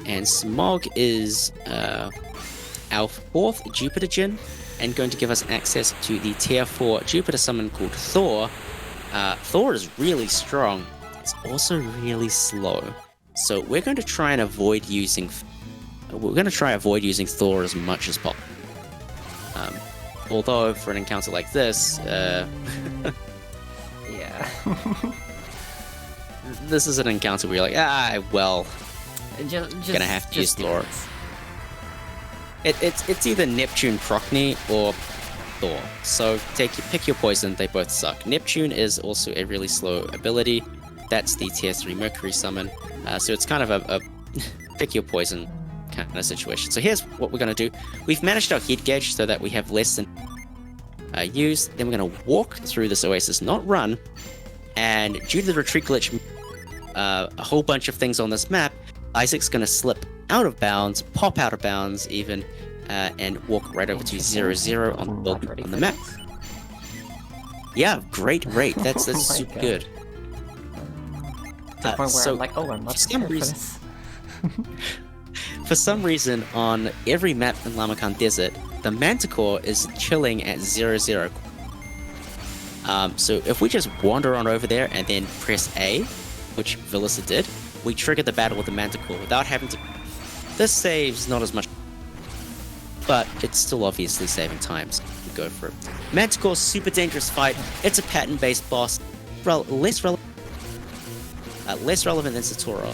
And Smog is our 4th Jupiter Jin, and going to give us access to the tier 4 Jupiter summon called Thor. Thor is really strong. It's also really slow. So we're going to try and avoid using Thor as much as possible. Although for an encounter like this, yeah. this is an encounter where you're like, well, gonna have to use do Thor. It's either Neptune, Procne, or Thor. So pick your poison. They both suck. Neptune is also a really slow ability. That's the tier 3 Mercury summon. So it's kind of a pick your poison kind of situation. So here's what we're gonna do. We've managed our heat gauge so that we have less than used. Then we're gonna walk through this oasis, not run. And due to the retreat glitch, a whole bunch of things on this map, Isaac's gonna slip out of bounds, pop out of bounds even, and walk right over to 0-0 on the map. Yeah, great rate. That's super God. good. To the point where I'm like, oh, I'm not prepared for this. For some reason, on every map in Lamakan Desert, the Manticore is chilling at 0-0. So if we just wander on over there and then press A, which Valyssa did, we trigger the battle with the Manticore without having to... This saves not as much, but it's still obviously saving time, so we go for it. Manticore, super dangerous fight. It's a pattern-based boss, less relevant than Satoru,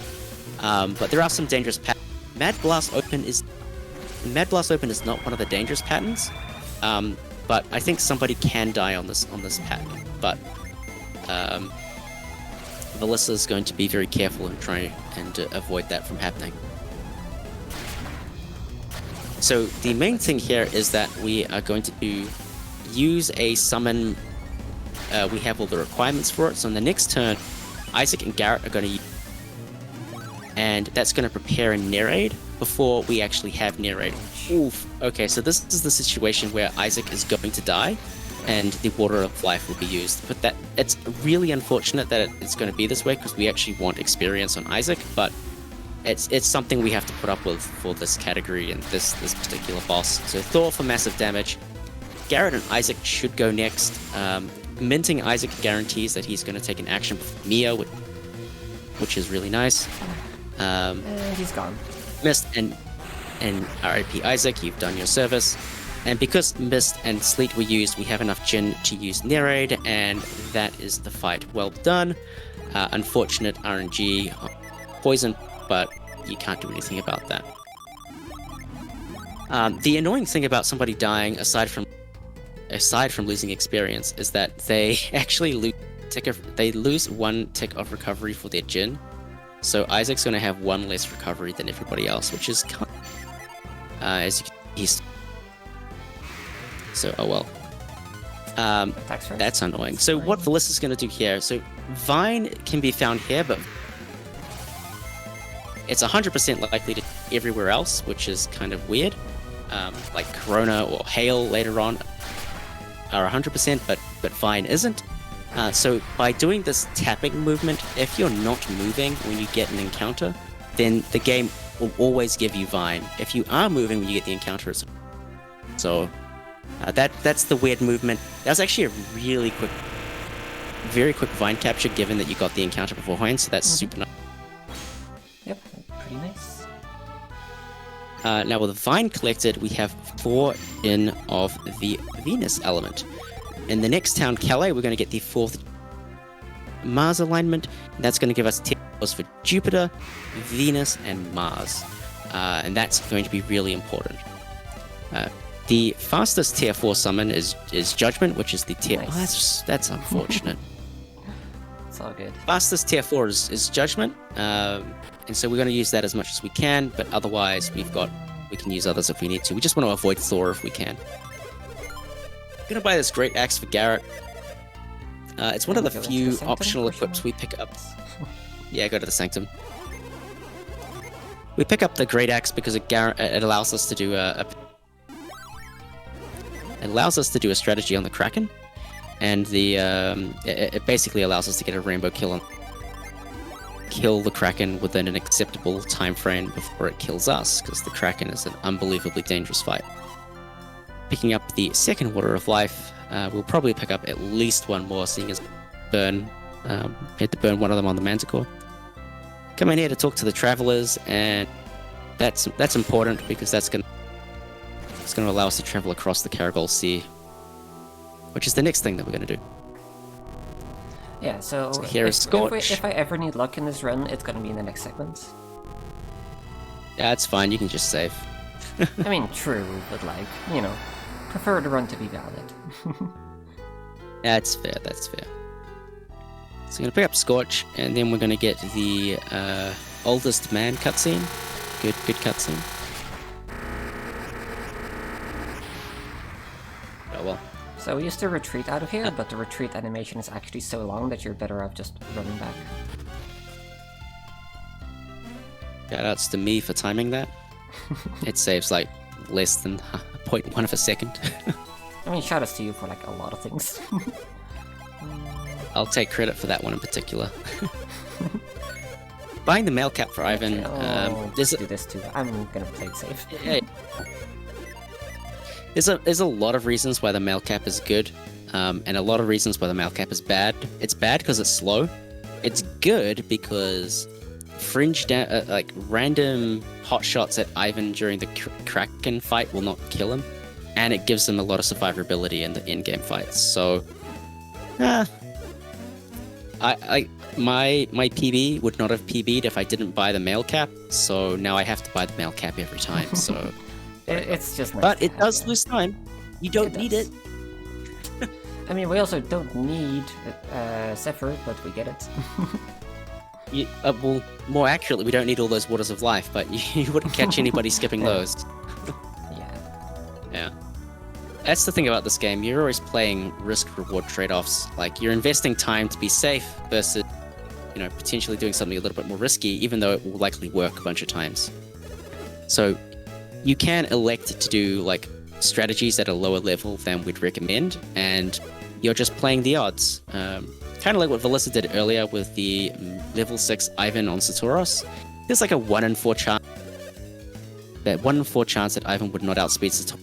but there are some dangerous patterns. Mad Blast Open is not one of the dangerous patterns, but I think somebody can die on this pattern. But Valyssa is going to be very careful and try and avoid that from happening. So the main thing here is that we are going to use a summon. We have all the requirements for it. So in the next turn, Isaac and Garrett are going to use, and that's going to prepare a Nereid before we actually have Nereid. Oof. Okay, so this is the situation where Isaac is going to die, and the Water of Life will be used. But it's really unfortunate that it's going to be this way, because we actually want experience on Isaac, but it's something we have to put up with for this category and this particular boss. So Thor for massive damage. Garrett and Isaac should go next. Minting Isaac guarantees that he's going to take an action before Mia, which is really nice. He's gone. Mist and RIP Isaac, you've done your service. And because Mist and Sleet were used, we have enough Jin to use Nereid, and that is the fight. Well done. Unfortunate RNG poison, but you can't do anything about that. The annoying thing about somebody dying, aside from losing experience, is that they actually lose 1 tick of recovery for their Jin. So Isaac's going to have 1 less recovery than everybody else, which is kind of, as you can see. So, oh well. That's annoying. So what Valyssa's going to do here, so Vine can be found here, but it's 100% likely to everywhere else, which is kind of weird. Like Corona or Hail later on are 100%, but Vine isn't. So by doing this tapping movement, if you're not moving when you get an encounter, then the game will always give you Vine. If you are moving when you get the encounter, so that's the weird movement. That was actually a really very quick Vine capture, given that you got the encounter beforehand, so that's super nice. Yep, pretty nice. Now with Vine collected, we have 4 in of the Venus element. In the next town, Calais, we're going to get the 4th Mars alignment. That's going to give us 10 for Jupiter, Venus, and Mars. And that's going to be really important. The fastest tier 4 summon is Judgment, which is the tier... Nice. Oh, that's unfortunate. It's all good. Fastest tier 4 is Judgment. And so we're going to use that as much as we can, but otherwise we can use others if we need to. We just want to avoid Thor if we can. I'm going to buy this Great Axe for Garrett. It's one of the few optional equips we pick up. Yeah, go to the Sanctum. We pick up the Great Axe because it allows us to do a strategy on the Kraken, and it basically allows us to get a rainbow kill the Kraken within an acceptable time frame before it kills us, because the Kraken is an unbelievably dangerous fight. Picking up the second Water of Life, we'll probably pick up at least 1 more, seeing as had to burn one of them on the Manticore. Come in here to talk to the Travelers, and that's important because it's going to allow us to travel across the Caragol Sea, which is the next thing that we're going to do. Yeah, so here is Scorch. If I ever need luck in this run, it's going to be in the next segment. Yeah, it's fine. You can just save. I mean, true, but like, you know, prefer the run to be valid. That's fair. That's fair. So I'm gonna pick up Scorch, and then we're gonna get the oldest man cutscene. Good cutscene. Oh well. So we used to retreat out of here, but the retreat animation is actually so long that you're better off just running back. Shoutouts to me for timing that. It saves like less than 0.1 of a second. I mean, shoutouts to you for like a lot of things. I'll take credit for that one in particular. Buying the mail cap for Ivan. Let's do this too. I'm gonna play it safe. Yeah. There's a lot of reasons why the mail cap is good, and a lot of reasons why the mail cap is bad. It's bad because it's slow. It's good because like random hot shots at Ivan during the Kraken fight will not kill him, and it gives him a lot of survivability in the in-game fights. So, my PB would not have PB'd if I didn't buy the mail cap. So now I have to buy the mail cap every time. So. It's just nice. But it does lose time. You don't need it. I mean, we also don't need Zephyr, but we get it. Well, more accurately, we don't need all those Waters of Life, but you wouldn't catch anybody skipping those. Yeah. That's the thing about this game. You're always playing risk-reward trade-offs. Like, you're investing time to be safe versus, potentially doing something a little bit more risky, even though it will likely work a bunch of times. So, you can elect to do like strategies at a lower level than we'd recommend, and you're just playing the odds. Kind of like what Valyssa did earlier with the level 6 Ivan on Saturos. There's like a 1 in 4 chance that Ivan would not outspeed Saturos.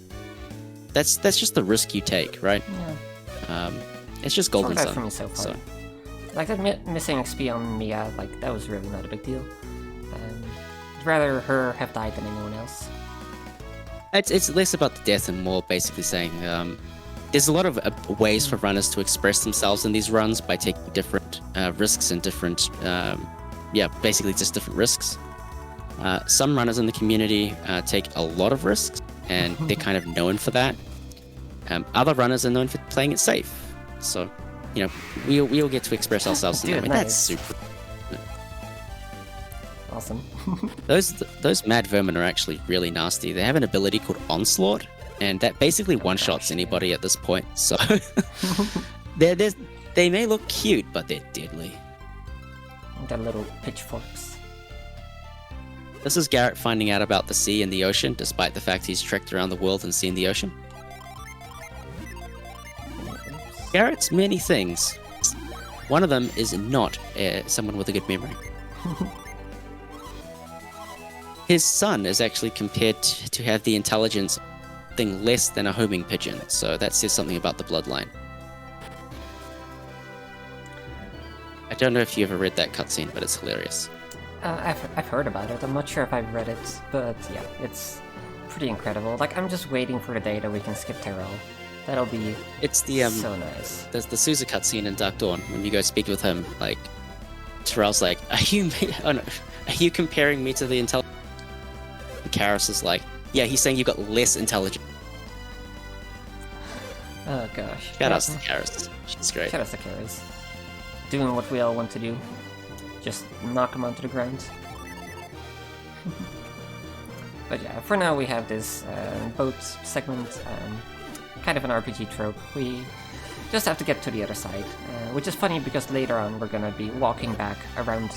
That's just the risk you take, right? Yeah. It's just golden sun. For me so far. Like that missing XP on Mia, like that was really not a big deal. I'd rather her have died than anyone else. It's less about the death and more basically saying there's a lot of ways for runners to express themselves in these runs by taking different risks and different, basically just different risks. Some runners in the community take a lot of risks, and they're kind of known for that. Other runners are known for playing it safe. So, we all get to express ourselves in that way. Nice. That's super. Awesome. those mad vermin are actually really nasty. They have an ability called Onslaught, and that basically one-shots anybody at this point. So they may look cute, but they're deadly. They're little pitchforks. This is Garrett finding out about the sea and the ocean, despite the fact he's trekked around the world and seen the ocean. Garrett's many things. One of them is not someone with a good memory. His son is actually compared to have the intelligence thing less than a homing pigeon, so that says something about the bloodline. I don't know if you ever read that cutscene, but it's hilarious. I've heard about it. I'm not sure if I've read it, but yeah, it's pretty incredible. Like, I'm just waiting for the day that we can skip Terrell. That'll be so nice. There's the Sousa cutscene in Dark Dawn. When you go speak with him, like, Terrell's like, are you comparing me to the intelligence? Karis is like, yeah, he's saying you got less intelligence. Oh gosh. Shoutouts to Karis. She's great. Shoutouts to Karis. Doing what we all want to do. Just knock him onto the ground. But yeah, for now we have this boat segment, kind of an RPG trope. We just have to get to the other side, which is funny because later on we're gonna be walking back around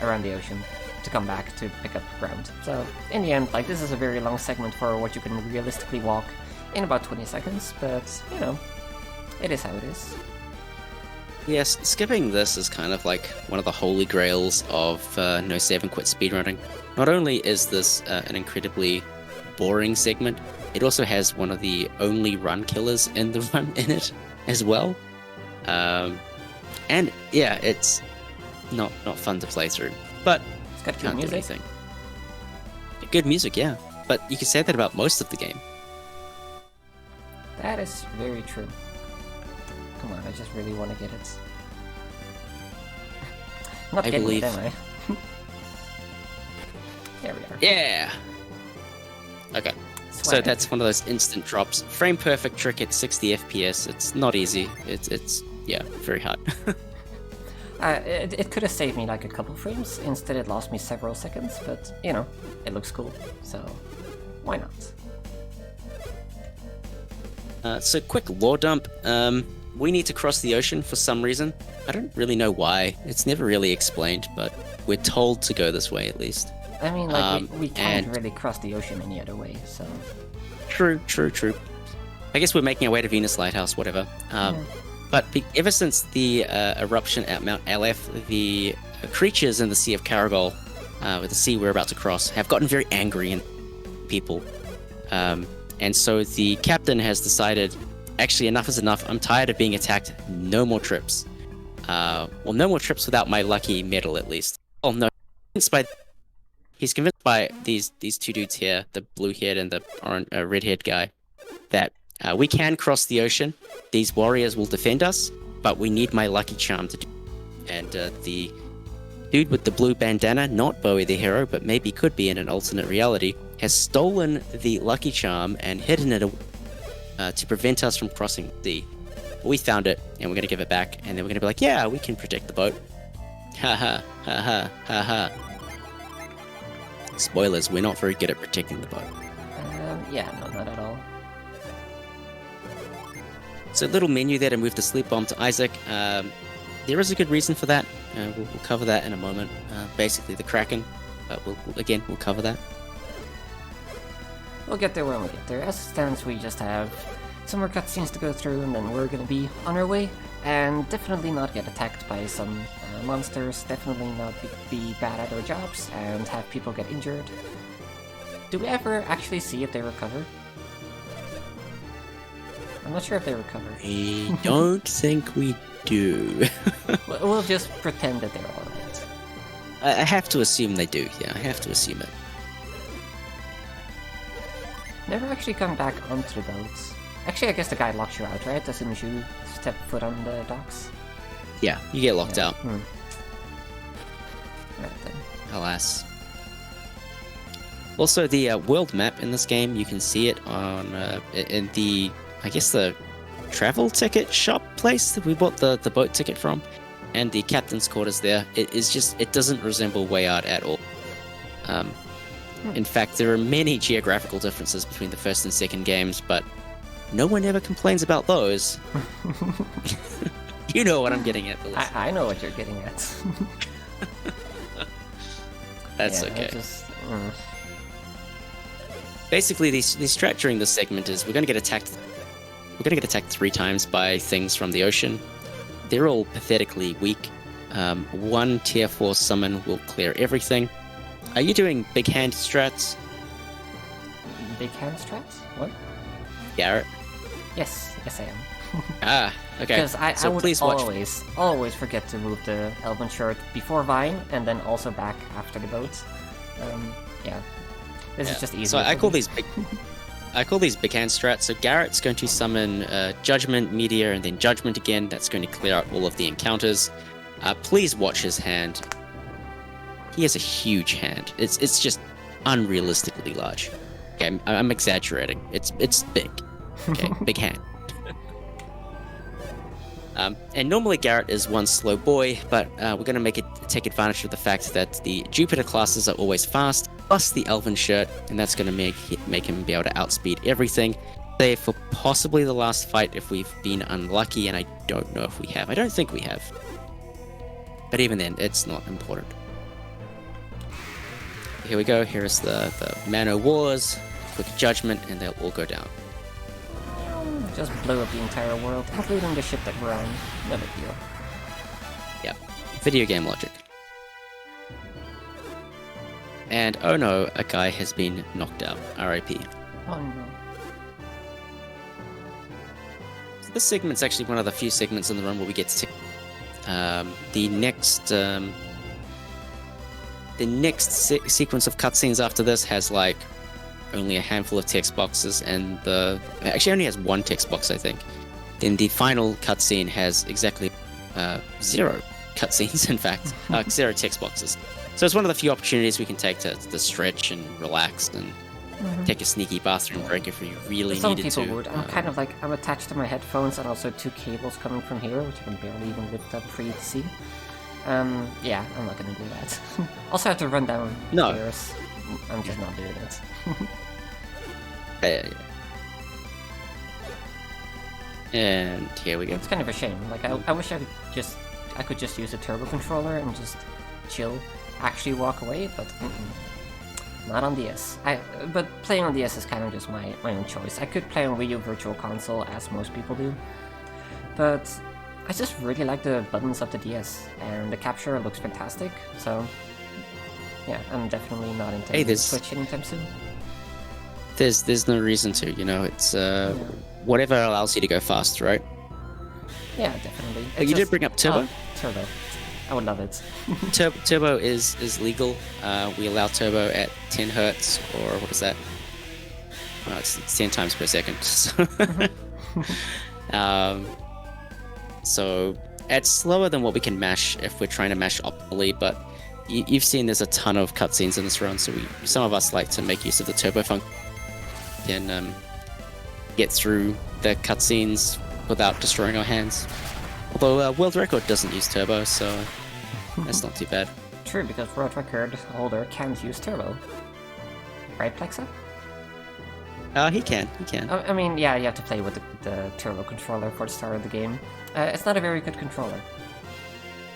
the ocean to come back to pick up ground. So in the end, like, this is a very long segment for what you can realistically walk in about 20 seconds, but it is how it is. Yes, skipping this is kind of like one of the holy grails of No Save and Quit speedrunning. Not only is this an incredibly boring segment, it also has one of the only run killers in the run in it as well. And yeah, it's not fun to play through, but it's got good music. Good music, yeah. But you can say that about most of the game. That is very true. Come on, I just really want to get it. Not getting it, am I? There we are. Yeah. Okay. So Swag. that's one of those instant drops. Frame perfect trick at 60 FPS. It's not easy. It's yeah, very hard. It could have saved me like a couple frames. Instead, it lost me several seconds. But you know, it looks cool. So why not? So quick lore dump. We need to cross the ocean for some reason. I don't really know why. It's never really explained, but we're told to go this way at least. I mean, like, we can't and- really cross the ocean any other way, so... True. I guess we're making our way to Venus Lighthouse, whatever. But ever since the eruption at Mount Aleph, the creatures in the Sea of Caragol, with the sea we're about to cross, have gotten very angry and people. And so the captain has decided, actually enough is enough, I'm tired of being attacked, no more trips. Well, no more trips without my lucky medal at least. Oh no, he's convinced by these two dudes here, the blue-haired and the red-haired guy, that we can cross the ocean. These warriors will defend us, but we need my lucky charm to do. And the dude with the blue bandana, not Bowie the hero, but maybe could be in an alternate reality, has stolen the lucky charm and hidden it to prevent us from crossing the sea. We found it, and we're going to give it back, and then we're going to be like, yeah, we can protect the boat. Ha ha, ha ha, ha ha. Spoilers, we're not very good at protecting the boat. Yeah, no, not at all. So little menu there to move the sleep bomb to Isaac. There is a good reason for that. We'll cover that in a moment. Basically the Kraken. We'll cover that. We'll get there when we get there. As it stands, we just have some more cutscenes to go through, and then we're gonna be on our way. And definitely not get attacked by some monsters, definitely not be bad at our jobs, and have people get injured. Do we ever actually see if they recover? I'm not sure if they recover. I don't think we do. We'll just pretend that they're alright. I have to assume they do, yeah, I have to assume it. Never actually come back onto the boats. Actually, I guess the guy locks you out, right? As soon as you step foot on the docks. Yeah, you get locked out. Right then. Alas. Also, the world map in this game, you can see it on in the, I guess, the travel ticket shop place that we bought the boat ticket from, and the captain's quarters there. It doesn't resemble Wayard at all. In fact, there are many geographical differences between the first and second games, but no one ever complains about those. You know what I'm getting at, Valyssa. I know what you're getting at. That's yeah, okay. Basically, the strat during this segment is we're going to get attacked. We're going to get attacked 3 times by things from the ocean. They're all pathetically weak. One tier 4 summon will clear everything. Are you doing big hand strats? Big hand strats? What? Garrett? Yes, I am. Okay. Because I would please watch. always forget to move the Elven shirt before Vine, and then also back after the boat. Yeah. This is just easy. So I call these big hand strats. So Garrett's going to summon Judgment, Meteor, and then Judgment again. That's going to clear out all of the encounters. Please watch his hand. He has a huge hand. It's just unrealistically large. Okay, I'm exaggerating. It's big. Okay, big hand. And normally Garrett is one slow boy, but we're going to take advantage of the fact that the Jupiter classes are always fast, plus the Elven shirt, and that's going to make him be able to outspeed everything. Save for possibly the last fight if we've been unlucky, and I don't know if we have. I don't think we have. But even then, it's not important. Here we go. Here's the Man O' Wars, quick Judgment, and they'll all go down. Just blow up the entire world, including the ship that we're on. No big deal. Yep. Video game logic. And oh no, a guy has been knocked out. RIP. Oh no. So this segment's actually one of the few segments in the run where we get to the next sequence of cutscenes after this has like only a handful of text boxes, and actually only has 1 text box, I think. Then the final cutscene has exactly 0 cutscenes, in fact, 0 text boxes. So it's one of the few opportunities we can take to stretch and relax and take a sneaky bathroom break if we really Some needed people to. would. I'm kind of like, I'm attached to my headphones and also 2 cables coming from here, which I can barely even lift up for you to see. Yeah, I'm not gonna do that. Also have to run down stairs. I'm just not doing it. And here we go. It's kind of a shame. Like, I wish I could just use a turbo controller and just chill, actually walk away, but not on DS. But playing on DS is kind of just my own choice. I could play on Wii U Virtual Console, as most people do, but I just really like the buttons of the DS, and the capture looks fantastic, so yeah, I'm definitely not intending to switch anytime soon. There's no reason to, it's whatever allows you to go faster, right? Yeah, definitely. You did bring up Turbo? Turbo. I would love it. Turbo is legal. We allow Turbo at 10 hertz, or what is that? It's 10 times per second. So it's slower than what we can mash if we're trying to mash optimally, but you've seen there's a ton of cutscenes in this run, so some of us like to make use of the turbo function and get through the cutscenes without destroying our hands. Although world record doesn't use turbo, so that's not too bad. True, because world record holder can't use turbo. Right, Plexa? He can. I mean, yeah, you have to play with the turbo controller for the start of the game. It's not a very good controller.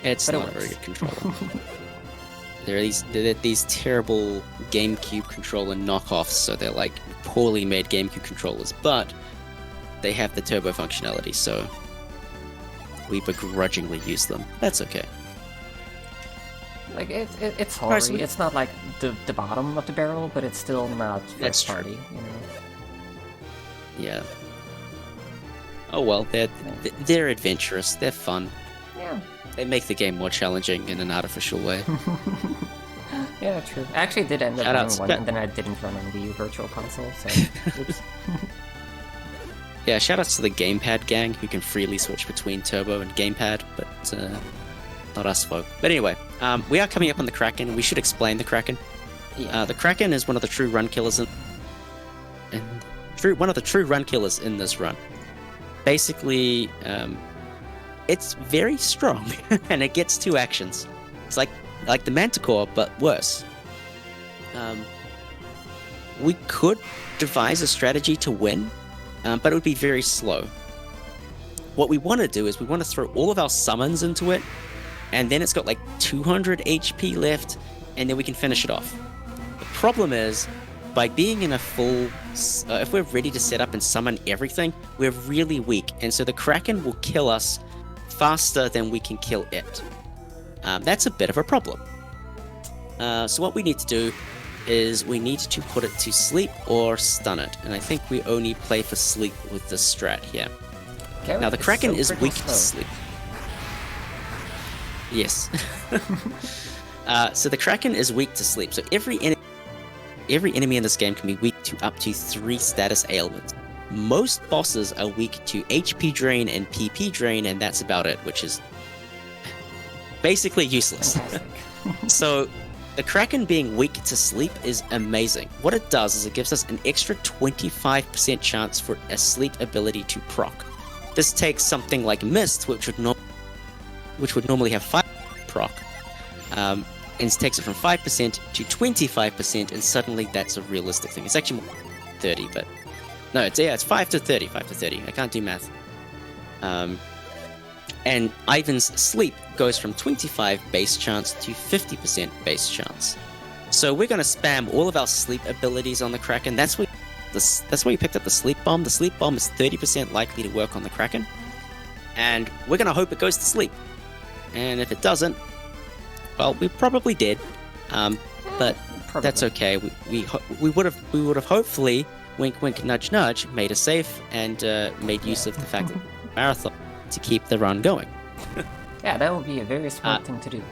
It's not a very good controller. There are these terrible GameCube controller knockoffs, so they're like poorly made GameCube controllers, but they have the turbo functionality, so we begrudgingly use them. That's okay. Like, it's horny. It's not like the bottom of the barrel, but it's still not first party, you know? Yeah. Oh well, they're adventurous, they're fun. Yeah. They make the game more challenging in an artificial way. Yeah, true. I actually did end up running one, and then I didn't run on Wii U Virtual Console, so oops. Yeah, shoutouts to the gamepad gang who can freely switch between turbo and gamepad, but not us folk. But anyway, we are coming up on the Kraken, and we should explain the Kraken. Yeah. The Kraken is one of the true run killers one of the true run killers in this run. Basically, it's very strong, and it gets 2 actions. It's like the Manticore, but worse. We could devise a strategy to win, but it would be very slow. What we want to do is we want to throw all of our summons into it, and then it's got like 200 HP left, and then we can finish it off. The problem is, by being in a full... if we're ready to set up and summon everything, we're really weak, and so the Kraken will kill us faster than we can kill it. That's a bit of a problem. So what we need to do is we need to put it to sleep or stun it, and I think we only play for sleep with this strat here. Now the Kraken is weak to sleep. Yes. So the Kraken is weak to sleep, so every enemy in this game can be weak to up to 3 status ailments. Most bosses are weak to HP drain and PP drain, and that's about it, which is basically useless. So the Kraken being weak to sleep is amazing. What it does is it gives us an extra 25% chance for a sleep ability to proc. This takes something like Mist, which would normally have 5 proc, and it takes it from 5% to 25%, and suddenly that's a realistic thing. It's actually more 30, but no, it's 5 to 30. I can't do math. And Ivan's sleep goes from 25 base chance to 50% base chance. So we're going to spam all of our sleep abilities on the Kraken. That's why you picked up the sleep bomb. The sleep bomb is 30% likely to work on the Kraken, and we're going to hope it goes to sleep. And if it doesn't, well, we probably did, but that's okay. We would have hopefully, wink wink nudge nudge, made a safe and made use of the fact that marathon to keep the run going. Yeah, that would be a very smart thing to do.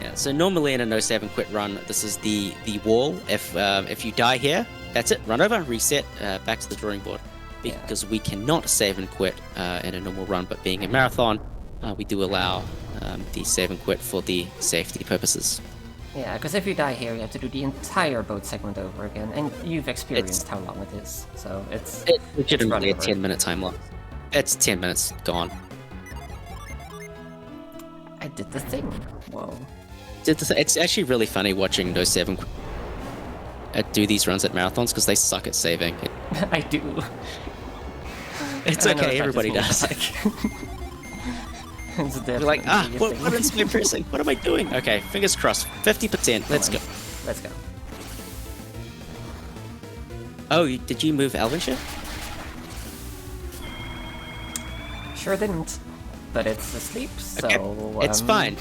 Yeah, so normally in a no save and quit run, this is the wall. If you die here, that's it. Run over, reset, back to the drawing board. Because we cannot save and quit in a normal run, but being a marathon, we do allow the save and quit for the safety purposes. Yeah, because if you die here, you have to do the entire boat segment over again, and you've experienced how long it is, so it's legitimately a over. 10-minute time loss. It's 10 minutes gone. I did the thing. Whoa. It's actually really funny watching those 7 do these runs at marathons because they suck at saving. I do. It's okay, everybody does. You're like, what is my pressing? What am I doing? Okay, fingers crossed. 50%. Let's go. Let's go. Oh, did you move Alvinshire? Sure didn't, but it's asleep, so... Okay. It's fine.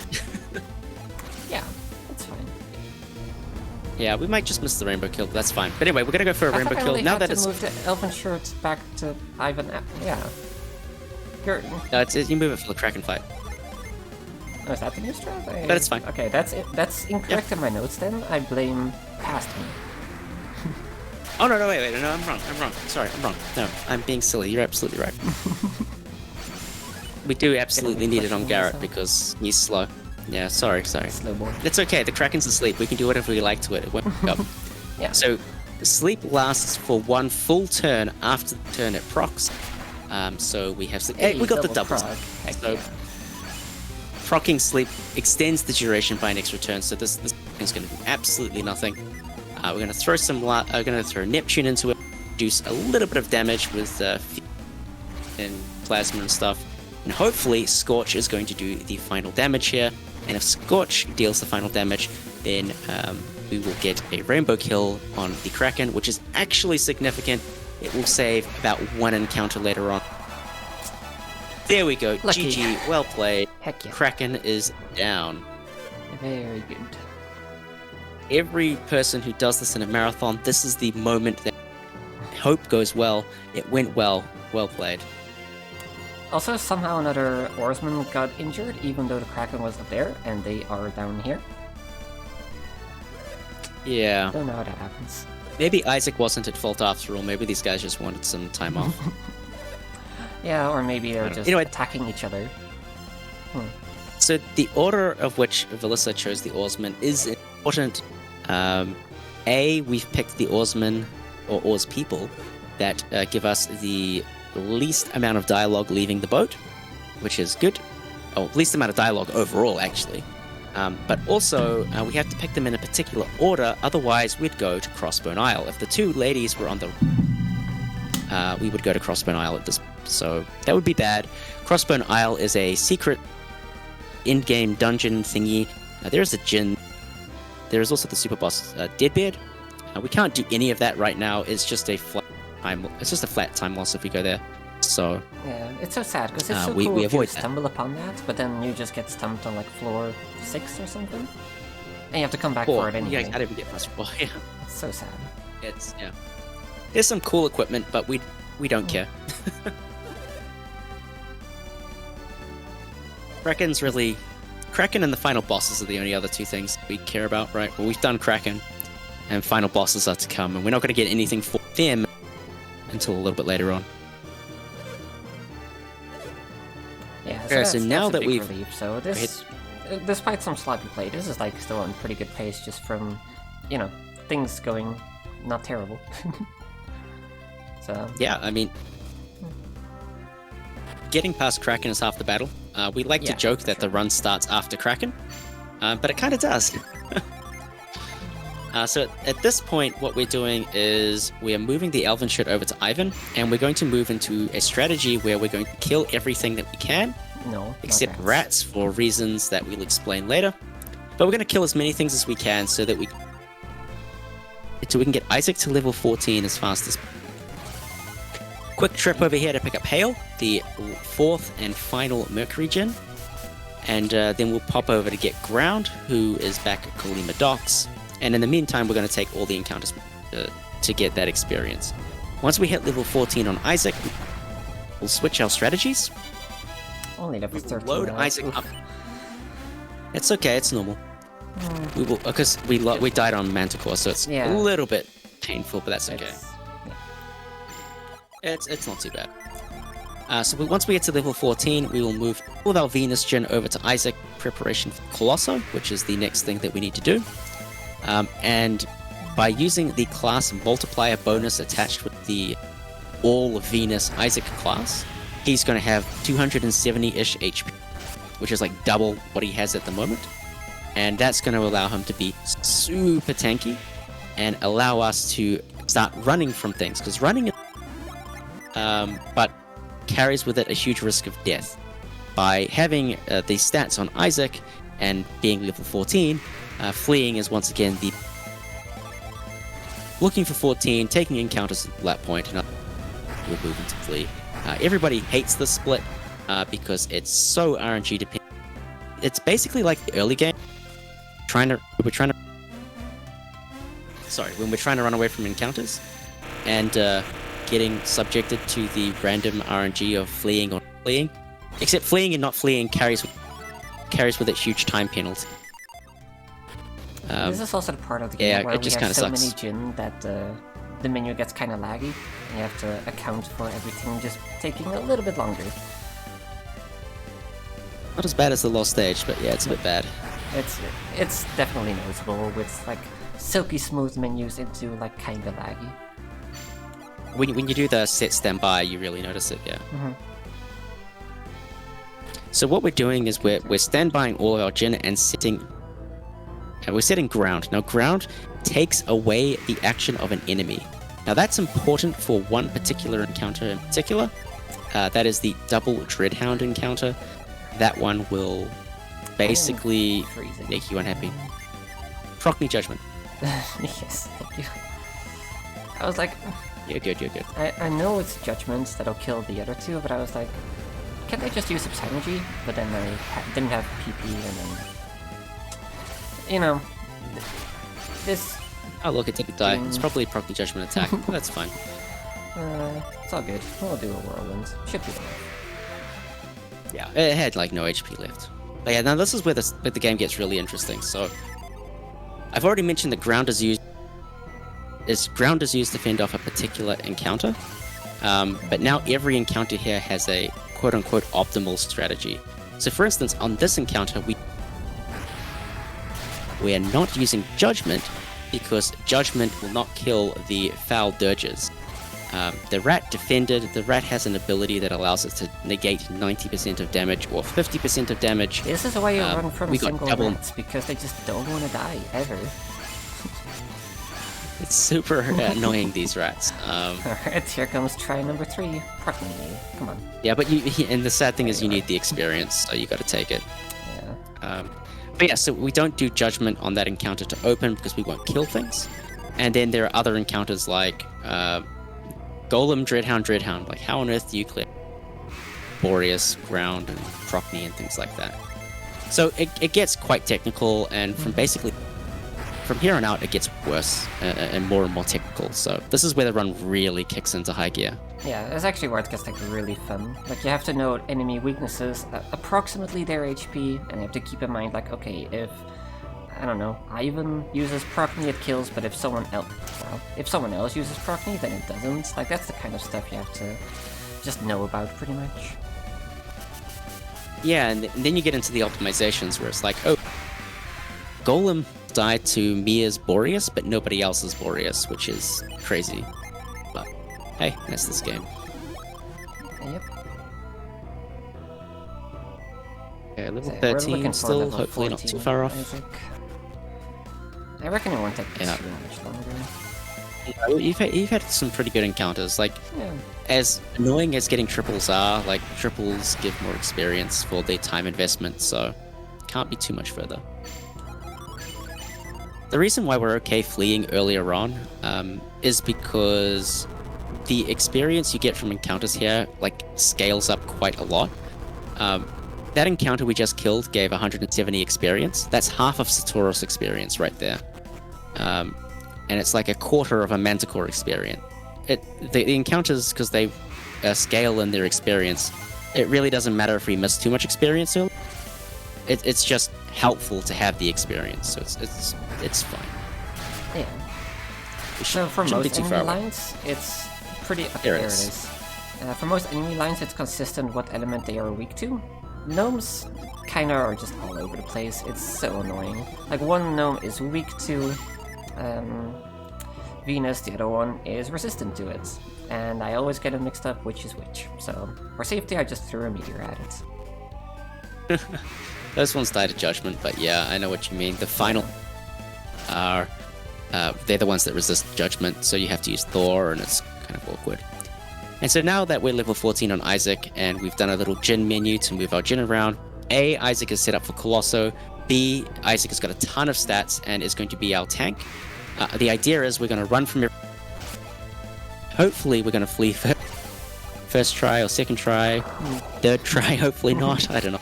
Yeah, it's fine. Yeah, we might just miss the rainbow kill, but that's fine. But anyway, we're gonna go for a rainbow kill. Now that it's... move the elven shirt back to Ivan... Yeah. You're... No, you move it for the Kraken fight. Oh, is that the new strat? But it's fine. Okay, that's incorrect in my notes then. I blame past me. Oh, no, wait, no, I'm wrong. Sorry, I'm wrong. No, I'm being silly. You're absolutely right. We do absolutely need it on Garrett because he's slow. Yeah, sorry. Slow boy. It's okay, the Kraken's asleep. We can do whatever we like to it. It won't wake up. Yeah. So, the sleep lasts for 1 full turn after the turn it procs. So we have sleep. Hey, we got the doubles. So, proccing sleep extends the duration by an extra turn, so this is going to do absolutely nothing. We're going to throw throw Neptune into it, reduce a little bit of damage with and plasma and stuff, and hopefully Scorch is going to do the final damage here. And if Scorch deals the final damage, then we will get a rainbow kill on the Kraken, which is actually significant. It will save about 1 encounter later on. There we go. Lucky. GG. Well played. Heck yeah. Kraken is down. Very good. Every person who does this in a marathon, this is the moment that hope goes well. It went well. Well played. Also, somehow another oarsman got injured, even though the Kraken was up there, and they are down here. Yeah. Don't know how that happens. Maybe Isaac wasn't at fault after all. Maybe these guys just wanted some time off. Yeah, or maybe they're just attacking each other. So the order of which Valyssa chose the oarsman is important. We've picked the oarsmen or oars people that give us the least amount of dialogue leaving the boat, which is good. Oh, least amount of dialogue overall, actually. But also, we have to pick them in a particular order, otherwise we'd go to Crossbone Isle. If the 2 ladies were on the... we would go to Crossbone Isle at this point, so that would be bad. Crossbone Isle is a secret in-game dungeon thingy. There's a djinn. There is also the super boss, Deadbeard. We can't do any of that right now. It's just a flat time loss if we go there. So yeah, it's so sad because it's so we cool if you avoid stumble upon that, but then you just get stumped on like floor 6 or something, and you have to come back for it anyway. Yeah, I didn't get past 4. Yeah, it's so sad. Yeah. There's some cool equipment, but we don't care. Kraken and the final bosses are the only other 2 things we care about, right? Well, we've done Kraken, and final bosses are to come, and we're not going to get anything for them until a little bit later on. Yeah, so now that we've... relief. So this, despite some sloppy play, this is like still on pretty good pace just from, things going not terrible. So... Yeah, I mean... Getting past Kraken is half the battle. We like to joke that the run starts after Kraken, but it kind of does. So at this point, what we're doing is we are moving the Elven shirt over to Ivan, and we're going to move into a strategy where we're going to kill everything that we can, except rats for reasons that we'll explain later. But we're going to kill as many things as we can so that we can get Isaac to level 14 as fast as. Quick trip over here to pick up Hale, the 4th and final Mercury Djinn. And then we'll pop over to get Ground, who is back at Kalima Docks. And in the meantime, we're going to take all the encounters to get that experience. Once we hit level 14 on Isaac, we'll switch our strategies. Only level 13. Load Isaac up. It's okay, it's normal. We will, because we died on Manticore, so it's a little bit painful, but that's okay. It's not too bad. So once we get to level 14, we will move all of our Venus Djinn over to Isaac, preparation for Colosso, which is the next thing that we need to do. And by using the class multiplier bonus attached with the All Venus Isaac class, he's going to have 270-ish HP, which is like double what he has at the moment. And that's going to allow him to be super tanky and allow us to start running from things, because running but carries with it a huge risk of death. By having the stats on Isaac and being level 14, fleeing is once again the looking for 14, taking encounters at that point, and we're moving to flee. Everybody hates this split because it's so RNG dependent. It's basically like the early game. When we're trying to run away from encounters and getting subjected to the random RNG of fleeing or not fleeing. Except fleeing and not fleeing carries with it huge time penalty. This is also the part of the game where it just we have so sucks. many Jin that the menu gets kind of laggy, and you have to account for everything just taking a little bit longer. Not as bad as the Lost Stage, but yeah, it's a bit bad. It's definitely noticeable with like silky smooth menus into like kind of laggy. When you do the set standby, you really notice it, yeah. Mm-hmm. So what we're doing is we're standbying all of our Jin and we're setting ground. Now ground takes away the action of an enemy. Now that's important for one particular encounter in particular. That is the double Dreadhound encounter. That one will basically make you unhappy. Proc me Judgment. Yes, thank you. I was like... You're good, you're good. I know it's judgments that'll kill the other two, but I was like, can't I just use Psynergy? But then I didn't have PP, and then... You know... This... Oh look, it didn't die. It's probably Proc me Judgment attack. That's fine. It's all good. We'll do a Whirlwind. Should be enough. Yeah, it had like no HP left. But yeah, now this is where the game gets really interesting. So, I've already mentioned that ground is used to fend off a particular encounter. But now every encounter here has a quote-unquote optimal strategy. So for instance, on this encounter, we are not using Judgment because Judgment will not kill the foul dirges. The rat defended. The rat has an ability that allows it to negate 90% of damage or 50% of damage. This is why you run from we got single double... rats, because they just don't want to die, ever. It's super annoying, these rats. Alright, here comes try number 3. Pardon me. Come on. Yeah, but and the sad thing is you need the experience, so you gotta take it. Yeah. But yeah, so we don't do Judgment on that encounter to open because we won't kill things. And then there are other encounters like Golem, Dreadhound. Like, how on earth do you clear Boreas, Ground, and Procne and things like that? So it gets quite technical, and from here on out, it gets worse and more technical. So this is where the run really kicks into high gear. Yeah, that's actually where it gets like really fun. Like, you have to know enemy weaknesses, approximately their HP, and you have to keep in mind, like, okay, if, I don't know, Ivan uses Procne, it kills, but if someone else uses Procne, then it doesn't. Like, that's the kind of stuff you have to just know about, pretty much. Yeah, and then you get into the optimizations where it's like, oh, Golem died to Mia's Boreas, but nobody else's Boreas, which is crazy. But hey, that's this game. Yep. Okay, level So we're 13 looking for still, level hopefully not 14, too far off. Isaac. I reckon it won't take too Yeah. much longer. You've had some pretty good encounters. Like, Yeah. as annoying as getting triples are, like, triples give more experience for their time investment, so can't be too much further. The reason why we're okay fleeing earlier on is because the experience you get from encounters here, like, scales up quite a lot. That encounter we just killed gave 170 experience. That's half of Satoros experience right there. And it's like a quarter of a Manticore experience. The encounters, because they scale in their experience, it really doesn't matter if we miss too much experience early. It's just helpful to have the experience, so it's fine. Yeah. So for most enemy lines, it's pretty... Okay, there it is. For most enemy lines, it's consistent what element they are weak to. Gnomes kinda are just all over the place. It's so annoying. Like, one gnome is weak to Venus, the other one, is resistant to it. And I always get it mixed up which is which. So, for safety, I just threw a meteor at it. Those ones died of judgment, but yeah, I know what you mean. The final are they're the ones that resist judgment, so you have to use Thor, and it's kind of awkward. And so now that we're level 14 on Isaac, and we've done a little Jin menu to move our Jin around, A, Isaac is set up for Colosso, B, Isaac has got a ton of stats and is going to be our tank. The idea is we're going to run from hopefully we're going to flee first try or second try, third try, hopefully not, I don't know.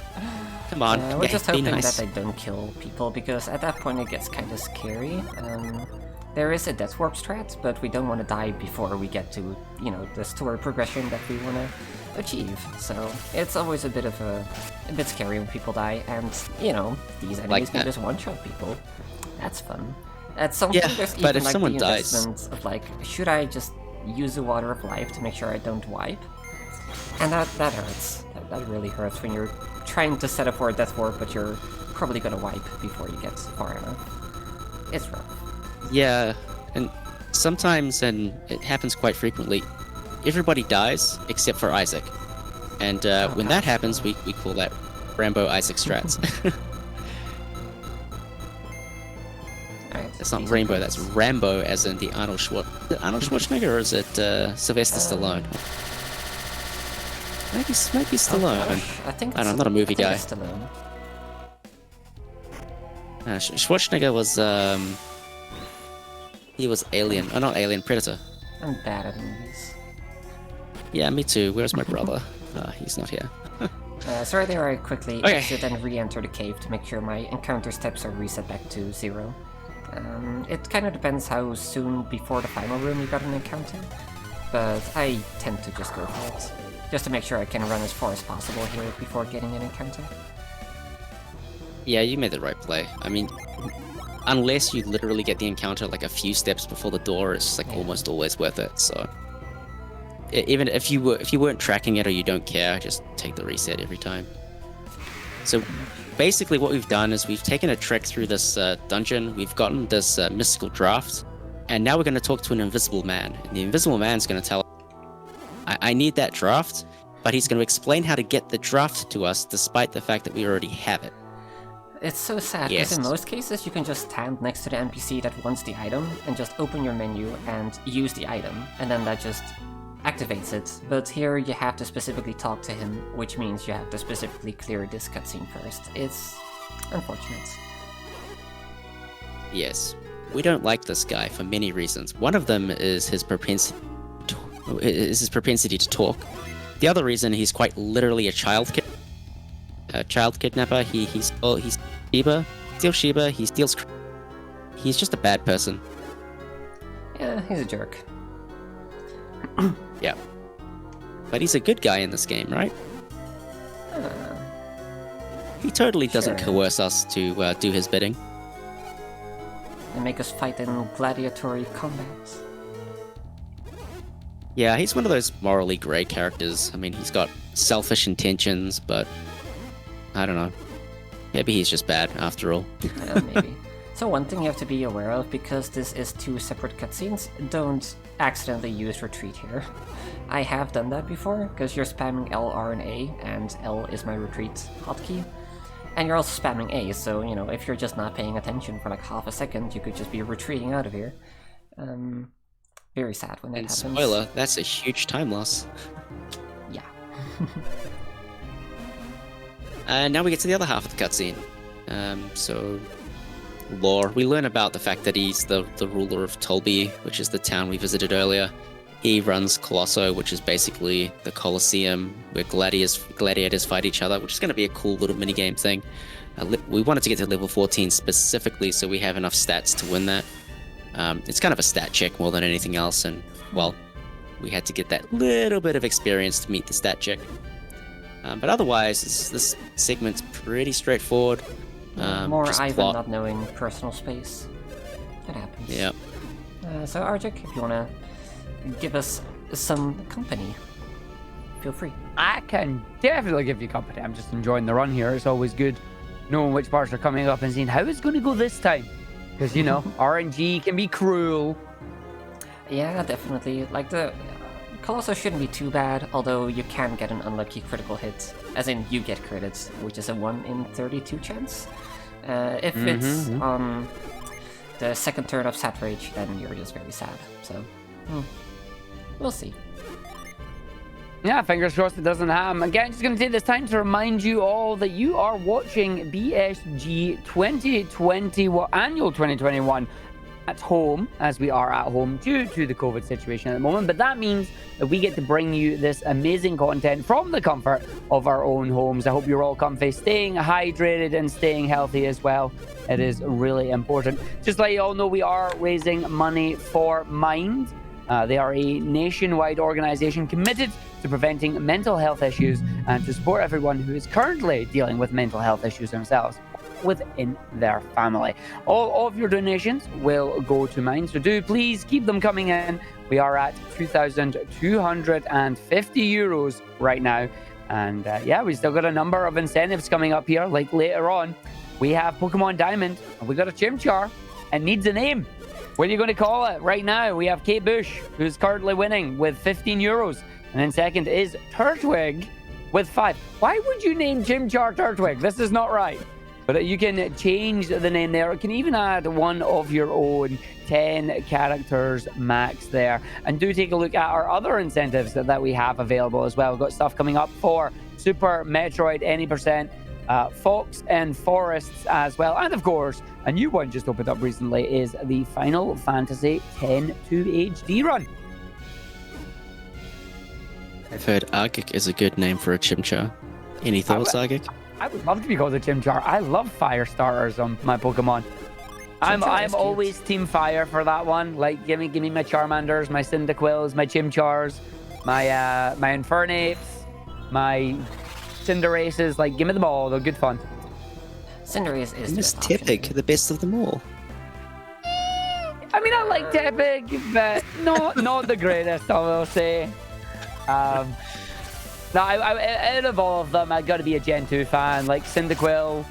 Come on, we're just hoping nice. that they don't kill people, because at that point it gets kind of scary. There is a death warp strat, but we don't want to die before we get to, you know, the story progression that we want to achieve. So it's always a bit scary when people die, and you know, these enemies can just one-shot people. That's fun. At some point, there's even if like someone the dies, investment of like, should I just use the water of life to make sure I don't wipe? And that hurts. That really hurts when you're trying to set up for a death warp, but you're probably gonna wipe before you get far enough. It's rough. Yeah, and sometimes, and it happens quite frequently, everybody dies except for Isaac. And when that happens, we call that Rambo Isaac strats. It's not Rainbow, that's Rambo, as in the Arnold Schwarzenegger, or is it Sylvester Stallone? Maybe Stallone. I think I don't know, I'm not a movie guy. Stallone. Schwarzenegger was he was Alien. Oh, not Alien, Predator. I'm bad at movies. Yeah, me too. Where's my brother? He's not here. Sorry there, I quickly exit and re-enter the cave to make sure my encounter steps are reset back to 0. It kind of depends how soon before the final room you got an encounter, but I tend to just go for it, just to make sure I can run as far as possible here before getting an encounter. Yeah, you made the right play. I mean, unless you literally get the encounter like a few steps before the door, it's like almost always worth it. So even if you weren't tracking it or you don't care, just take the reset every time. So basically what we've done is we've taken a trek through this dungeon, we've gotten this mystical draft, and now we're going to talk to an invisible man. And the invisible man's going to tell us, I need that draft, but he's going to explain how to get the draft to us despite the fact that we already have it. It's so sad, because in most cases you can just stand next to the NPC that wants the item and just open your menu and use the item, and then that just activates it. But here you have to specifically talk to him, which means you have to specifically clear this cutscene first. It's unfortunate. Yes, we don't like this guy for many reasons. One of them is his propensity to talk. The other reason, he's quite literally a child kidnapper. He steals Sheba, he steals. He's just a bad person. Yeah, he's a jerk. Yeah. But he's a good guy in this game, right? He totally doesn't coerce us to do his bidding. And make us fight in gladiatory combat. Yeah, he's one of those morally grey characters. I mean, he's got selfish intentions, but I don't know. Maybe he's just bad, after all. Yeah, maybe. So one thing you have to be aware of, because this is 2 separate cutscenes, don't accidentally use retreat here. I have done that before, because you're spamming L, R, and A, and L is my retreat hotkey. And you're also spamming A, so, you know, if you're just not paying attention for like half a second, you could just be retreating out of here. Very sad when that happens. Spoiler, that's a huge time loss. Yeah. And now we get to the other half of the cutscene. So, lore. We learn about the fact that he's the ruler of Tolby, which is the town we visited earlier. He runs Colosso, which is basically the Colosseum where gladiators fight each other, which is going to be a cool little minigame thing. We wanted to get to level 14 specifically so we have enough stats to win that. It's kind of a stat check more than anything else, and, well, we had to get that little bit of experience to meet the stat check. But otherwise, this segment's pretty straightforward. More Ivan plot. Not knowing personal space. That happens. Yep. So Arjik, if you want to give us some company, feel free. I can definitely give you company. I'm just enjoying the run here. It's always good knowing which parts are coming up and seeing how it's going to go this time. Because, you know, RNG can be cruel. Yeah, definitely. Like, the Colossus shouldn't be too bad, although you can get an unlucky critical hit. As in, you get credits, which is a 1 in 32 chance. If it's on the second turn of Sat Rage, then you're just very sad. So, we'll see. Yeah, fingers crossed it doesn't happen. Again, just going to take this time to remind you all that you are watching BSG 2021 Annual 2021 at home, as we are at home due to the COVID situation at the moment. But that means that we get to bring you this amazing content from the comfort of our own homes. I hope you're all comfy, staying hydrated and staying healthy as well. It is really important. Just to let you all know, we are raising money for Mind. They are a nationwide organization committed to preventing mental health issues and to support everyone who is currently dealing with mental health issues themselves within their family. All of your donations will go to Mind, so do please keep them coming in. We are at 2,250 euros right now, and yeah, we still got a number of incentives coming up here. Like later on, we have Pokemon Diamond, and we got a Chimchar, and needs a name. What are you going to call it? Right now, we have Kate Bush, who's currently winning with 15 euros. And then second is Turtwig with 5. Why would you name Chimchar Turtwig? This is not right. But you can change the name there. You can even add one of your own 10 characters max there. And do take a look at our other incentives that we have available as well. We've got stuff coming up for Super Metroid Any Percent, Fox and Forests as well. And of course, a new one just opened up recently is the Final Fantasy X 2 HD run. I've heard Argic is a good name for a Chimchar. Any thoughts, Argic? I would love to be called a Chimchar. I love fire starters on my Pokemon. I'm always Team Fire for that one. Like, give me my Charmanders, my Cyndaquils, my Chimchars, my Infernates, my Cinderaces. Like, give me them all. They're good fun. Cinderace is Miss Tepig, the best of them all. I mean, I like Tepig, but not the greatest, I will say. No, out of all of them, I've got to be a Gen 2 fan. Like Cyndaquil.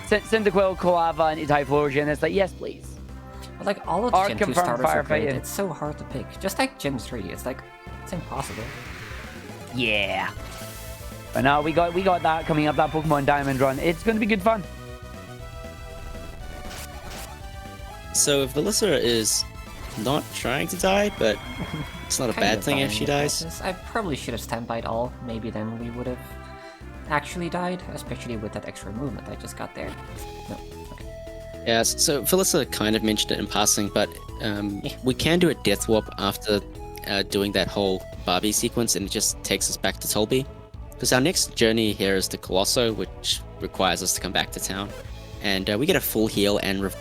Cyndaquil, Koava, and Typhlosion. It's like, yes, please. But like, all of the Gen 2 starters are great. It's so hard to pick. Just like Gen 3, it's like, it's impossible. Yeah. But no, we got that coming up, that Pokemon Diamond run. It's going to be good fun. So if Valyssa is not trying to die, but it's not a bad thing if she dies. I probably should have stand-byed all. Maybe then we would have actually died, especially with that extra movement I just got there. No. Okay. Yeah, so Valyssa kind of mentioned it in passing, but we can do a Death Warp after doing that whole Barbie sequence, and it just takes us back to Tolby. Because our next journey here is to Colosso, which requires us to come back to town. And we get a full heal and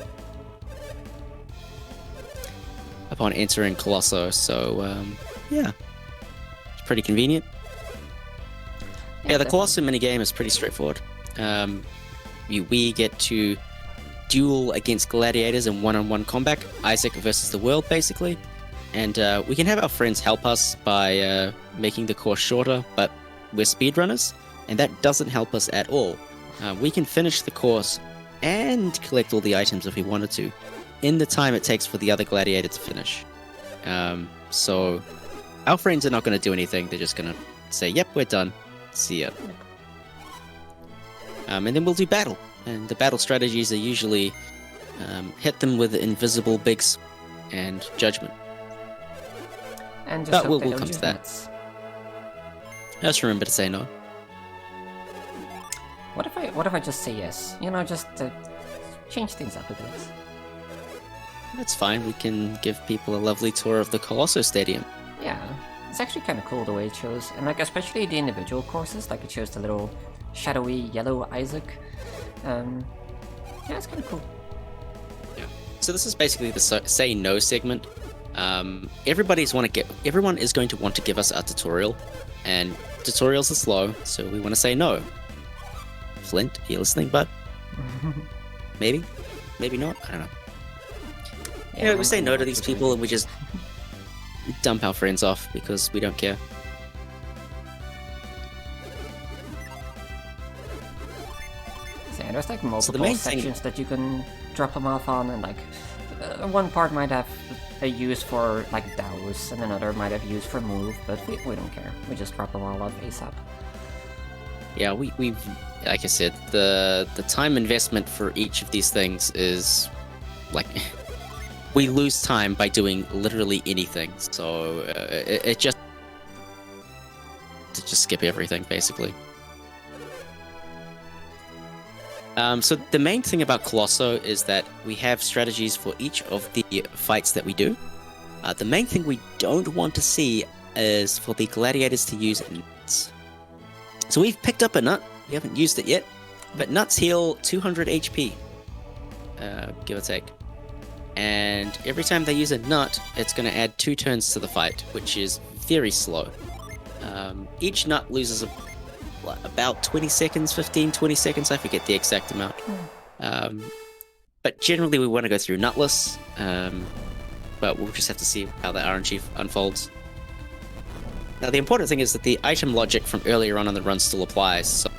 upon entering Colosso, so yeah, it's pretty convenient. Yeah, the Colosso minigame is pretty straightforward. We get to duel against gladiators in one-on-one combat, Isaac versus the world, basically. And we can have our friends help us by making the course shorter, but we're speedrunners, and that doesn't help us at all. We can finish the course and collect all the items if we wanted to, in the time it takes for the other gladiator to finish. So our friends are not going to do anything. They're just going to say, yep, we're done. See ya. And then we'll do battle. And the battle strategies are usually hit them with invisible bigs and judgment. And just but we'll come to that. Just remember to say no. What if I just say yes? You know, just to change things up a bit. That's fine. We can give people a lovely tour of the Colosso Stadium. Yeah, it's actually kind of cool the way it shows, and like especially the individual courses, like it shows the little shadowy yellow Isaac. Yeah, it's kind of cool. Yeah. So this is basically the say no segment. Everyone is going to want to give us a tutorial, and tutorials are slow, so we want to say no. Flint, are you listening, bud? Maybe not. I don't know. Yeah, we say no to these people and we just dump our friends off because we don't care. Same. Yeah, there's like multiple the main sections that you can drop them off on, and like one part might have a use for like douse, and another might have use for move, but we don't care. We just drop them all off ASAP. Yeah, we've like I said, the time investment for each of these things is like we lose time by doing literally anything. So it just skip everything basically. So the main thing about Colosso is that we have strategies for each of the fights that we do. The main thing we don't want to see is for the gladiators to use nuts. So we've picked up a nut. We haven't used it yet, but nuts heal 200 HP, give or take. And every time they use a nut, it's going to add 2 turns to the fight, which is very slow. Each nut loses about 20 seconds, 15, 20 seconds, I forget the exact amount. But generally we want to go through nutless, but we'll just have to see how the RNG unfolds. Now the important thing is that the item logic from earlier on in the run still applies. So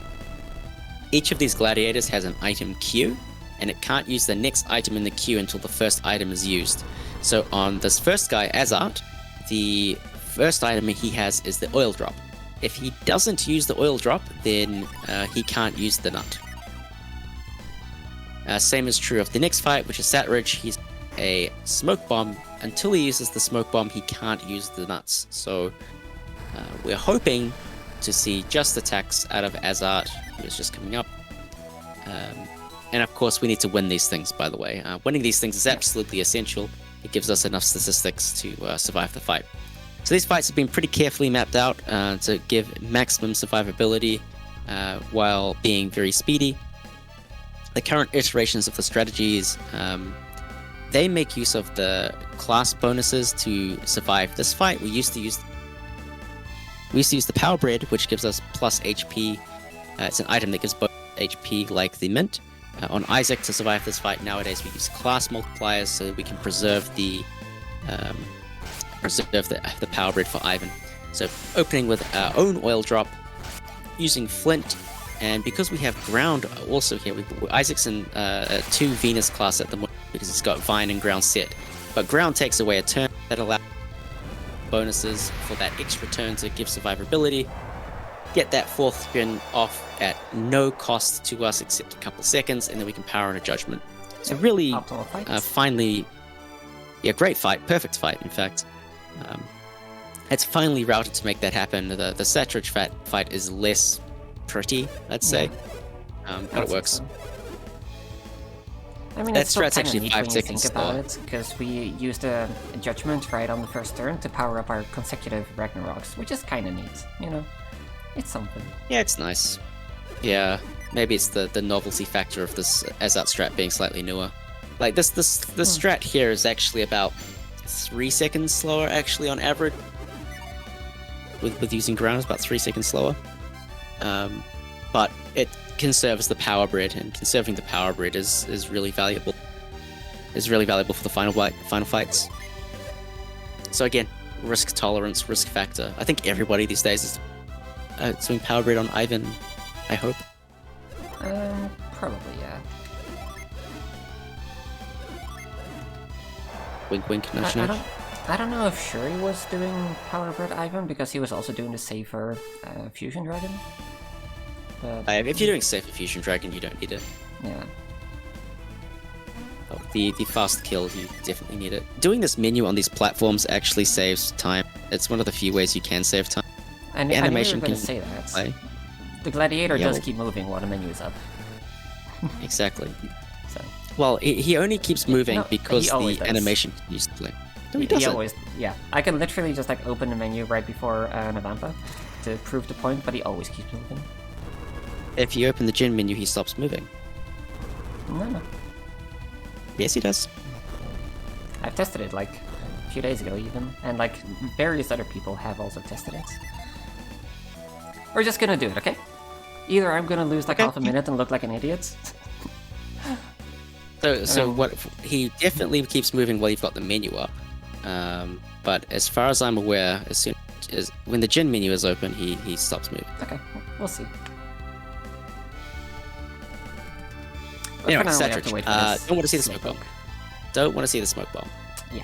each of these gladiators has an item queue, and it can't use the next item in the queue until the first item is used. So on this first guy, Azart, the first item he has is the oil drop. If he doesn't use the oil drop, then he can't use the nut. Same is true of the next fight, which is Satridge. He's a smoke bomb. Until he uses the smoke bomb, he can't use the nuts. So we're hoping to see just attacks out of Azart, who is just coming up. And of course, we need to win these things, by the way. Winning these things is absolutely essential. It gives us enough statistics to survive the fight. So these fights have been pretty carefully mapped out to give maximum survivability while being very speedy. The current iterations of the strategies, they make use of the class bonuses to survive this fight. We used to use the Power Bread, which gives us plus HP. It's an item that gives both HP like the Mint. On Isaac, to survive this fight nowadays, we use class multipliers so that we can preserve the Power Bread for Ivan. So opening with our own oil drop, using Flint, and because we have ground also here, Isaac's in 2 Venus class at the moment because he's got Vine and ground set. But ground takes away a turn that allows bonuses for that extra turn to give survivability. Get that 4th turn off at no cost to us except a couple seconds, and then we can power in a judgment. So really, finally, yeah, great fight, perfect fight, in fact. It's finally routed to make that happen. The Satridge fight is less pretty, I'd say, but it works. I mean, it's still kind of neat when you think about it, because we used a judgment right on the first turn to power up our consecutive Ragnaroks, which is kind of neat, you know? It's something. Yeah, it's nice. Yeah, maybe it's the novelty factor of this Azart strat being slightly newer. Like this strat here is actually about 3 seconds slower, actually, on average. With using ground, it's about 3 seconds slower. But it conserves the Power Bread, and conserving the Power Bread is really valuable. Is really valuable for the final fights. So again, risk tolerance, risk factor. I think everybody these days is doing Power Bread on Ivan, I hope. Probably, yeah. Wink, wink, nudge, nudge. I don't know if Shuri was doing Power Bread Ivan, because he was also doing the safer Fusion Dragon. But if you're doing safer Fusion Dragon, you don't need it. Yeah. Oh, the fast kill, you definitely need it. Doing this menu on these platforms actually saves time. It's one of the few ways you can save time. And animation can say that. Play. The gladiator does keep moving while the menu is up. Exactly. So. Well, he only keeps moving because the animation continues to play. No, he doesn't. Yeah. I can literally just like open the menu right before Navampa to prove the point, but he always keeps moving. If you open the gen menu, he stops moving. No. Yes, he does. I've tested it like a few days ago even, and like various other people have also tested it. We're just gonna do it, okay? Either I'm gonna lose like half a minute and look like an idiot. So what? He definitely keeps moving while you've got the menu up. But as far as I'm aware, as soon as when the gen menu is open, he stops moving. Okay, we'll see. Anyway, for now, we have Cetrich, to wait for this don't want to see the smoke bomb. Don't want to see the smoke bomb. Yeah.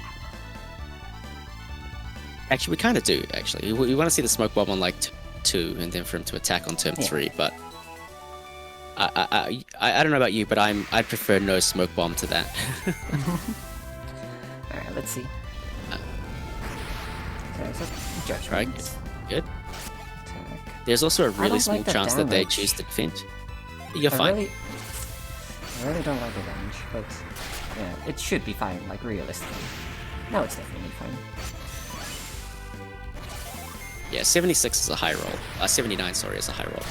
Actually, we kind of do, actually. We want to see the smoke bomb on, like, 2, and then for him to attack on turn 3, but... I don't know about you, but I'd prefer no smoke bomb to that. Alright, let's see. There's a judgment. Right, good. Attack. There's also a really like small the chance that they damage. choose to defend. You're fine. I really don't like the damage, but yeah, it should be fine, like realistically. No, it's definitely fine. Yeah, 76 is a high roll. 79, sorry, is a high roll.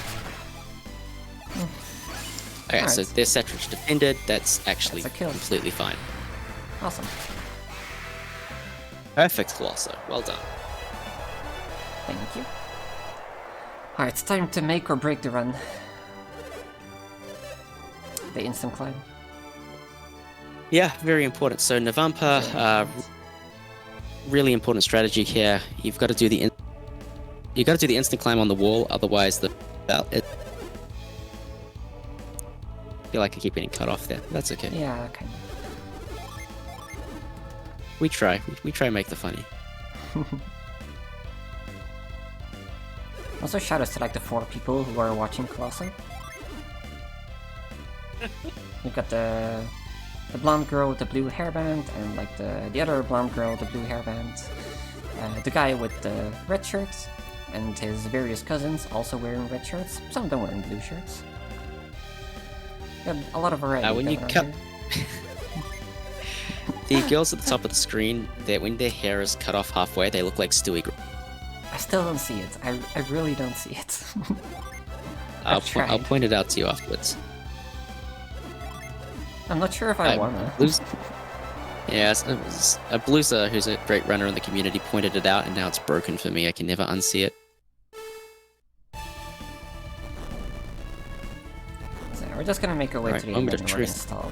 Okay, Alright. so their Cetrich defended. That's actually That's a kill. completely fine. Awesome. Perfect, Colosso. Well done. Thank you. Alright, it's time to make or break the run. The instant climb. Yeah, very important. So Navampa, really important strategy here. You've got to do the instant climb on the wall, otherwise the I feel like I keep getting cut off there. That's okay. Yeah, kind We try. We try and make the funny. of. Also, shoutouts to like the 4 people who are watching Colosso. You've got the blonde girl with the blue hairband, and like the other blonde girl with the blue hairband. The guy with the red shirts, and his various cousins also wearing red shirts. Some of them wearing blue shirts. Yeah, a lot of variety. When you going on cut here. the girls at the top of the screen, when their hair is cut off halfway, they look like Stewie. I still don't see it. I really don't see it. I'll tried. point it out to you afterwards. I'm not sure if I wanna. Yes, it was a Valyssa, who's a great runner in the community, pointed it out, and now it's broken for me. I can never unsee it. So we're just gonna make our way Right, to the moment end of and we're truth. install.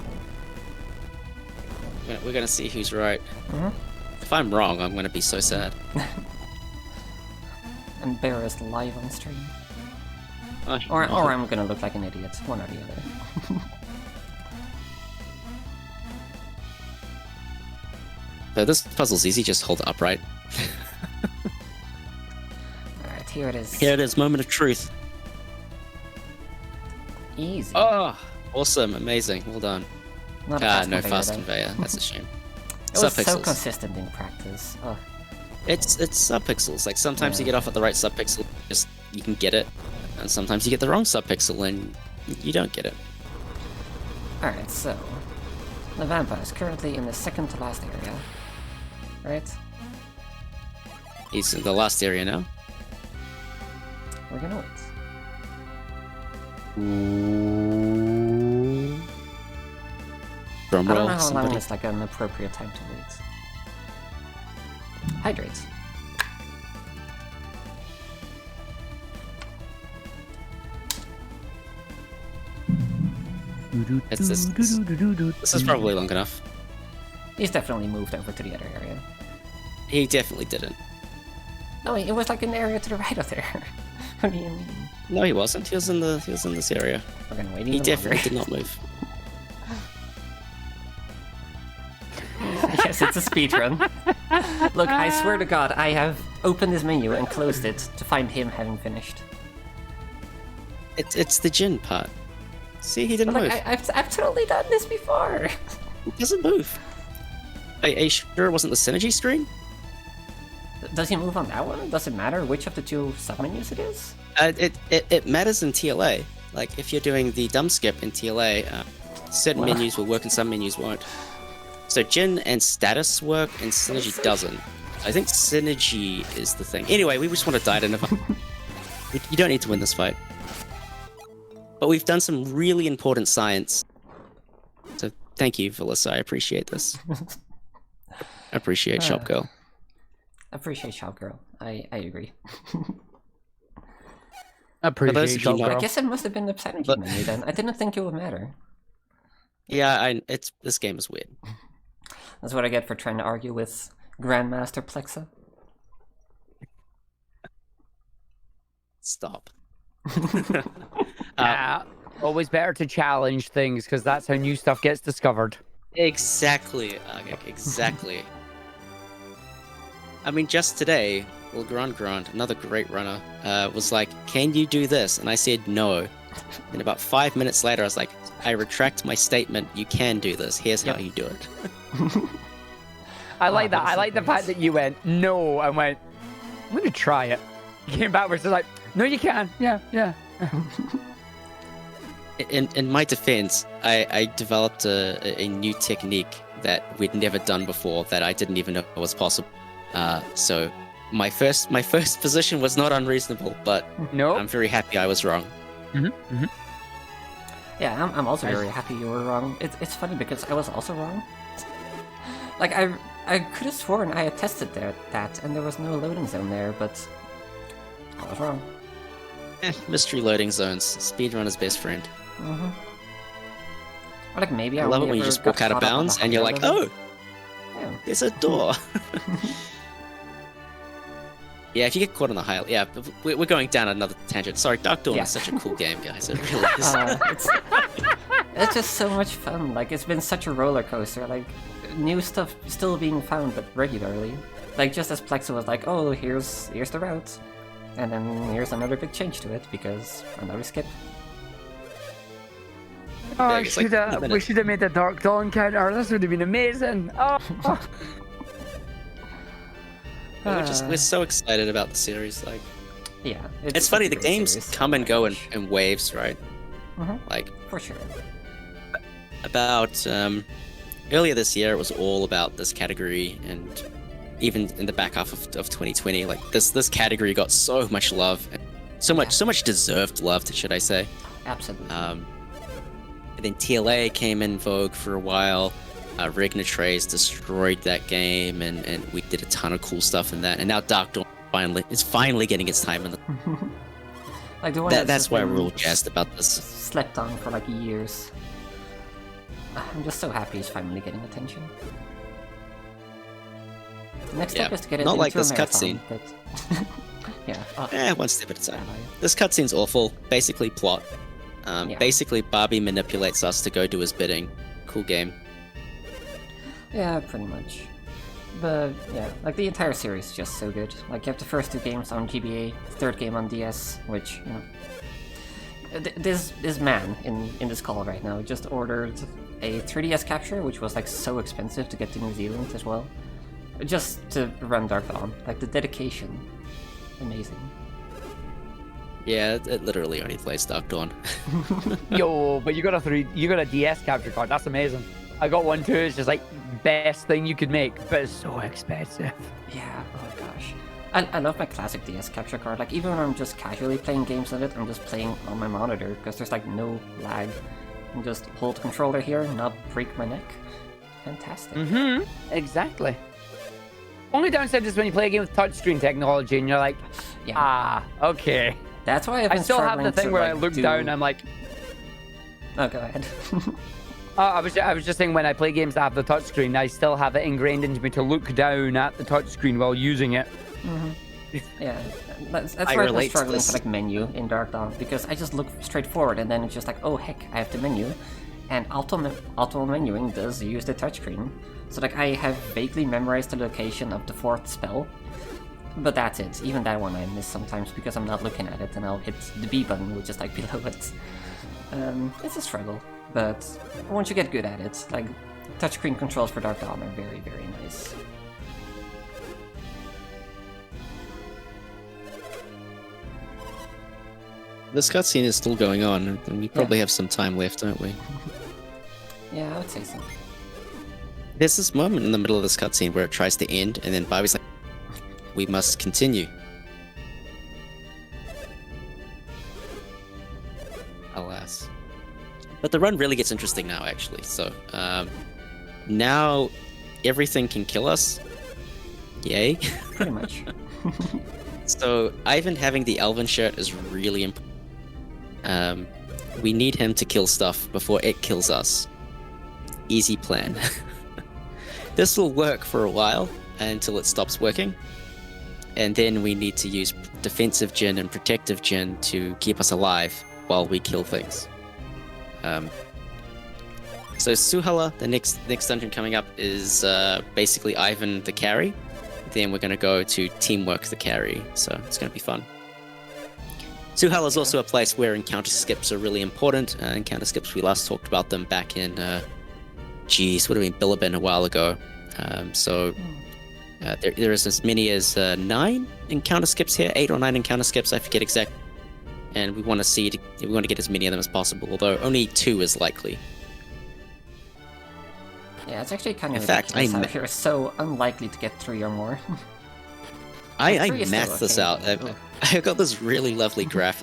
We're gonna see who's right. Mhm. If I'm wrong, I'm gonna be so sad. Embarrassed live on stream. Oh, Or no. I'm gonna look like an idiot. One or the other. So this puzzle's easy, just hold it upright. Alright, here it is. Here it is, moment of truth. Easy. Oh, awesome, amazing, well done. Not a fast No conveyor, fast though. conveyor, that's a shame. It was so Subpixels. consistent in practice. Oh, It's subpixels. Like sometimes you Yeah. get off at the right subpixel, just you can get it, and sometimes you get the wrong subpixel and you don't get it. Alright, so the vampire is currently in the second to last area. Right? He's in the last area now. We're gonna wait. Drum I don't roll, know how long somebody. is like an appropriate time to wait. Hydrate. This is probably long enough. He's definitely moved over to the other area. He definitely didn't. No, it was like an area to the right of there. What do you mean? No, he wasn't. He was in this area. We're gonna wait He even definitely longer. did not move. Yes, it's a speedrun. Look, I swear to God, I have opened this menu and closed it to find him having finished. It's the Jin part. See, he didn't But move. like, I've totally done this before. He doesn't move. Are you sure it wasn't the synergy screen? Does he move on that one? Does it matter which of the two submenus it is? It matters in TLA. Like, if you're doing the dumb skip in TLA, certain Well. menus will work and some menus won't. So Jin and status work and synergy doesn't. I think synergy is the thing. Anyway, we just want to die to Nirvana. You don't need to win this fight. But we've done some really important science. So thank you, Valyssa. I appreciate this. I appreciate Shop Girl. Appreciate Shop Girl. I agree. Appreciate those of you Shop not- I Girl. guess it must have been the synergy But- menu then. I didn't think it would matter. Yeah, this game is weird. That's what I get for trying to argue with Grandmaster Plexa. Stop. Yeah. Always better to challenge things, because that's how new stuff gets discovered. Exactly, exactly. I mean, just today, Grant, another great runner, was like, "Can you do this?" And I said no. And about 5 minutes later, I was like, "I retract my statement. You can do this. Here's how you do it." I like that. I like the fact that you went no. I went, "I'm gonna try it." You came back, was like, "No, you can. Yeah." In my defense, I developed a new technique that we'd never done before that I didn't even know was possible. So my first position was not unreasonable, but no, I'm very happy I was wrong. Yeah, I'm also very happy you were wrong. It's funny because I was also wrong. Like I could have sworn I had tested that and there was no loading zone there, but I was wrong. Mystery loading zones, speedrunner's best friend. Or like maybe I love it when you just walk out of bounds and you're like, "Oh, yeah. there's a door." Yeah, if you get caught on the high, yeah, we're going down another tangent. Sorry, Dark Dawn is such a cool game, guys. It really is. It's just so much fun. Like, it's been such a roller coaster. Like, new stuff still being found, but regularly. Like, just as Plexo was like, "Oh, here's the route," and then here's another big change to it because another skip. Oh, we should have made the Dark Dawn counter. This would have been amazing. Oh. We're so excited about the series. Like, yeah, it's funny. The games come and go in waves, right? Like, for sure. About earlier this year, it was all about this category, and even in the back half of 2020, like this category got so much love, so much deserved love, should I say? Absolutely. And then TLA came in vogue for a while. Regnatrays destroyed that game, and we did a ton of cool stuff in that. And now Dark Dawn is finally getting its time in the. Like the one that's why we're all jazzed about this. Slept on for like years. I'm just so happy it's finally getting attention. The next step is to get it not into like this a marathon, cutscene. But... one step at a time. This cutscene's awful. Basically plot. Basically Barbie manipulates us to go do his bidding. Cool game. Yeah, pretty much. But yeah, like the entire series is just so good. Like you have the first 2 games on GBA, third game on DS, which, you know... This man in this call right now just ordered a 3DS capture, which was like so expensive to get to New Zealand as well. Just to run Dark Dawn. Like the dedication. Amazing. Yeah, it literally only plays Dark Dawn. Yo, but you got a DS capture card. That's amazing. I got one too. It's just like best thing you could make, but it's so expensive. Yeah. Oh gosh. I love my classic DS capture card. Like even when I'm just casually playing games on it, I'm just playing on my monitor because there's like no lag. And just hold the controller here, not break my neck. Fantastic. Exactly. Only downside is when you play a game with touchscreen technology and you're like, okay. That's why I still have the thing where I look down and I'm like... Oh, go ahead. I was just saying, when I play games that have the touchscreen, I still have it ingrained into me to look down at the touchscreen while using it. Yeah, that's why I was struggling for like menu in Dark Dawn, because I just look straight forward and then it's just like, oh heck, I have the menu. And auto menuing does use the touchscreen. So like I have vaguely memorized the location of the 4th spell. But that's it. Even that one I miss sometimes because I'm not looking at it and I'll hit the B button, which is like below it. It's a struggle, but once you get good at it, like touchscreen controls for Dark Dawn are very, very nice. This cutscene is still going on, and we probably have some time left, don't we? Yeah, I would say so. There's this moment in the middle of this cutscene where it tries to end, and then Barbie's like, "We must continue." Alas. But the run really gets interesting now, actually. So, now everything can kill us. Yay. Pretty much. So, Ivan having the Elven shirt is really important. We need him to kill stuff before it kills us. Easy plan. This will work for a while until it stops working. And then we need to use defensive Jinn and protective Jinn to keep us alive while we kill things. So Suhala, the next dungeon coming up is basically Ivan the carry. Then we're going to go to Teamwork the carry, so it's going to be fun. Suhala is also a place where encounter skips are really important. Encounter skips, we last talked about them back in, would have been Billabin a while ago. There is as many as 9 encounter skips here, 8 or 9 encounter skips, I forget exactly. And we want to get as many of them as possible, although only 2 is likely. Yeah, it's actually kind of in fact, you're so unlikely to get 3 or more. I mathed this out. I've got this really lovely graph.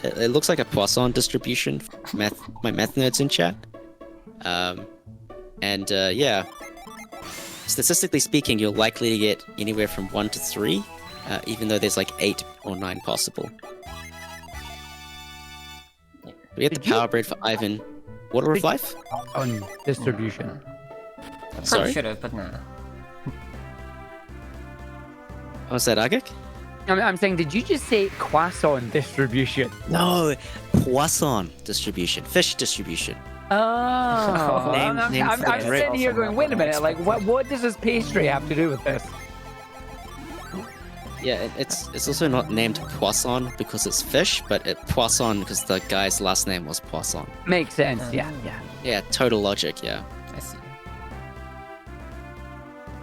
It looks like a Poisson distribution. My math nerds in chat. Yeah. Statistically speaking, you're likely to get anywhere from 1 to 3, even though there's like 8 or 9 possible. We get the power bread for Ivan. Water of Life? On distribution. I Sorry? should have, but nah. Was that Agik? I'm saying, did you just say croissant distribution? No, Poisson distribution. Fish distribution. Oh, Name I'm for the sitting here going, wait a minute, like, what does this pastry have to do with this? Yeah, it's also not named Poisson because it's fish, but Poisson because the guy's last name was Poisson. Makes sense, yeah. Yeah, total logic, yeah. I see.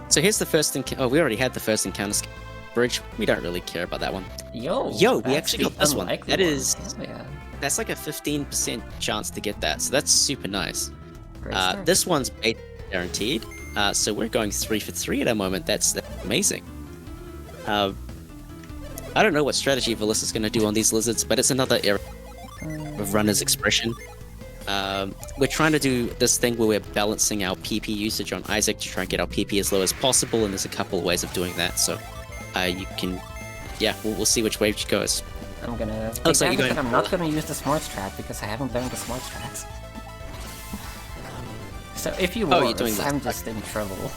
So here's the first we already had the first encounter bridge. We don't really care about that one. Yo, we actually got this one. That is... yeah. That's like a 15% chance to get that, so that's super nice. Great start. This one's guaranteed, so we're going 3 for 3 at the moment. That's amazing. I don't know what strategy Valyssa's going to do on these lizards, but it's another area of runner's expression. We're trying to do this thing where we're balancing our PP usage on Isaac to try and get our PP as low as possible, and there's a couple of ways of doing that, so you can... Yeah, we'll see which way she goes. I'm gonna take damage, and I'm not gonna use the smart strat because I haven't learned the smart strats. So if you you're doing that. I'm just in trouble.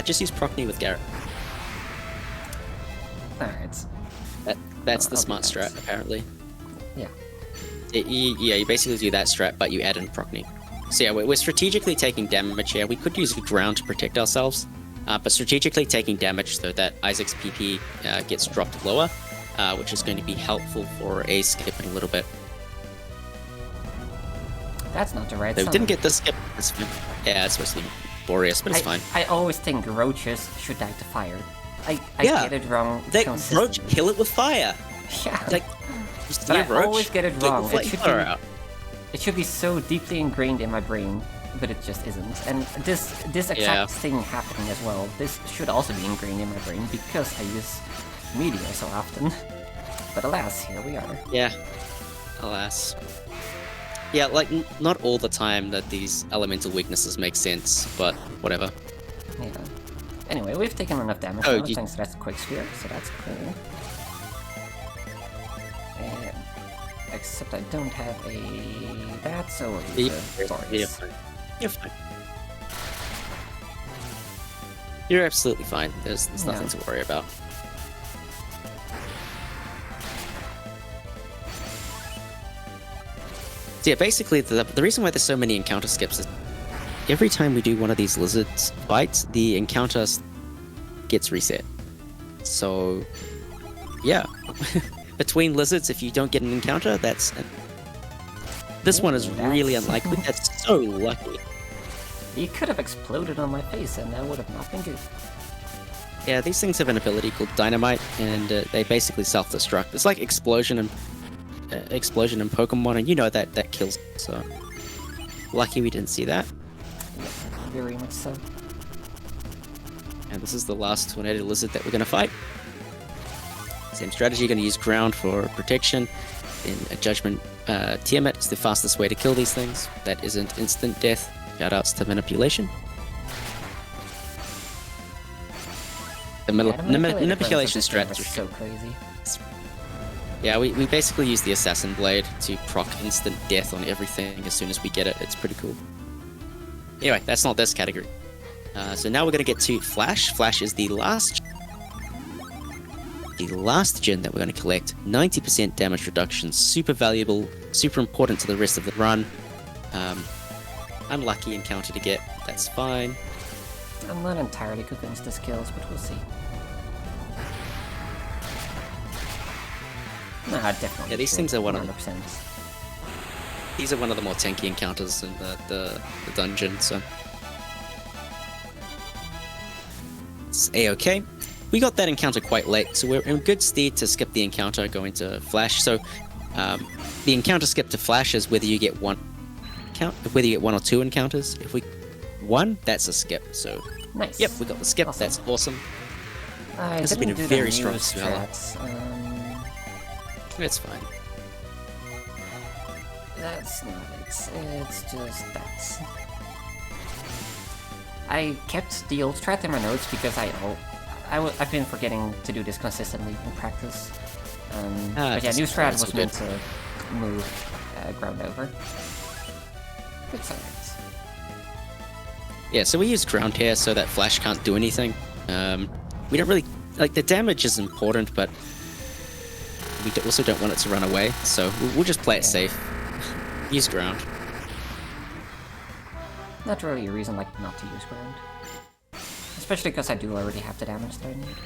Just use Procny with Garrett. Alright. That's the smart strat, apparently. Yeah. You basically do that strat, but you add in Procny. So yeah, we're strategically taking damage here. We could use ground to protect ourselves, but strategically taking damage so that Isaac's PP gets dropped lower, which is going to be helpful for a skipping a little bit. That's not the right So song. we didn't get the skip. Yeah, it's supposed to be Boreas, but it's fine. I always think roaches should die to fire. I get it wrong. Roach, kill it with fire. Yeah. Like, but I always get it wrong. It should be so deeply ingrained in my brain, but it just isn't. And this exact thing happening as well. This should also be ingrained in my brain because I use meteor so often. But alas, here we are. Yeah. Alas. Yeah, like, not all the time that these elemental weaknesses make sense, but whatever. Yeah. Anyway, we've taken enough damage now, thanks to that quick sphere, so that's cool. Except I don't have that, so we'll use You're fine. You're fine. You're absolutely fine. There's nothing to worry about. So yeah, basically the reason why there's so many encounter skips is every time we do one of these lizards fights, the encounter gets reset. So yeah, between lizards, if you don't get an encounter, this one is really unlikely. That's so lucky. He could have exploded on my face, and that would have not been good. Yeah, these things have an ability called Dynamite, and they basically self-destruct. It's like explosion in Pokemon, and you know that kills. So lucky we didn't see that. Yeah, very much so. And this is the last Tornado Lizard that we're going to fight. Same strategy, going to use Ground for protection. In a Judgment Tiamat is the fastest way to kill these things. That isn't instant death. Shoutouts to Manipulation. The manipulation strats are so crazy. Yeah, we basically use the Assassin Blade to proc instant death on everything as soon as we get it. It's pretty cool. Anyway, that's not this category. So now we're going to get to Flash. Flash is the last the last gen that we're going to collect. 90% damage reduction, super valuable, super important to the rest of the run. Unlucky encounter to get, that's fine. I'm not entirely convinced this kills, but we'll see. Nah, definitely. Yeah, these things are one of 100%. These are one of the more tanky encounters in the dungeon, so it's a-okay. We got that encounter quite late, so we're in good stead to skip the encounter, go into Flash. So the encounter skip to Flash is whether you get one or two encounters. If we one, that's a skip. So Nice. Yep, we got the skip. Awesome. That's awesome. I This has been a didn't do very the strong new Suella. strats. It's fine. That's not it. It's just that. I kept the old strat in my notes because I've been forgetting to do this consistently in practice. But yeah, new strat was meant to move ground over. It's alright. Yeah, so we use ground here so that Flash can't do anything. We don't really like the damage is important, but we also don't want it to run away. So we'll just play it safe. Use ground. Not really a reason like not to use ground. Especially because I do already have the damage that I need.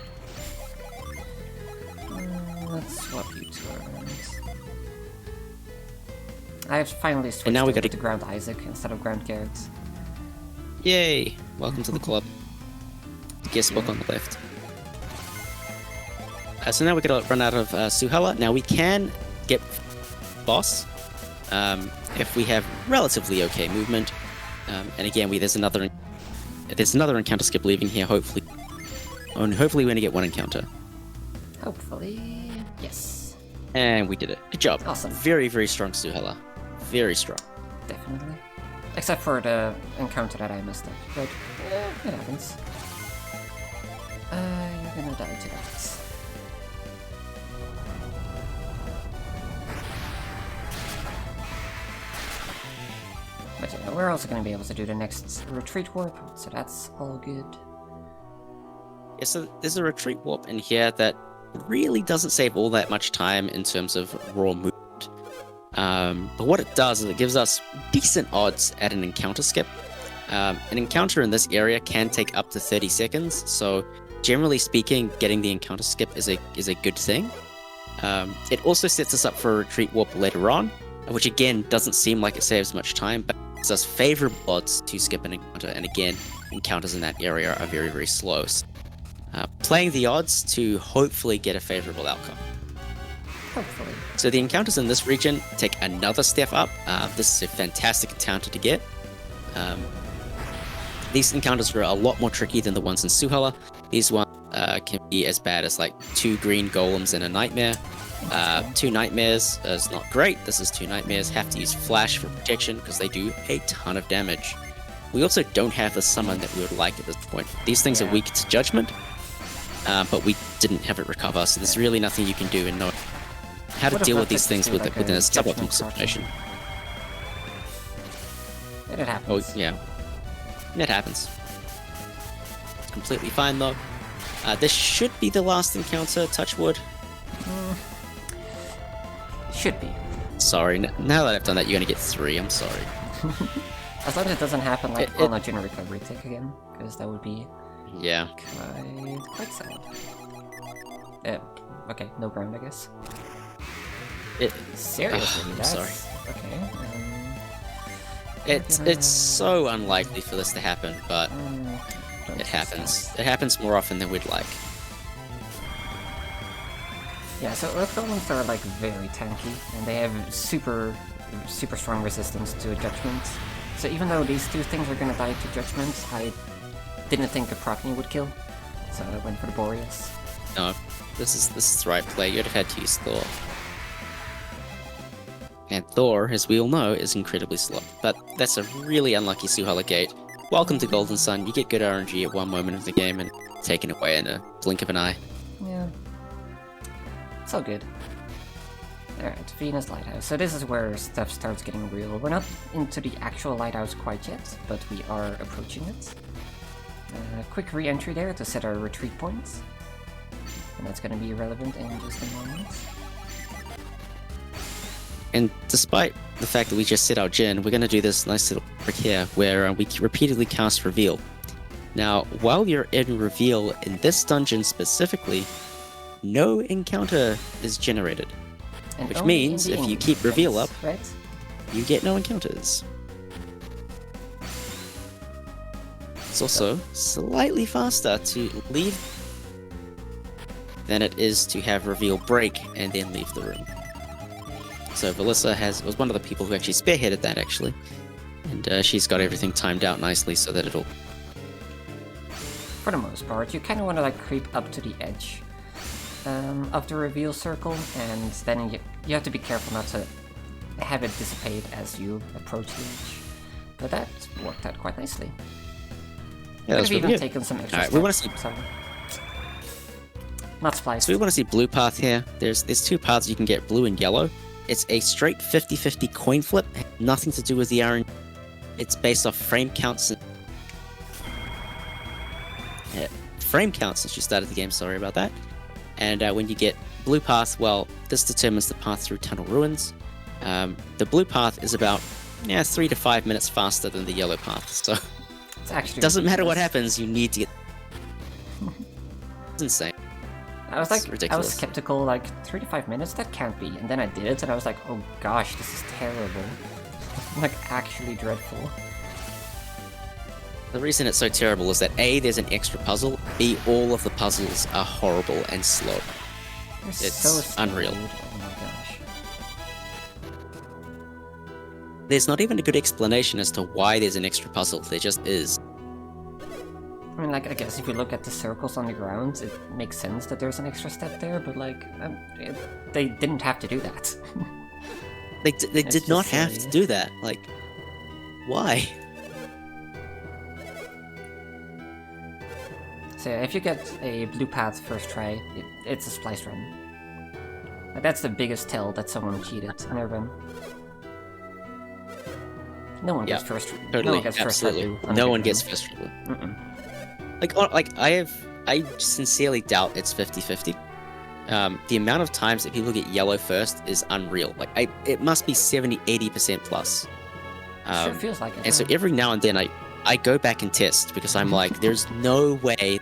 Let's swap you two around. I've finally switched now we over gotta- to ground Isaac instead of ground Garrett. Yay! Welcome to the club. Guest book on the left. So now we're gonna run out of Suella. Now we can get boss if we have relatively okay movement. And again, there's another encounter skip leaving here. Hopefully we're gonna get one encounter. Hopefully, yes. And we did it. Good job. Awesome. Very, very strong Suella. Very strong. Definitely. Except for the encounter that I messed up. But, it happens. You're gonna die to that. But yeah, we're also gonna be able to do the next retreat warp, so that's all good. Yeah, so there's a retreat warp in here that really doesn't save all that much time in terms of raw movement. But what it does is it gives us decent odds at an encounter skip. An encounter in this area can take up to 30 seconds, so generally speaking, getting the encounter skip is a good thing. It also sets us up for a retreat warp later on, which again doesn't seem like it saves much time, but gives us favorable odds to skip an encounter. And again, encounters in that area are very, very slow. So, playing the odds to hopefully get a favorable outcome. Hopefully. So the encounters in this region take another step up. This is a fantastic encounter to get. These encounters are a lot more tricky than the ones in Suella. These ones can be as bad as like 2 green golems and a nightmare. 2 nightmares is not great. This is 2 nightmares. Have to use flash for protection because they do a ton of damage. We also don't have the summon that we would like at this point. These things are weak to judgment, but we didn't have it recover, so there's really nothing you can do in knowing how to deal with these things within a suboptimal situation. It happens. Oh, yeah. It happens. It's completely fine, though. This should be the last encounter, touch wood. Should be. Sorry, now that I've done that, you're gonna get 3, I'm sorry. As long as it doesn't happen like on a general recovery tick again, because that would be Yeah. quite sad. Okay, no ground, I guess. Seriously, I'm that's... sorry. Okay, It's so unlikely for this to happen, but it happens. It happens more often than we'd like. Yeah, so Earth Golems are like very tanky, and they have super strong resistance to Judgment. So even though these 2 things are gonna die to Judgment, I didn't think a Procny would kill, so I went for the Boreas. No, this is the right play. You'd have had to use Thor. And Thor, as we all know, is incredibly slow. But that's a really unlucky Suella gate. Welcome to Golden Sun. You get good RNG at one moment of the game and taken away in a blink of an eye. Yeah. It's all good. Alright, Venus Lighthouse. So this is where stuff starts getting real. We're not into the actual lighthouse quite yet, but we are approaching it. Quick re-entry there to set our retreat points. And that's gonna be relevant in just a moment. And despite the fact that we just set our gen, we're going to do this nice little trick here where we repeatedly cast Reveal. Now, while you're in Reveal in this dungeon specifically, no encounter is generated. And Which only means in the if you English keep Reveal phase, up, right? you get no encounters. It's also slightly faster to leave than it is to have Reveal break and then leave the room. So Valyssa was one of the people who actually spearheaded that, actually. And she's got everything timed out nicely so that it'll... For the most part, you kind of want to like creep up to the edge of the reveal circle, and then you have to be careful not to have it dissipate as you approach the edge. But that worked out quite nicely. Yeah, that's Could have really even good. taken some extra Alright, steps. we want to see... So, not spliced. So we want to see blue path here. There's two paths you can get, blue and yellow. It's a straight 50-50 coin flip, nothing to do with the RNG. It's based off frame counts. Frame counts since you started the game, sorry about that. And when you get blue path, well, this determines the path through tunnel ruins. The blue path is about 3 to 5 minutes faster than the yellow path, so It's actually doesn't matter what ridiculous. happens, you need to get... It's insane. I was It's like, I was ridiculous. skeptical, like 3 to 5 minutes, that can't be. And then I did it, and I was like, oh gosh, this is terrible. Like, actually dreadful. The reason it's so terrible is that A, there's an extra puzzle, B, all of the puzzles are horrible and slow. They're It's so unreal. stupid. Oh my gosh. There's not even a good explanation as to why there's an extra puzzle, there just is. I mean, like, I guess if you look at the circles on the ground, it makes sense that there's an extra step there, but like, they didn't have to do that. They It's did not just have silly. to do that, like, why? So if you get a blue path first try, it's a splice run. Like, that's the biggest tell that someone cheated in their run. No one gets first. Totally, no one gets absolutely. First try No blue one on a gets good first try blue. run. I sincerely doubt it's 50-50. The amount of times that people get yellow first is unreal. Like, it must be 70-80% plus. Sure feels like it. And so every now and then I go back and test because I'm like, there's no way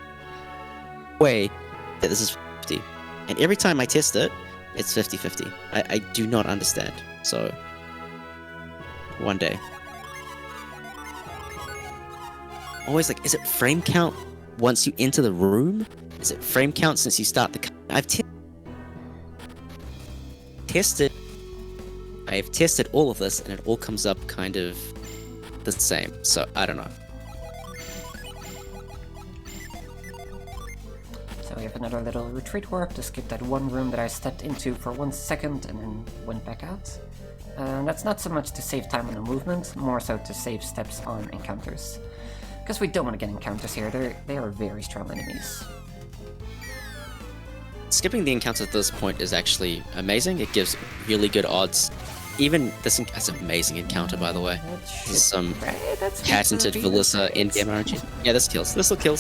that this is 50. And every time I test it, it's 50-50. I do not understand. So, one day. Always like, is it frame count once you enter the room? Is it frame count since you start the... I've tested all of this, and it all comes up kind of the same. So, I don't know. So we have another little retreat warp to skip that one room that I stepped into for 1 second and then went back out. That's not so much to save time on the movement, more so to save steps on encounters. Because we don't want to get encounters here, they are very strong enemies. Skipping the encounter at this point is actually amazing. It gives really good odds. Even this... That's an amazing encounter, by the way. This is some That's patented Valyssa in-game RNG. Yeah, this kills. This'll kill.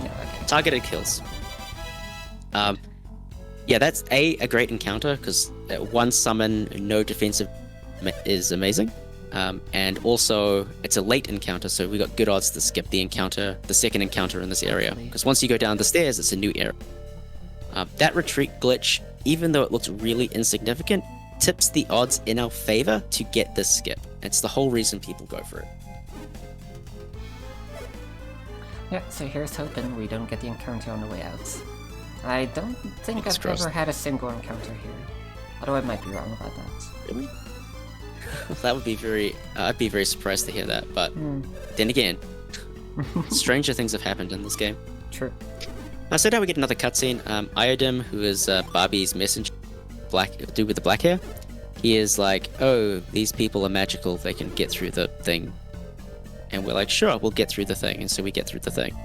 Yeah, okay. Targeted kills. Yeah, that's a great encounter because one summon, no defensive is amazing. And also it's a late encounter, so we got good odds to skip the second encounter in this area. Because once you go down the stairs, it's a new area. That retreat glitch, even though it looks really insignificant, tips the odds in our favor to get this skip. It's the whole reason people go for it. Yeah, so here's hoping we don't get the encounter on the way out. I don't think Fingers I've crossed. ever had a single encounter here. Although I might be wrong about that. Really? That would be very... I'd be very surprised to hear that, but then again, stranger things have happened in this game. True. So now we get another cutscene. Iodim, who is Barbie's messenger, dude with the black hair, he is like, oh, these people are magical, they can get through the thing. And we're like, sure, we'll get through the thing, and so we get through the thing.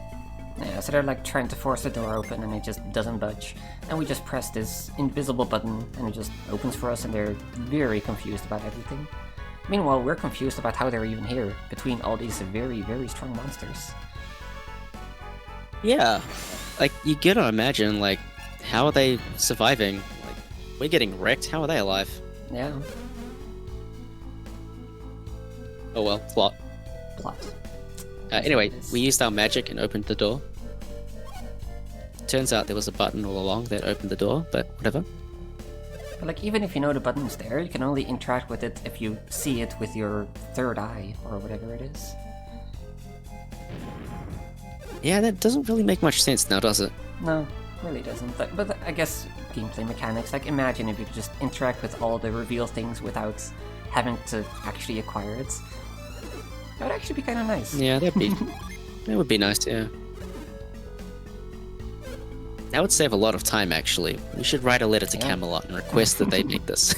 Yeah, so they're like trying to force the door open and it just doesn't budge. And we just press this invisible button and it just opens for us and they're very confused about everything. Meanwhile, we're confused about how they're even here, between all these very, very strong monsters. Yeah. like, you gotta imagine, like, how are they surviving? Like, we're getting wrecked. How are they alive? Yeah. Oh well, plot. Plot. Anyway, we used our magic and opened the door. Turns out there was a button all along that opened the door, but whatever. But like, even if you know the button's there, you can only interact with it if you see it with your third eye, or whatever it is. Yeah, that doesn't really make much sense now, does it? No, really doesn't. But I guess gameplay mechanics, like imagine if you could just interact with all the reveal things without having to actually acquire it. That would actually be kind of nice. Yeah, that would be nice, yeah. That would save a lot of time, actually. We should write a letter to Camelot and request that they make this.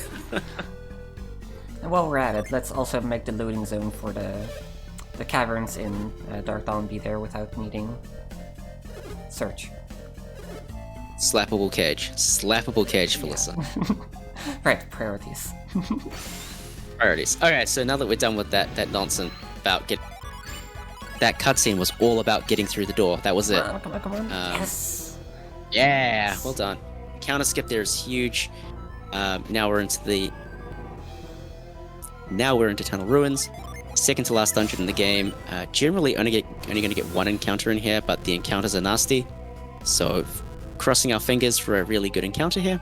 And while we're at it, let's also make the loading zone for the caverns in Dark Dawn be there without needing search. Slappable cage. Slappable cage, Valyssa. Right, priorities. Priorities. Alright, so now that we're done with that nonsense about that cutscene was all about getting through the door. That was it. Come on. Yes! Yeah, well done. Counter skip there is huge. Now we're into Tunnel Ruins. Second to last dungeon in the game. Generally only going to get one encounter in here, but the encounters are nasty. So crossing our fingers for a really good encounter here.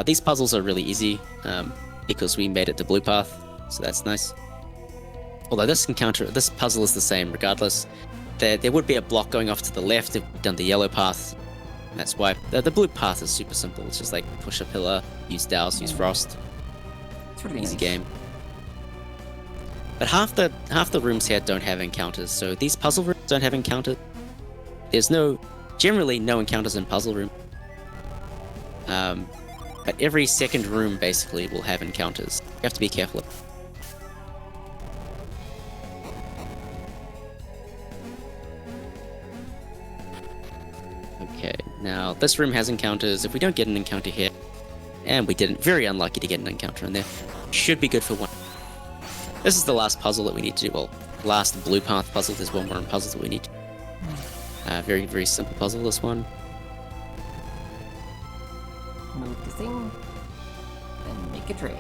These puzzles are really easy because we made it to Blue Path, so that's nice. Although this puzzle is the same regardless. There would be a block going off to the left if we'd done the yellow path. That's why the blue path is super simple. It's just like push a pillar, use douse, use frost. It's really Easy nice. game. But half the rooms here don't have encounters, so these puzzle rooms don't have encounters. There's generally no encounters in puzzle room. But every second room basically will have encounters. You have to be careful of. Okay, now this room has encounters. If we don't get an encounter here, and we didn't, very unlucky to get an encounter in there, should be good for one. This is the last puzzle that we need to do. Well, last blue path puzzle. There's one more puzzle that we need to do. Very, very simple puzzle, this one. Move the thing and make it rain.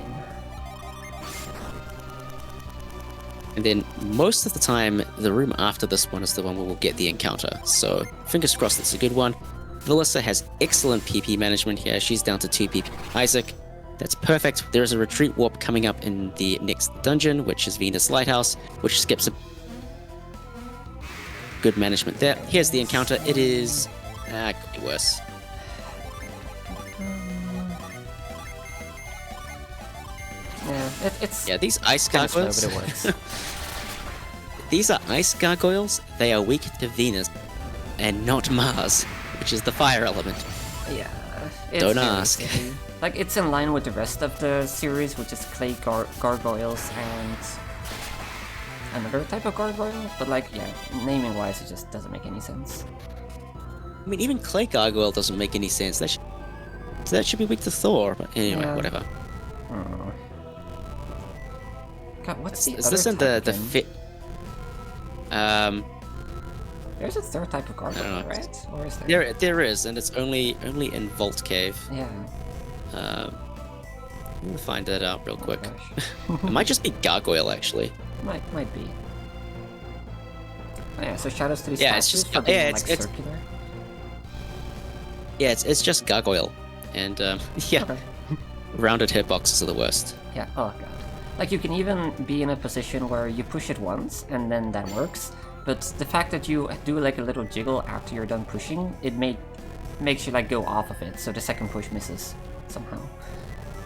And then most of the time, the room after this one is the one where we'll get the encounter. So fingers crossed it's a good one. Valyssa has excellent PP management here. She's down to 2 PP. Isaac, that's perfect. There is a retreat warp coming up in the next dungeon, which is Venus Lighthouse, which skips a good management there. Here's the encounter. It is... it could be worse. Yeah, it's... Yeah, these ice kind of slow, gargoyles... but it works. These are ice gargoyles. They are weak to Venus and not Mars, which is the fire element. Yeah. It's Don't very ask. silly. Like, it's in line with the rest of the series, which is clay gargoyles and another type of gargoyle. But like, yeah, naming-wise, it just doesn't make any sense. I mean, even clay gargoyle doesn't make any sense. That should be weak to Thor. But anyway, Yeah. whatever. God, what's the Is other this in type the again? fit? There's a third type of gargoyle, know. right? Or is there? There is, and it's only in Vault Cave. Yeah. We'll find that out real quick. Gosh. It might just be gargoyle, actually. Might be. Oh, yeah, so shoutouts to these Yeah, it's statues just- for being, yeah, like, it's- circular. Yeah, it's just gargoyle, and yeah, Okay. rounded hitboxes are the worst. Yeah, oh god. Like, you can even be in a position where you push it once, and then that works, but the fact that you do, like, a little jiggle after you're done pushing, it makes you, like, go off of it, so the second push misses, somehow.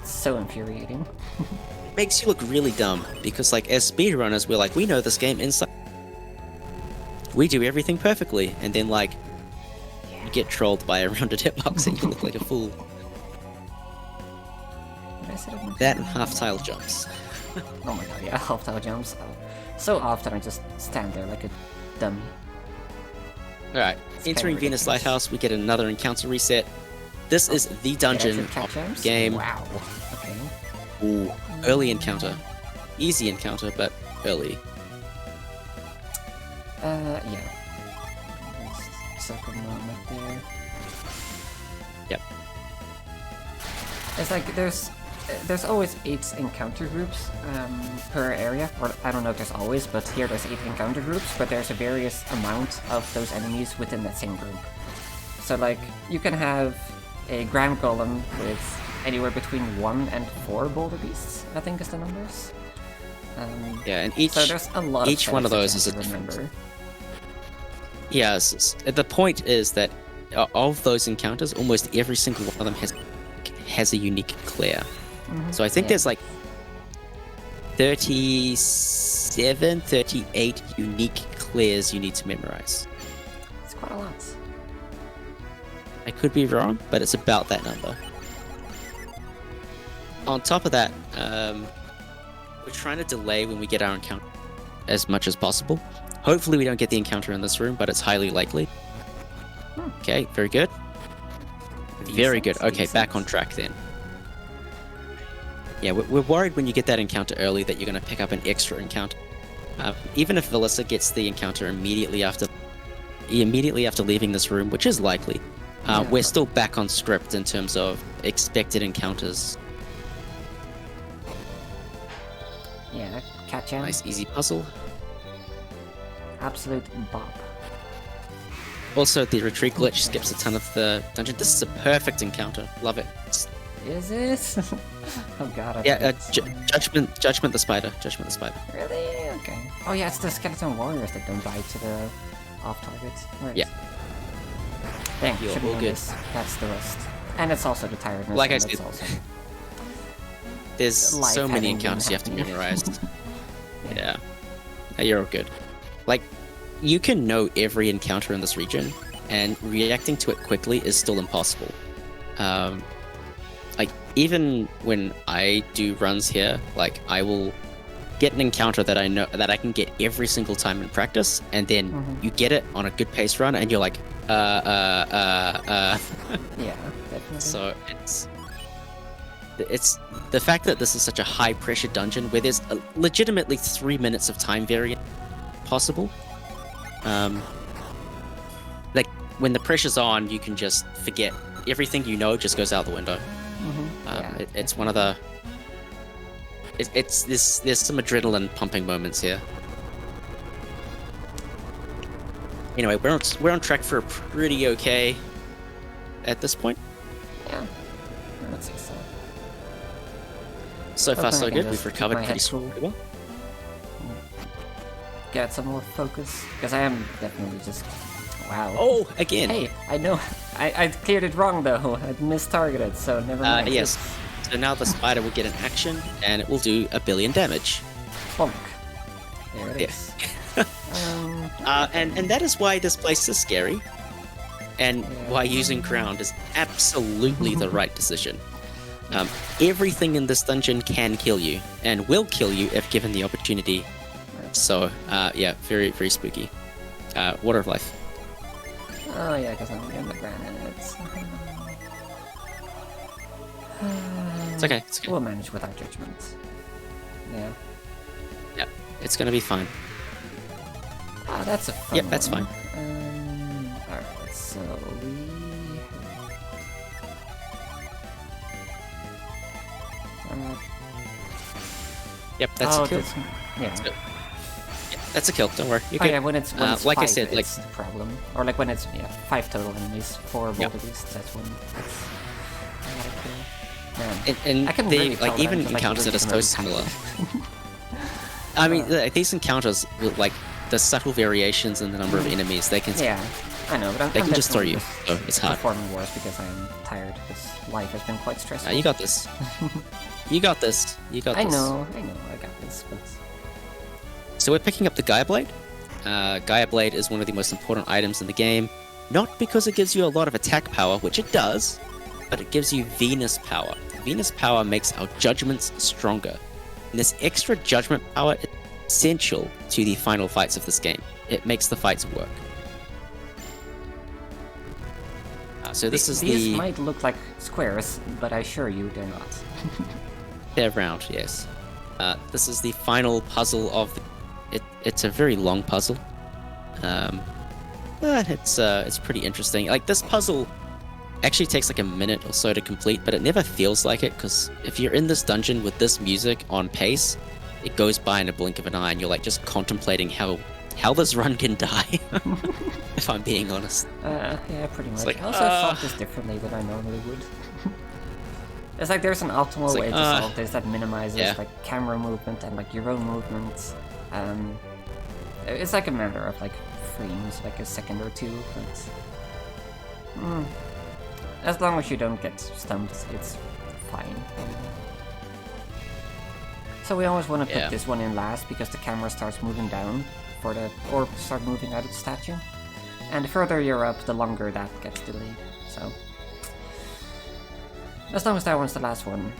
It's so infuriating. It makes you look really dumb, because, like, as speedrunners, we're like, we know this game inside. We do everything perfectly, and then, like, you get trolled by a rounded hitbox and you look like a fool. Did I set up my That and half-tile jumps. Oh my god, yeah, half-tile jumps. So often I just stand there like a dummy. Alright, It's entering kinda Venus ridiculous. Lighthouse, we get another encounter reset. This is the dungeon Get extra of cat jumps? the game. Wow. Okay. Ooh, early encounter. Easy encounter, but early. Yeah. circle moment there. Yep. It's like there's always 8 encounter groups per area, or I don't know if there's always, but here there's 8 encounter groups, but there's a various amount of those enemies within that same group. So like, you can have a ground golem with anywhere between 1 and 4 boulder beasts, I think is the numbers. Yeah, and each so there's a lot each of one of those is a different different. Yes, the point is that of those encounters, almost every single one of them has a unique clear. So I think there's like 37, 38 unique clears you need to memorize. It's quite a lot. I could be wrong, but it's about that number. On top of that, we're trying to delay when we get our encounter as much as possible. Hopefully we don't get the encounter in this room, but it's highly likely. Okay, very good. Very good. Okay, back on track then. Yeah, we're worried when you get that encounter early that you're going to pick up an extra encounter. Even if Valyssa gets the encounter immediately after leaving this room, which is likely, we're still back on script in terms of expected encounters. Yeah, catch him. Nice, easy puzzle. Absolute bop. Also, the retreat glitch skips a ton of the dungeon. This is a perfect encounter. Love it. Is it? Oh god. Judgment the spider. Judgment the spider. Really? Okay. Oh yeah, it's the skeleton warriors that don't die to the off targets. Right. Yeah. Dang, You're should all know good. this. That's the rest. And it's also the tiredness. Like I and said, it's also there's so life many having been encounters you have to happening. memorize. Yeah. You're all good. Like, you can know every encounter in this region, and reacting to it quickly is still impossible. Like, even when I do runs here, like, I will get an encounter that I know that I can get every single time in practice, and then you get it on a good pace run, and you're like, Yeah, definitely. So it's the fact that this is such a high pressure dungeon where there's legitimately 3 minutes of time variance possible. Like, when the pressure's on, you can just forget everything you know, just goes out the window. It's one of the there's some adrenaline pumping moments here. Anyway, we're on track for a pretty okay at this point. Yeah, I would say so. So far, so I can good. just We've keep recovered my pretty head cool. well. Get some more focus, because I am definitely just wow. Oh, again. Hey, I know. I cleared it wrong though. I mistargeted, so never mind. Yes. So now the spider will get an action, and it will do 1 billion damage. Bonk. There it is. And that is why this place is scary, and why using ground is absolutely the right decision. Everything in this dungeon can kill you, and will kill you if given the opportunity. So, yeah, very, very spooky. Water of life. Oh yeah, because I'm getting the granites. It's okay. It's okay. We'll manage with our judgment. Yeah. Yeah, it's gonna be fine. Ah, that's a fun Yep, that's one. fine. Alright, so we... Yep, that's a kill. Yeah. Yep, that's a kill. Don't worry. You Oh can. yeah, when it's like 5, I said, like it's the problem. Or like when it's 5 total enemies, 4 boulder beasts, that's when it's a lot of kill. Man, and I can they really like tell even that I'm, encounters that are really so familiar. similar. I mean, these encounters, like the subtle variations in the number of enemies, they can Yeah, I know, but they I'm can just throw definitely you. So it's hard. performing worse because I'm tired, because life has been quite stressful. You got this. You got this. You got I this. know, I got this, but... So we're picking up the Gaia Blade. Gaia Blade is one of the most important items in the game, not because it gives you a lot of attack power, which it does, but it gives you Venus power. Venus power makes our judgments stronger. And this extra judgment power is essential to the final fights of this game. It makes the fights work. So this is These the... might look like squares, but I assure you they're not. They're round, yes. This is the final puzzle of the... It's a very long puzzle. It's pretty interesting. Like, this puzzle actually takes like a minute or so to complete, but it never feels like it, because if you're in this dungeon with this music on pace, it goes by in a blink of an eye, and you're like just contemplating how this run can die. If I'm being honest. Yeah, pretty much. Like, I also solved this differently than I normally would. It's like there's an optimal way to solve this that minimizes like camera movement and like your own movements. It's like a matter of like frames, like a second or two, but as long as you don't get stumped, it's fine. So we always want to put this one in last because the camera starts moving down for the orb to start moving out of the statue. And the further you're up, the longer that gets delayed. So as long as that one's the last one,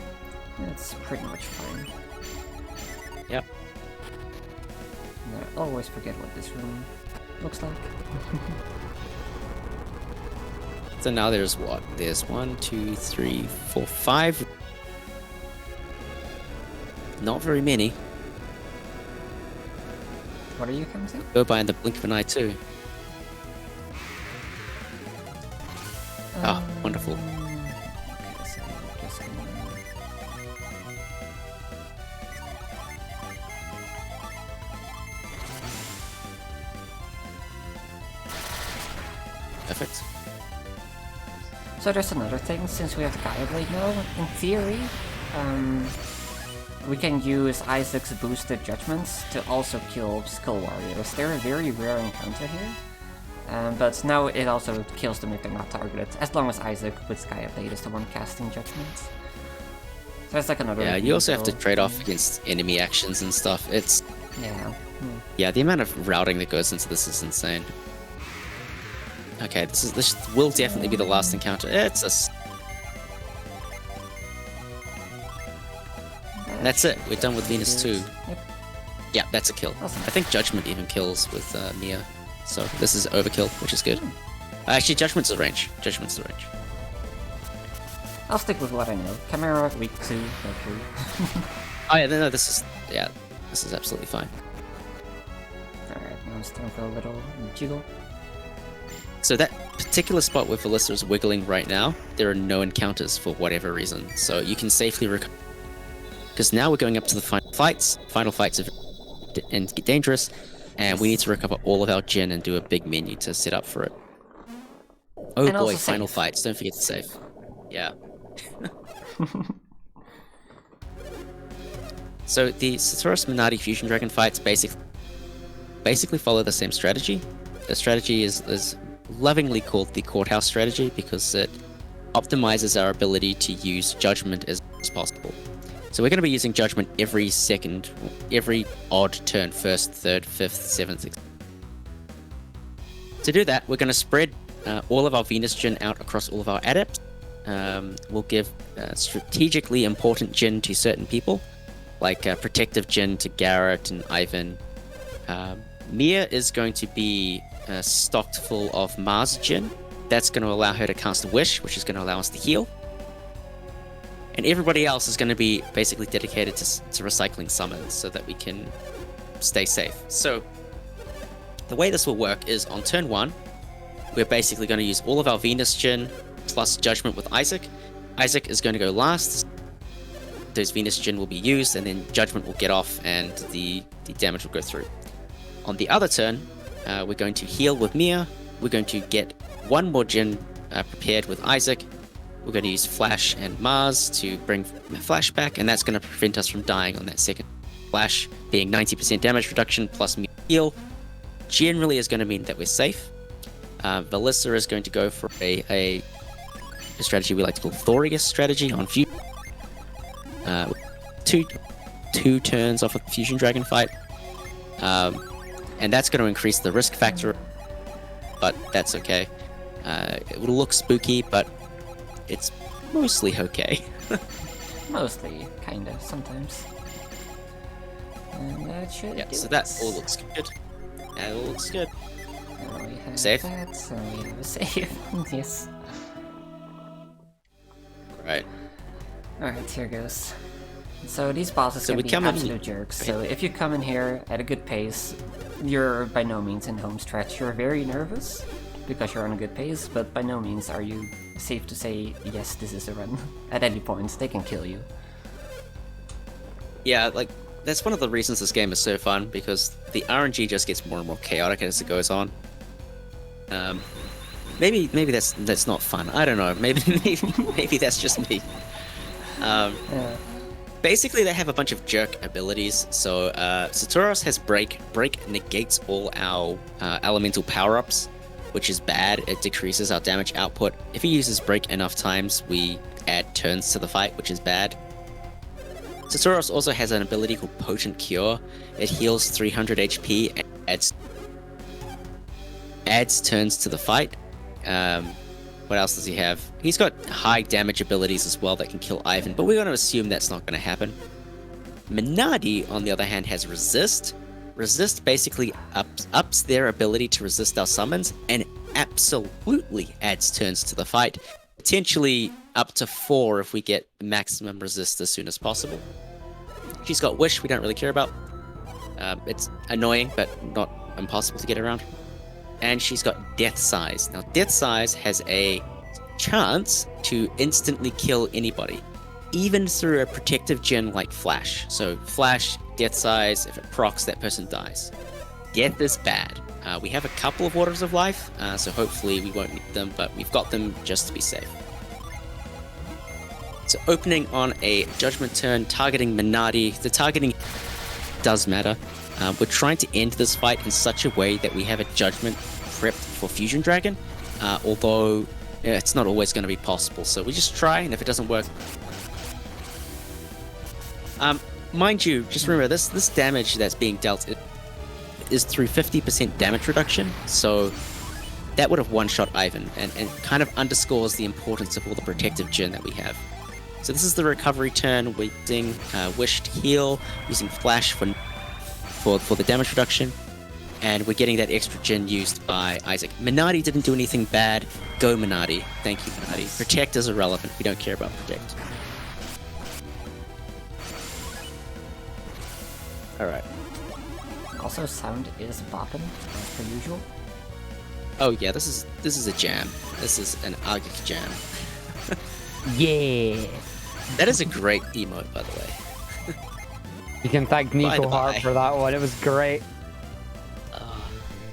it's pretty much fine. Yep. And I always forget what this room looks like. So now there's what? There's 1, 2, 3, 4, 5. Not very many. What are you counting? Go by in the blink of an eye too. Ah, wonderful. Okay, so I'm just gonna... Perfect. So there's another thing, since we have the Gaia Blade now, in theory, we can use Isaac's boosted judgments to also kill Skull Warriors. They're a very rare encounter here, but now it also kills them if they're not targeted, as long as Isaac with Gaia Blade is the one casting judgments. So that's like another... Yeah, you also have to trade off against enemy actions and stuff. It's... Yeah. Yeah, the amount of routing that goes into this is insane. Okay, this will definitely be the last encounter. It's a... That's it. We're done with Venus 2. Yep. Yeah, that's a kill. Awesome. I think Judgment even kills with Mia. So this is overkill, which is good. Actually, Judgment's the range. Judgment's the range. I'll stick with what I know. Chimera, weak 2, Mercury. Oh yeah, no, this is absolutely fine. Alright, now it's time for a little jiggle. So that particular spot where Valyssa is wiggling right now, there are no encounters for whatever reason. So you can safely recover. Because now we're going up to the final fights. Final fights are and get dangerous, and we need to recover all of our gen and do a big menu to set up for it. Oh And boy, also final save. fights. Don't forget to save. Yeah. So the Satoris Minardi Fusion Dragon fights basically follow the same strategy. The strategy is lovingly called the courthouse strategy because it optimizes our ability to use judgment as much as possible. So we're going to be using judgment every second, every odd turn, first, third, fifth, seventh, sixth. To do that, we're going to spread all of our Venus gen out across all of our adepts. We'll give strategically important gen to certain people, like protective gen to Garrett and Ivan. Mia is going to be stocked full of Mars gen. That's going to allow her to cast a wish, which is going to allow us to heal. And everybody else is going to be basically dedicated to recycling summons so that we can stay safe. So the way this will work is on turn 1, we're basically going to use all of our Venus gen plus Judgment with Isaac. Isaac is going to go last. Those Venus gen will be used, and then Judgment will get off and the damage will go through. On the other turn, we're going to heal with Mia. We're going to get one more gen prepared with Isaac. We're going to use Flash and Mars to bring Flash back, and that's going to prevent us from dying on that second. Flash being 90% damage reduction plus Mia heal generally is going to mean that we're safe. Valyssa is going to go for a strategy we like to call Thorius strategy on Fusion. Two turns off a Fusion Dragon fight. And that's going to increase the risk factor, but that's okay. It will look spooky, but it's mostly okay. Mostly, kinda, sometimes. And that should do so that it. all looks good. That all looks good. And we have Save? that, so we have a save. Yes. Right. Alright, here goes. So these bosses So can we be come in- absolute jerks, so if you come in here at a good pace, you're by no means in home stretch. You're very nervous because you're on a good pace, but by no means are you safe to say, yes, this is a run. At any point, they can kill you. Yeah, like, that's one of the reasons this game is so fun, because the RNG just gets more and more chaotic as it goes on. Maybe that's not fun. I don't know. Maybe that's just me. Basically, they have a bunch of jerk abilities. So Saturos has Break. Break negates all our elemental power-ups, which is bad. It decreases our damage output. If he uses Break enough times, we add turns to the fight, which is bad. Saturos also has an ability called Potent Cure. It heals 300 HP and adds turns to the fight. What else does he have? He's got high damage abilities as well that can kill Ivan, but we're going to assume that's not going to happen. Minardi, on the other hand, has Resist. Resist basically ups their ability to resist our summons and absolutely adds turns to the fight. Potentially up to 4 if we get maximum resist as soon as possible. She's got Wish, we don't really care about. It's annoying, but not impossible to get around. And she's got Death Size. Now, Death Size has a chance to instantly kill anybody, even through a protective gen like Flash. So Flash, Death Size, if it procs, that person dies. Death is bad. We have a couple of Waters of Life, so hopefully we won't need them, but we've got them just to be safe. So opening on a Judgment turn, targeting Minardi. The targeting does matter. We're trying to end this fight in such a way that we have a Judgment prepped for Fusion Dragon, although it's not always going to be possible, so we just try, and if it doesn't work... mind you, just remember, this damage that's being dealt is through 50% damage reduction, so that would have one-shot Ivan, and kind of underscores the importance of all the protective gen that we have. So this is the recovery turn. We're using Wish to heal, using Flash for the damage reduction, and we're getting that extra gen used by Isaac. Minardi didn't do anything bad. Go Minardi. Thank you, Minardi. Protect is irrelevant. We don't care about Protect. Alright. Also, sound is bopping, as per usual. Oh yeah, this is a jam. This is an Argic jam. Yeah. That is a great emote, by the way. You can thank Nico Hart for that one. It was great.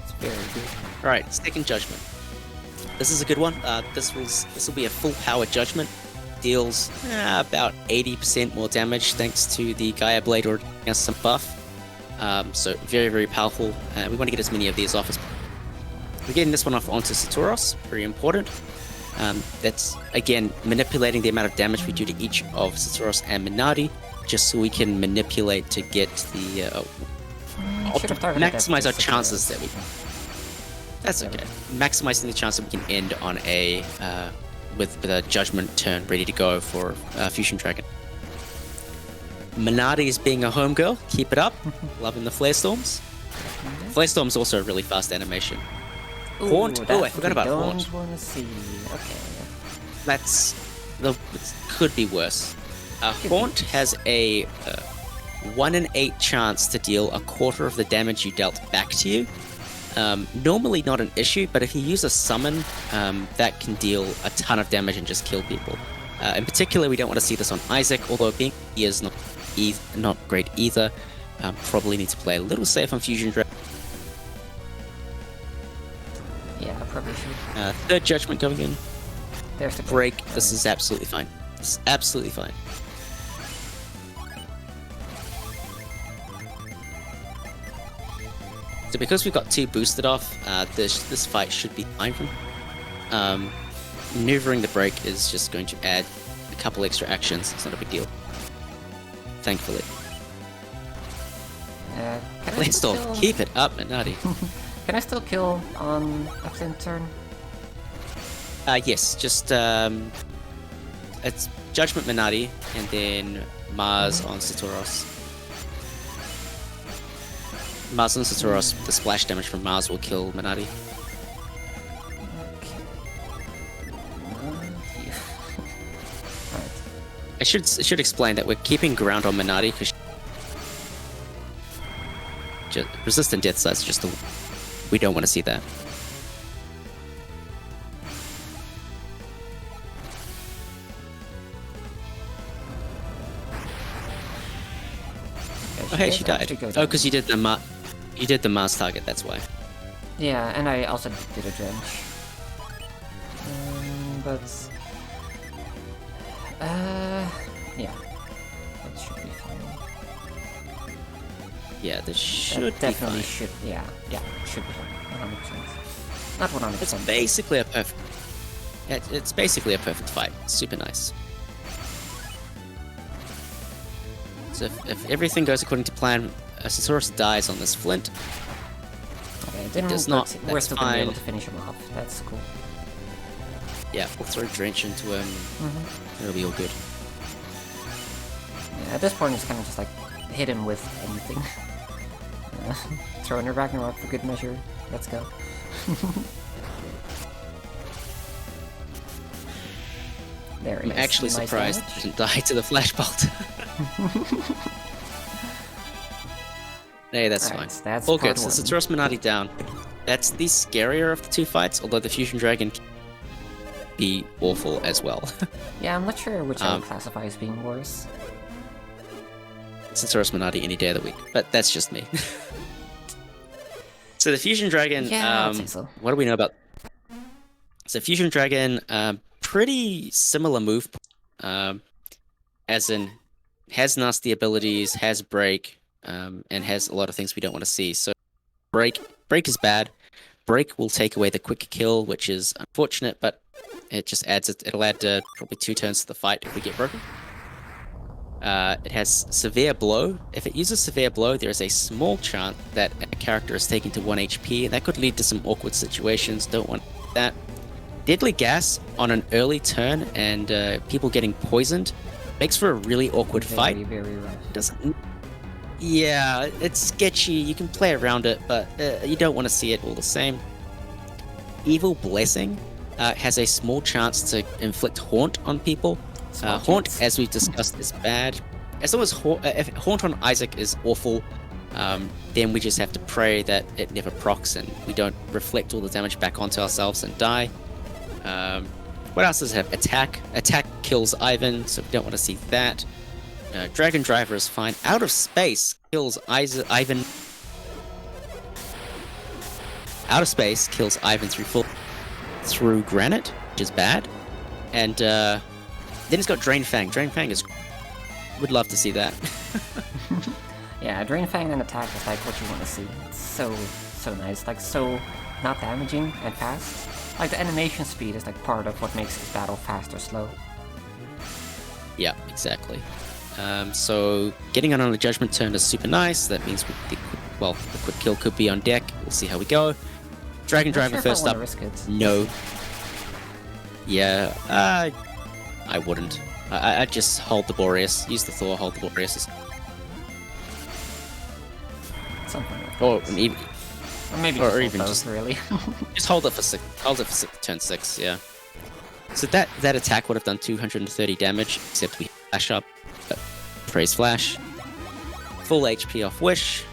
It's very good. Alright, second Judgment. This is a good one. This will be a full power Judgment. Deals about 80% more damage thanks to the Gaia Blade or some buff. So very, very powerful. We want to get as many of these off as possible. We're getting this one off onto Saturos. Very important. That's, again, manipulating the amount of damage we do to each of Saturos and Minardi, just so we can manipulate to get the maximize our chances that we can. That's okay. Maximizing the chance that we can end on a with a Judgment turn ready to go for Fusion Dragon. Minardi is being a homegirl. Keep it up. Loving the Flare Storms. Flare Storm's also a really fast animation. Haunt. Oh, I forgot about Haunt. Want to see. Okay. It could be worse. Haunt has a 1 in 8 chance to deal a quarter of the damage you dealt back to you. Normally not an issue, but if you use a summon, that can deal a ton of damage and just kill people. In particular, we don't want to see this on Isaac, although being he is not great either. Probably need to play a little safe on Fusion Dragon. Yeah, probably should. Third Judgment going in. There's the Break. This is absolutely fine. This is absolutely fine. So because we've got 2 boosted off, this fight should be fine from. Maneuvering the break is just going to add a couple extra actions. It's not a big deal. Thankfully. Let's still keep it up, Minardi. Can I still kill on a flint turn? Yes, just it's Judgment Minardi and then Mars on Saturos. Mars on Saturos, the splash damage from Mars will kill Minardi. I should explain that we're keeping ground on Minardi because resistant death size is just the... We don't want to see that. Oh hey, she died. Oh, because you did the Mars target, that's why. Yeah, and I also did a drench. But... yeah. That should be fine. Yeah, this should that definitely be fine. should, yeah, it should be fine. 100%. Not 100%. It's basically a perfect... It's basically a perfect fight. Super nice. So if everything goes according to plan, Sasaurus dies on this flint. Okay, it does not. We're That's still gonna be fine. able to finish him off. That's cool. Yeah, we'll throw Drench into him. It'll be all good. Yeah, at this point, it's kind of just like hit him with anything. Throw in a Ragnarok for good measure. Let's go. There he I'm is. actually Nice surprised damage. he didn't die to the flash bolt. Hey, that's Alright, fine. that's All part good. So one. Sasaurus Minati down. That's the scarier of the two fights, although the Fusion Dragon can be awful as well. Yeah, I'm not sure which I would classify as being worse. Sasaurus Minati any day of the week, but that's just me. So the Fusion Dragon, Yeah, I'd say so. what do we know about? So Fusion Dragon, pretty similar move, as in has nasty abilities, has break, and has a lot of things we don't want to see. So break is bad. Break will take away the quick kill, which is unfortunate, but it just adds it'll add probably 2 turns to the fight if we get broken. It has Severe Blow. If it uses Severe Blow, there is a small chance that a character is taken to 1 HP, and that could lead to some awkward situations. Don't want that. Deadly Gas on an early turn and people getting poisoned makes for a really awkward fight. Very rough. Doesn't. Yeah, it's sketchy. You can play around it, but you don't want to see it all the same. Evil Blessing has a small chance to inflict Haunt on people. Haunt, as we've discussed, is bad. As long as if Haunt on Isaac is awful, then we just have to pray that it never procs and we don't reflect all the damage back onto ourselves and die. What else does it have? Attack. Attack kills Ivan, so we don't want to see that. Dragon Driver is fine. Out of Space kills Ivan. Out of Space kills Ivan through Granite, which is bad. And then it's got Drain Fang. Drain Fang is... Would love to see that. Yeah, Drain Fang and attack is like what you want to see. It's so nice. Like, so not damaging and fast. Like, the animation speed is like part of what makes this battle fast or slow. Yeah, exactly. So getting it on a Judgment turn is super nice. That means the quick kill could be on deck. We'll see how we go. Dragon Driver first up. No. Yeah, I wouldn't. I'd just hold the Boreas. Use the Thor, hold the Boreas. Something like Or that. even, Or maybe or just even both, just- really. just hold it for six. Hold it for turn 6. Yeah. So that attack would have done 230 damage, except we flash up. But praise flash. Full HP off Wish.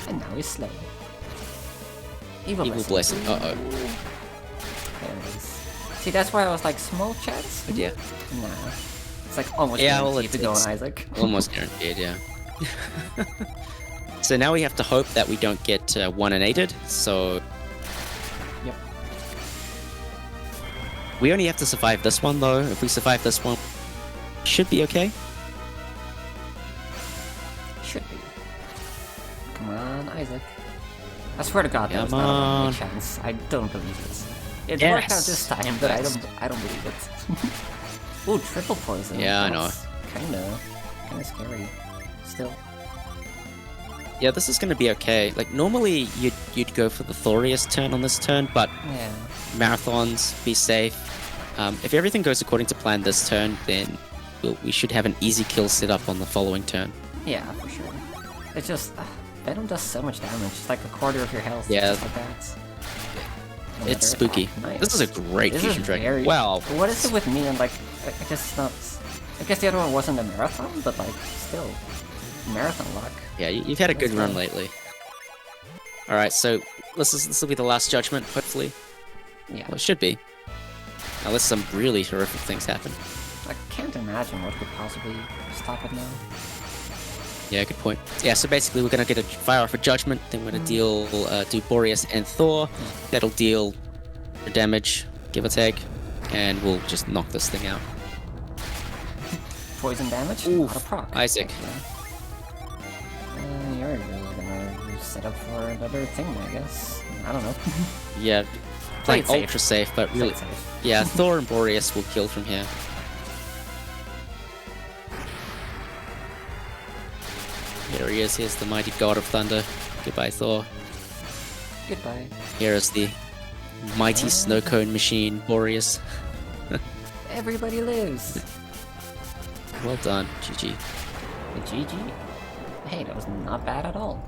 And now he's slow. Evil Blessing. Uh oh. There it is. See, that's why I was like, small chance? But yeah, Nah. It's like almost Yeah, well, guaranteed to go on it's- Isaac. almost guaranteed. Yeah. So now we have to hope that we don't get one-inated. So Yep. we only have to survive this one, though. If we survive this one, should be okay. Should be. Come on, Isaac. I swear to God, that was Come not on. a chance. I don't believe this. It Yes. worked out this time, but Yes. I don't believe it. Ooh, triple poison. Yeah, I know. That's kinda scary. Still. Yeah, this is going to be okay. Like normally you'd go for the Thorius turn on this turn, but Yeah. marathons, be safe. If everything goes according to plan this turn, then we should have an easy kill set up on the following turn. Yeah, for sure. It's just Venom does so much damage. It's like a quarter of your health. Yeah. Just like that. Another It's spooky. attack. Nice. This is a great This Fusion is Dragon. very- Wow. What is it with me and like, I guess it's not... I guess the other one wasn't a marathon, but like, still. marathon luck. Yeah, you've had a good run lately. All right, so this will be the last judgment, hopefully. Yeah. Well, it should be. Unless some really horrific things happen. I can't imagine what could possibly stop it now. Yeah, good point. Yeah, so basically we're gonna fire off a judgment, then we're gonna do Boreas and Thor. That'll deal damage, give or take, and we'll just knock this thing out. Poison damage? Oof, Not a proc. Isaac. You're gonna set up for another thing, I guess. I don't know. Yeah, Play playing it safe. ultra safe, but Play really, it safe. yeah, Thor and Boreas will kill from here. Here he is, here's the mighty god of thunder. Goodbye, Thor. Goodbye. Here is the mighty snow cone machine, Boreas. Everybody lives. Well done, GG. GG. Hey, that was not bad at all.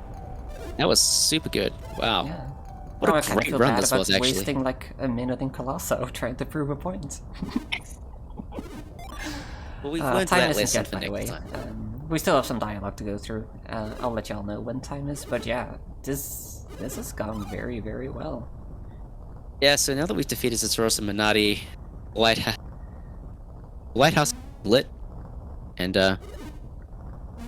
That was super good. Wow. Yeah. What I a kinda great feel run bad this about was, actually. wasting like a minute in Colosso trying to prove a point. Well, we've learned time that isn't lesson yet, for by the way. next time. We still have some dialogue to go through. I'll let y'all know when time is, but yeah, this has gone very, very well. Yeah, so now that we've defeated Zatoros and Minati, Lighthouse lit, and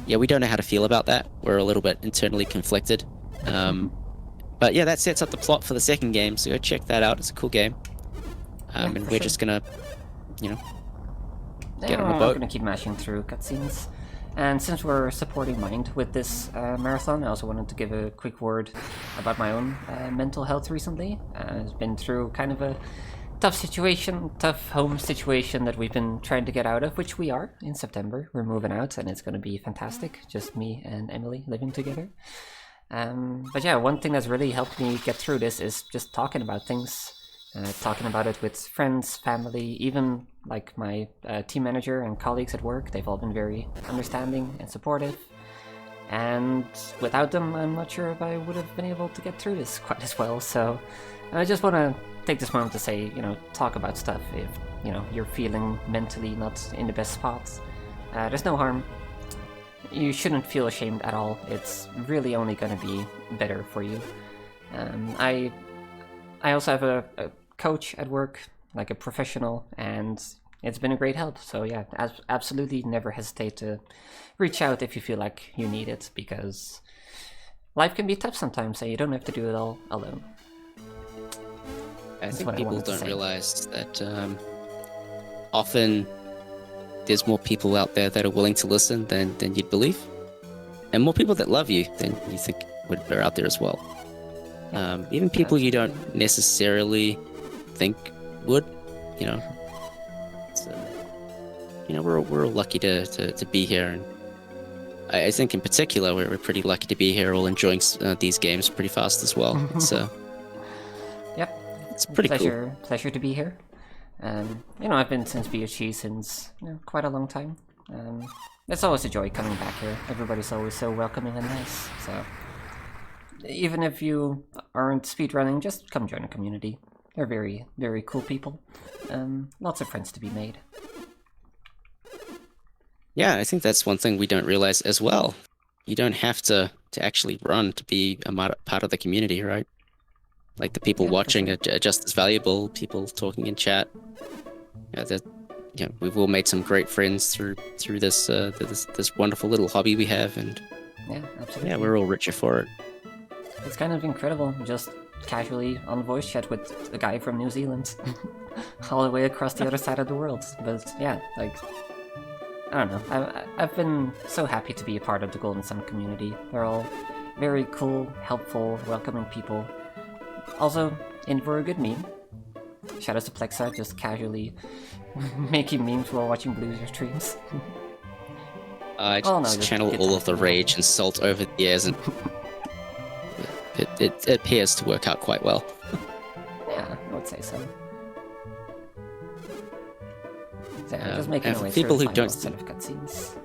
yeah, we don't know how to feel about that. We're a little bit internally conflicted. But yeah, that sets up the plot for the second game, so go check that out. It's a cool game. And we're sure. just gonna, you know, get Yeah, on the I'm boat. gonna keep mashing through cutscenes. And since we're supporting Mind with this marathon, I also wanted to give a quick word about my own mental health recently. I've been through kind of a tough home situation that we've been trying to get out of, which we are in September. We're moving out, and it's gonna be fantastic. Just me and Emily living together. But yeah, one thing that's really helped me get through this is just talking about things. Talking about it with friends, family, even like my team manager and colleagues at work. They've all been very understanding and supportive. And without them, I'm not sure if I would have been able to get through this quite as well. So I just want to take this moment to say, talk about stuff if, you're feeling mentally not in the best spots. There's no harm. You shouldn't feel ashamed at all. It's really only going to be better for you. I also have a coach at work, like a professional, and it's been a great help. So yeah, absolutely never hesitate to reach out if you feel like you need it, because life can be tough sometimes, and you don't have to do it all alone. I think people don't realize that often there's more people out there that are willing to listen than you'd believe, and more people that love you than you think are out there as well. Even people you don't necessarily think would, So, we're lucky to be here, and I think in particular we're pretty lucky to be here, all enjoying these games pretty fast as well. So, yep, it's pretty cool. Pleasure to be here. I've been since BSG since quite a long time. It's always a joy coming back here. Everybody's always so welcoming and nice. So. Even if you aren't speedrunning, just come join a community. They're very, very cool people. Lots of friends to be made. Yeah, I think that's one thing we don't realize as well. You don't have to actually run to be a part of the community, right? Like the people watching are just as valuable. People talking in chat. We've all made some great friends through this this wonderful little hobby we have, and yeah, absolutely. Yeah, we're all richer for it. It's kind of incredible, just casually on voice chat with a guy from New Zealand, all the way across the other side of the world. But yeah, I don't know. I've been so happy to be a part of the Golden Sun community. They're all very cool, helpful, welcoming people. Also, in for a good meme. Shout out to Plexa, just casually making memes while watching Blues streams. I just channel all of the rage and salt over the years, and it appears to work out quite well. Yeah, I would say so. Just making and a way for people through who the don't final set of cutscenes.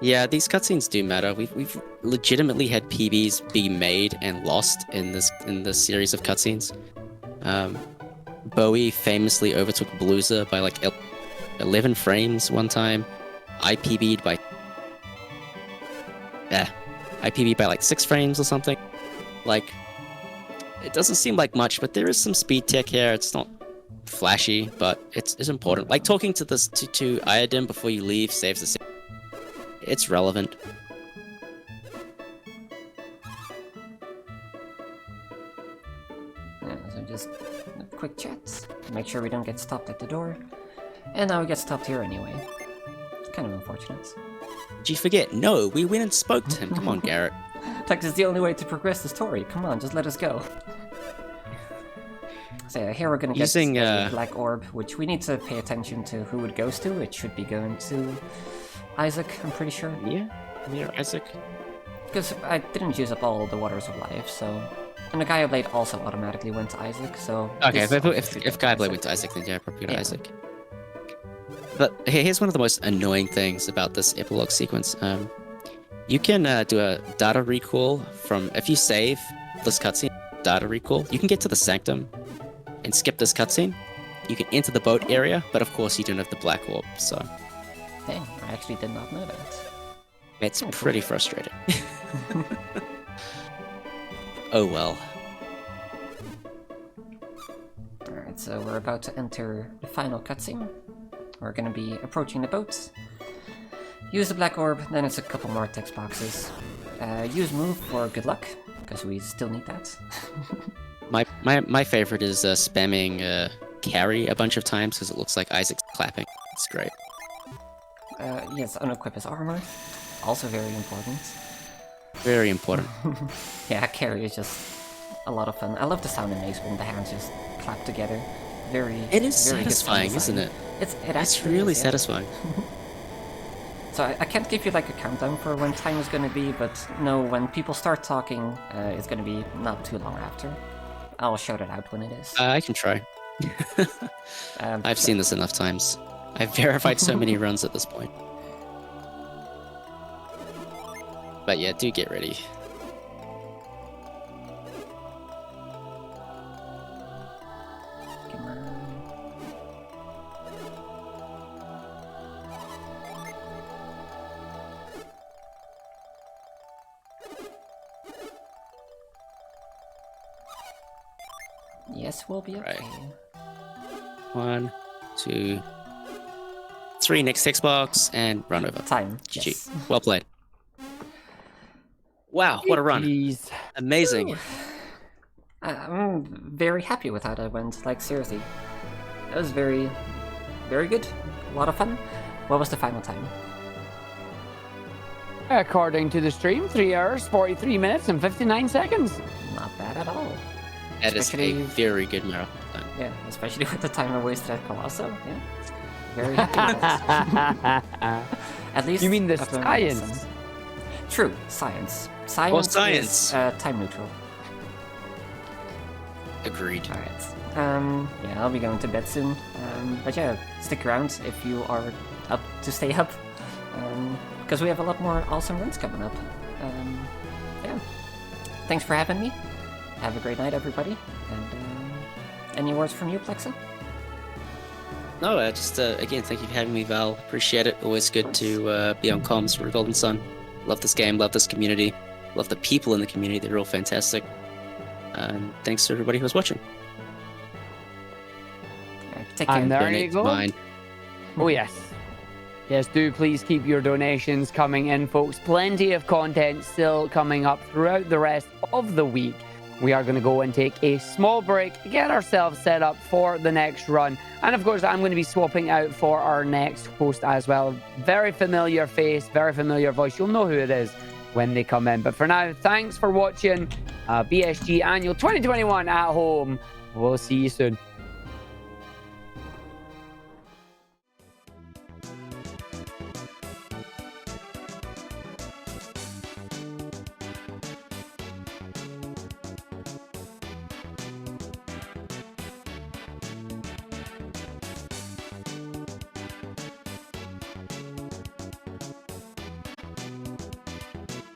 Yeah, these cutscenes do matter. We've legitimately had PBs be made and lost in this series of cutscenes. Bowie famously overtook Valyssa by like 11 frames one time. I PB'd by IPV by like 6 frames or something. Like, it doesn't seem like much, but there is some speed tech here. It's not flashy, but it's important. Like talking to this to Iodine before you leave saves the scene. It's relevant. Yeah, so just a quick chat. Make sure we don't get stopped at the door. And now we get stopped here anyway. It's kind of unfortunate. Did you forget? No, we went and spoke to him. Come on, Garrett. Like, this is the only way to progress the story. Come on, just let us go. So yeah, here we're gonna get Using, a black orb, which we need to pay attention to who it goes to. It should be going to Isaac, I'm pretty sure. Yeah, Isaac. Because I didn't use up all the Waters of Life, so... And the Gaia Blade also automatically went to Isaac, so... Okay, this if Gaia Blade went to Isaac, then yeah, probably go to Isaac. But here's one of the most annoying things about this epilogue sequence. You can do a data recall from... If you save this cutscene, data recall, you can get to the Sanctum and skip this cutscene. You can enter the boat area, but of course you don't have the black orb, so... Dang, I actually did not know that. It's pretty frustrating. Oh well. Alright, so we're about to enter the final cutscene. We're gonna be approaching the boat. Use the black orb, then it's a couple more text boxes. Use move for good luck, because we still need that. My favorite is spamming carry a bunch of times because it looks like Isaac's clapping. It's great. Yes, unequip his armor. Also very important. Very important. Yeah, carry is just a lot of fun. I love the sound it makes when the hands just clap together. It is very satisfying, isn't it? It's really satisfying. So I can't give you like a countdown for when time is gonna be, but no, when people start talking, it's gonna be not too long after. I'll shout it out when it is. I can try. I've seen this enough times. I've verified so many runs at this point. But yeah, do get ready. Come on. Yes, we'll be okay. Right. 1, 2, 3. Next text box and run over. Time. GG. Yes. Well played. Wow, what a run. Jeez. Amazing. I'm very happy with how that went, like seriously. That was very, very good. A lot of fun. What was the final time? According to the stream, 3 hours, 43 minutes, and 59 seconds. Not bad at all. That is a very good marathon. Yeah, especially with the time I wasted at Colosso. Yeah. Very happy with that. At least... You mean the I've learned my lesson. science? True, science. Science is time neutral. Agreed. Alright. Yeah, I'll be going to bed soon. But yeah, stick around if you are up to stay up. Because we have a lot more awesome runs coming up. Yeah. Thanks for having me. Have a great night, everybody. And any words from you, Plexa? No, just again, thank you for having me, Val. Appreciate it. Always good to be on comms for Golden Sun. Love this game, love this community, love the people in the community. They're all fantastic. And thanks to everybody who's watching. Right, take care. And there Donate you go. mine. Oh, yes. Yes, do please keep your donations coming in, folks. Plenty of content still coming up throughout the rest of the week. We are going to go and take a small break, get ourselves set up for the next run. And of course, I'm going to be swapping out for our next host as well. Very familiar face, very familiar voice. You'll know who it is when they come in. But for now, thanks for watching BSG Annual 2021 at home. We'll see you soon.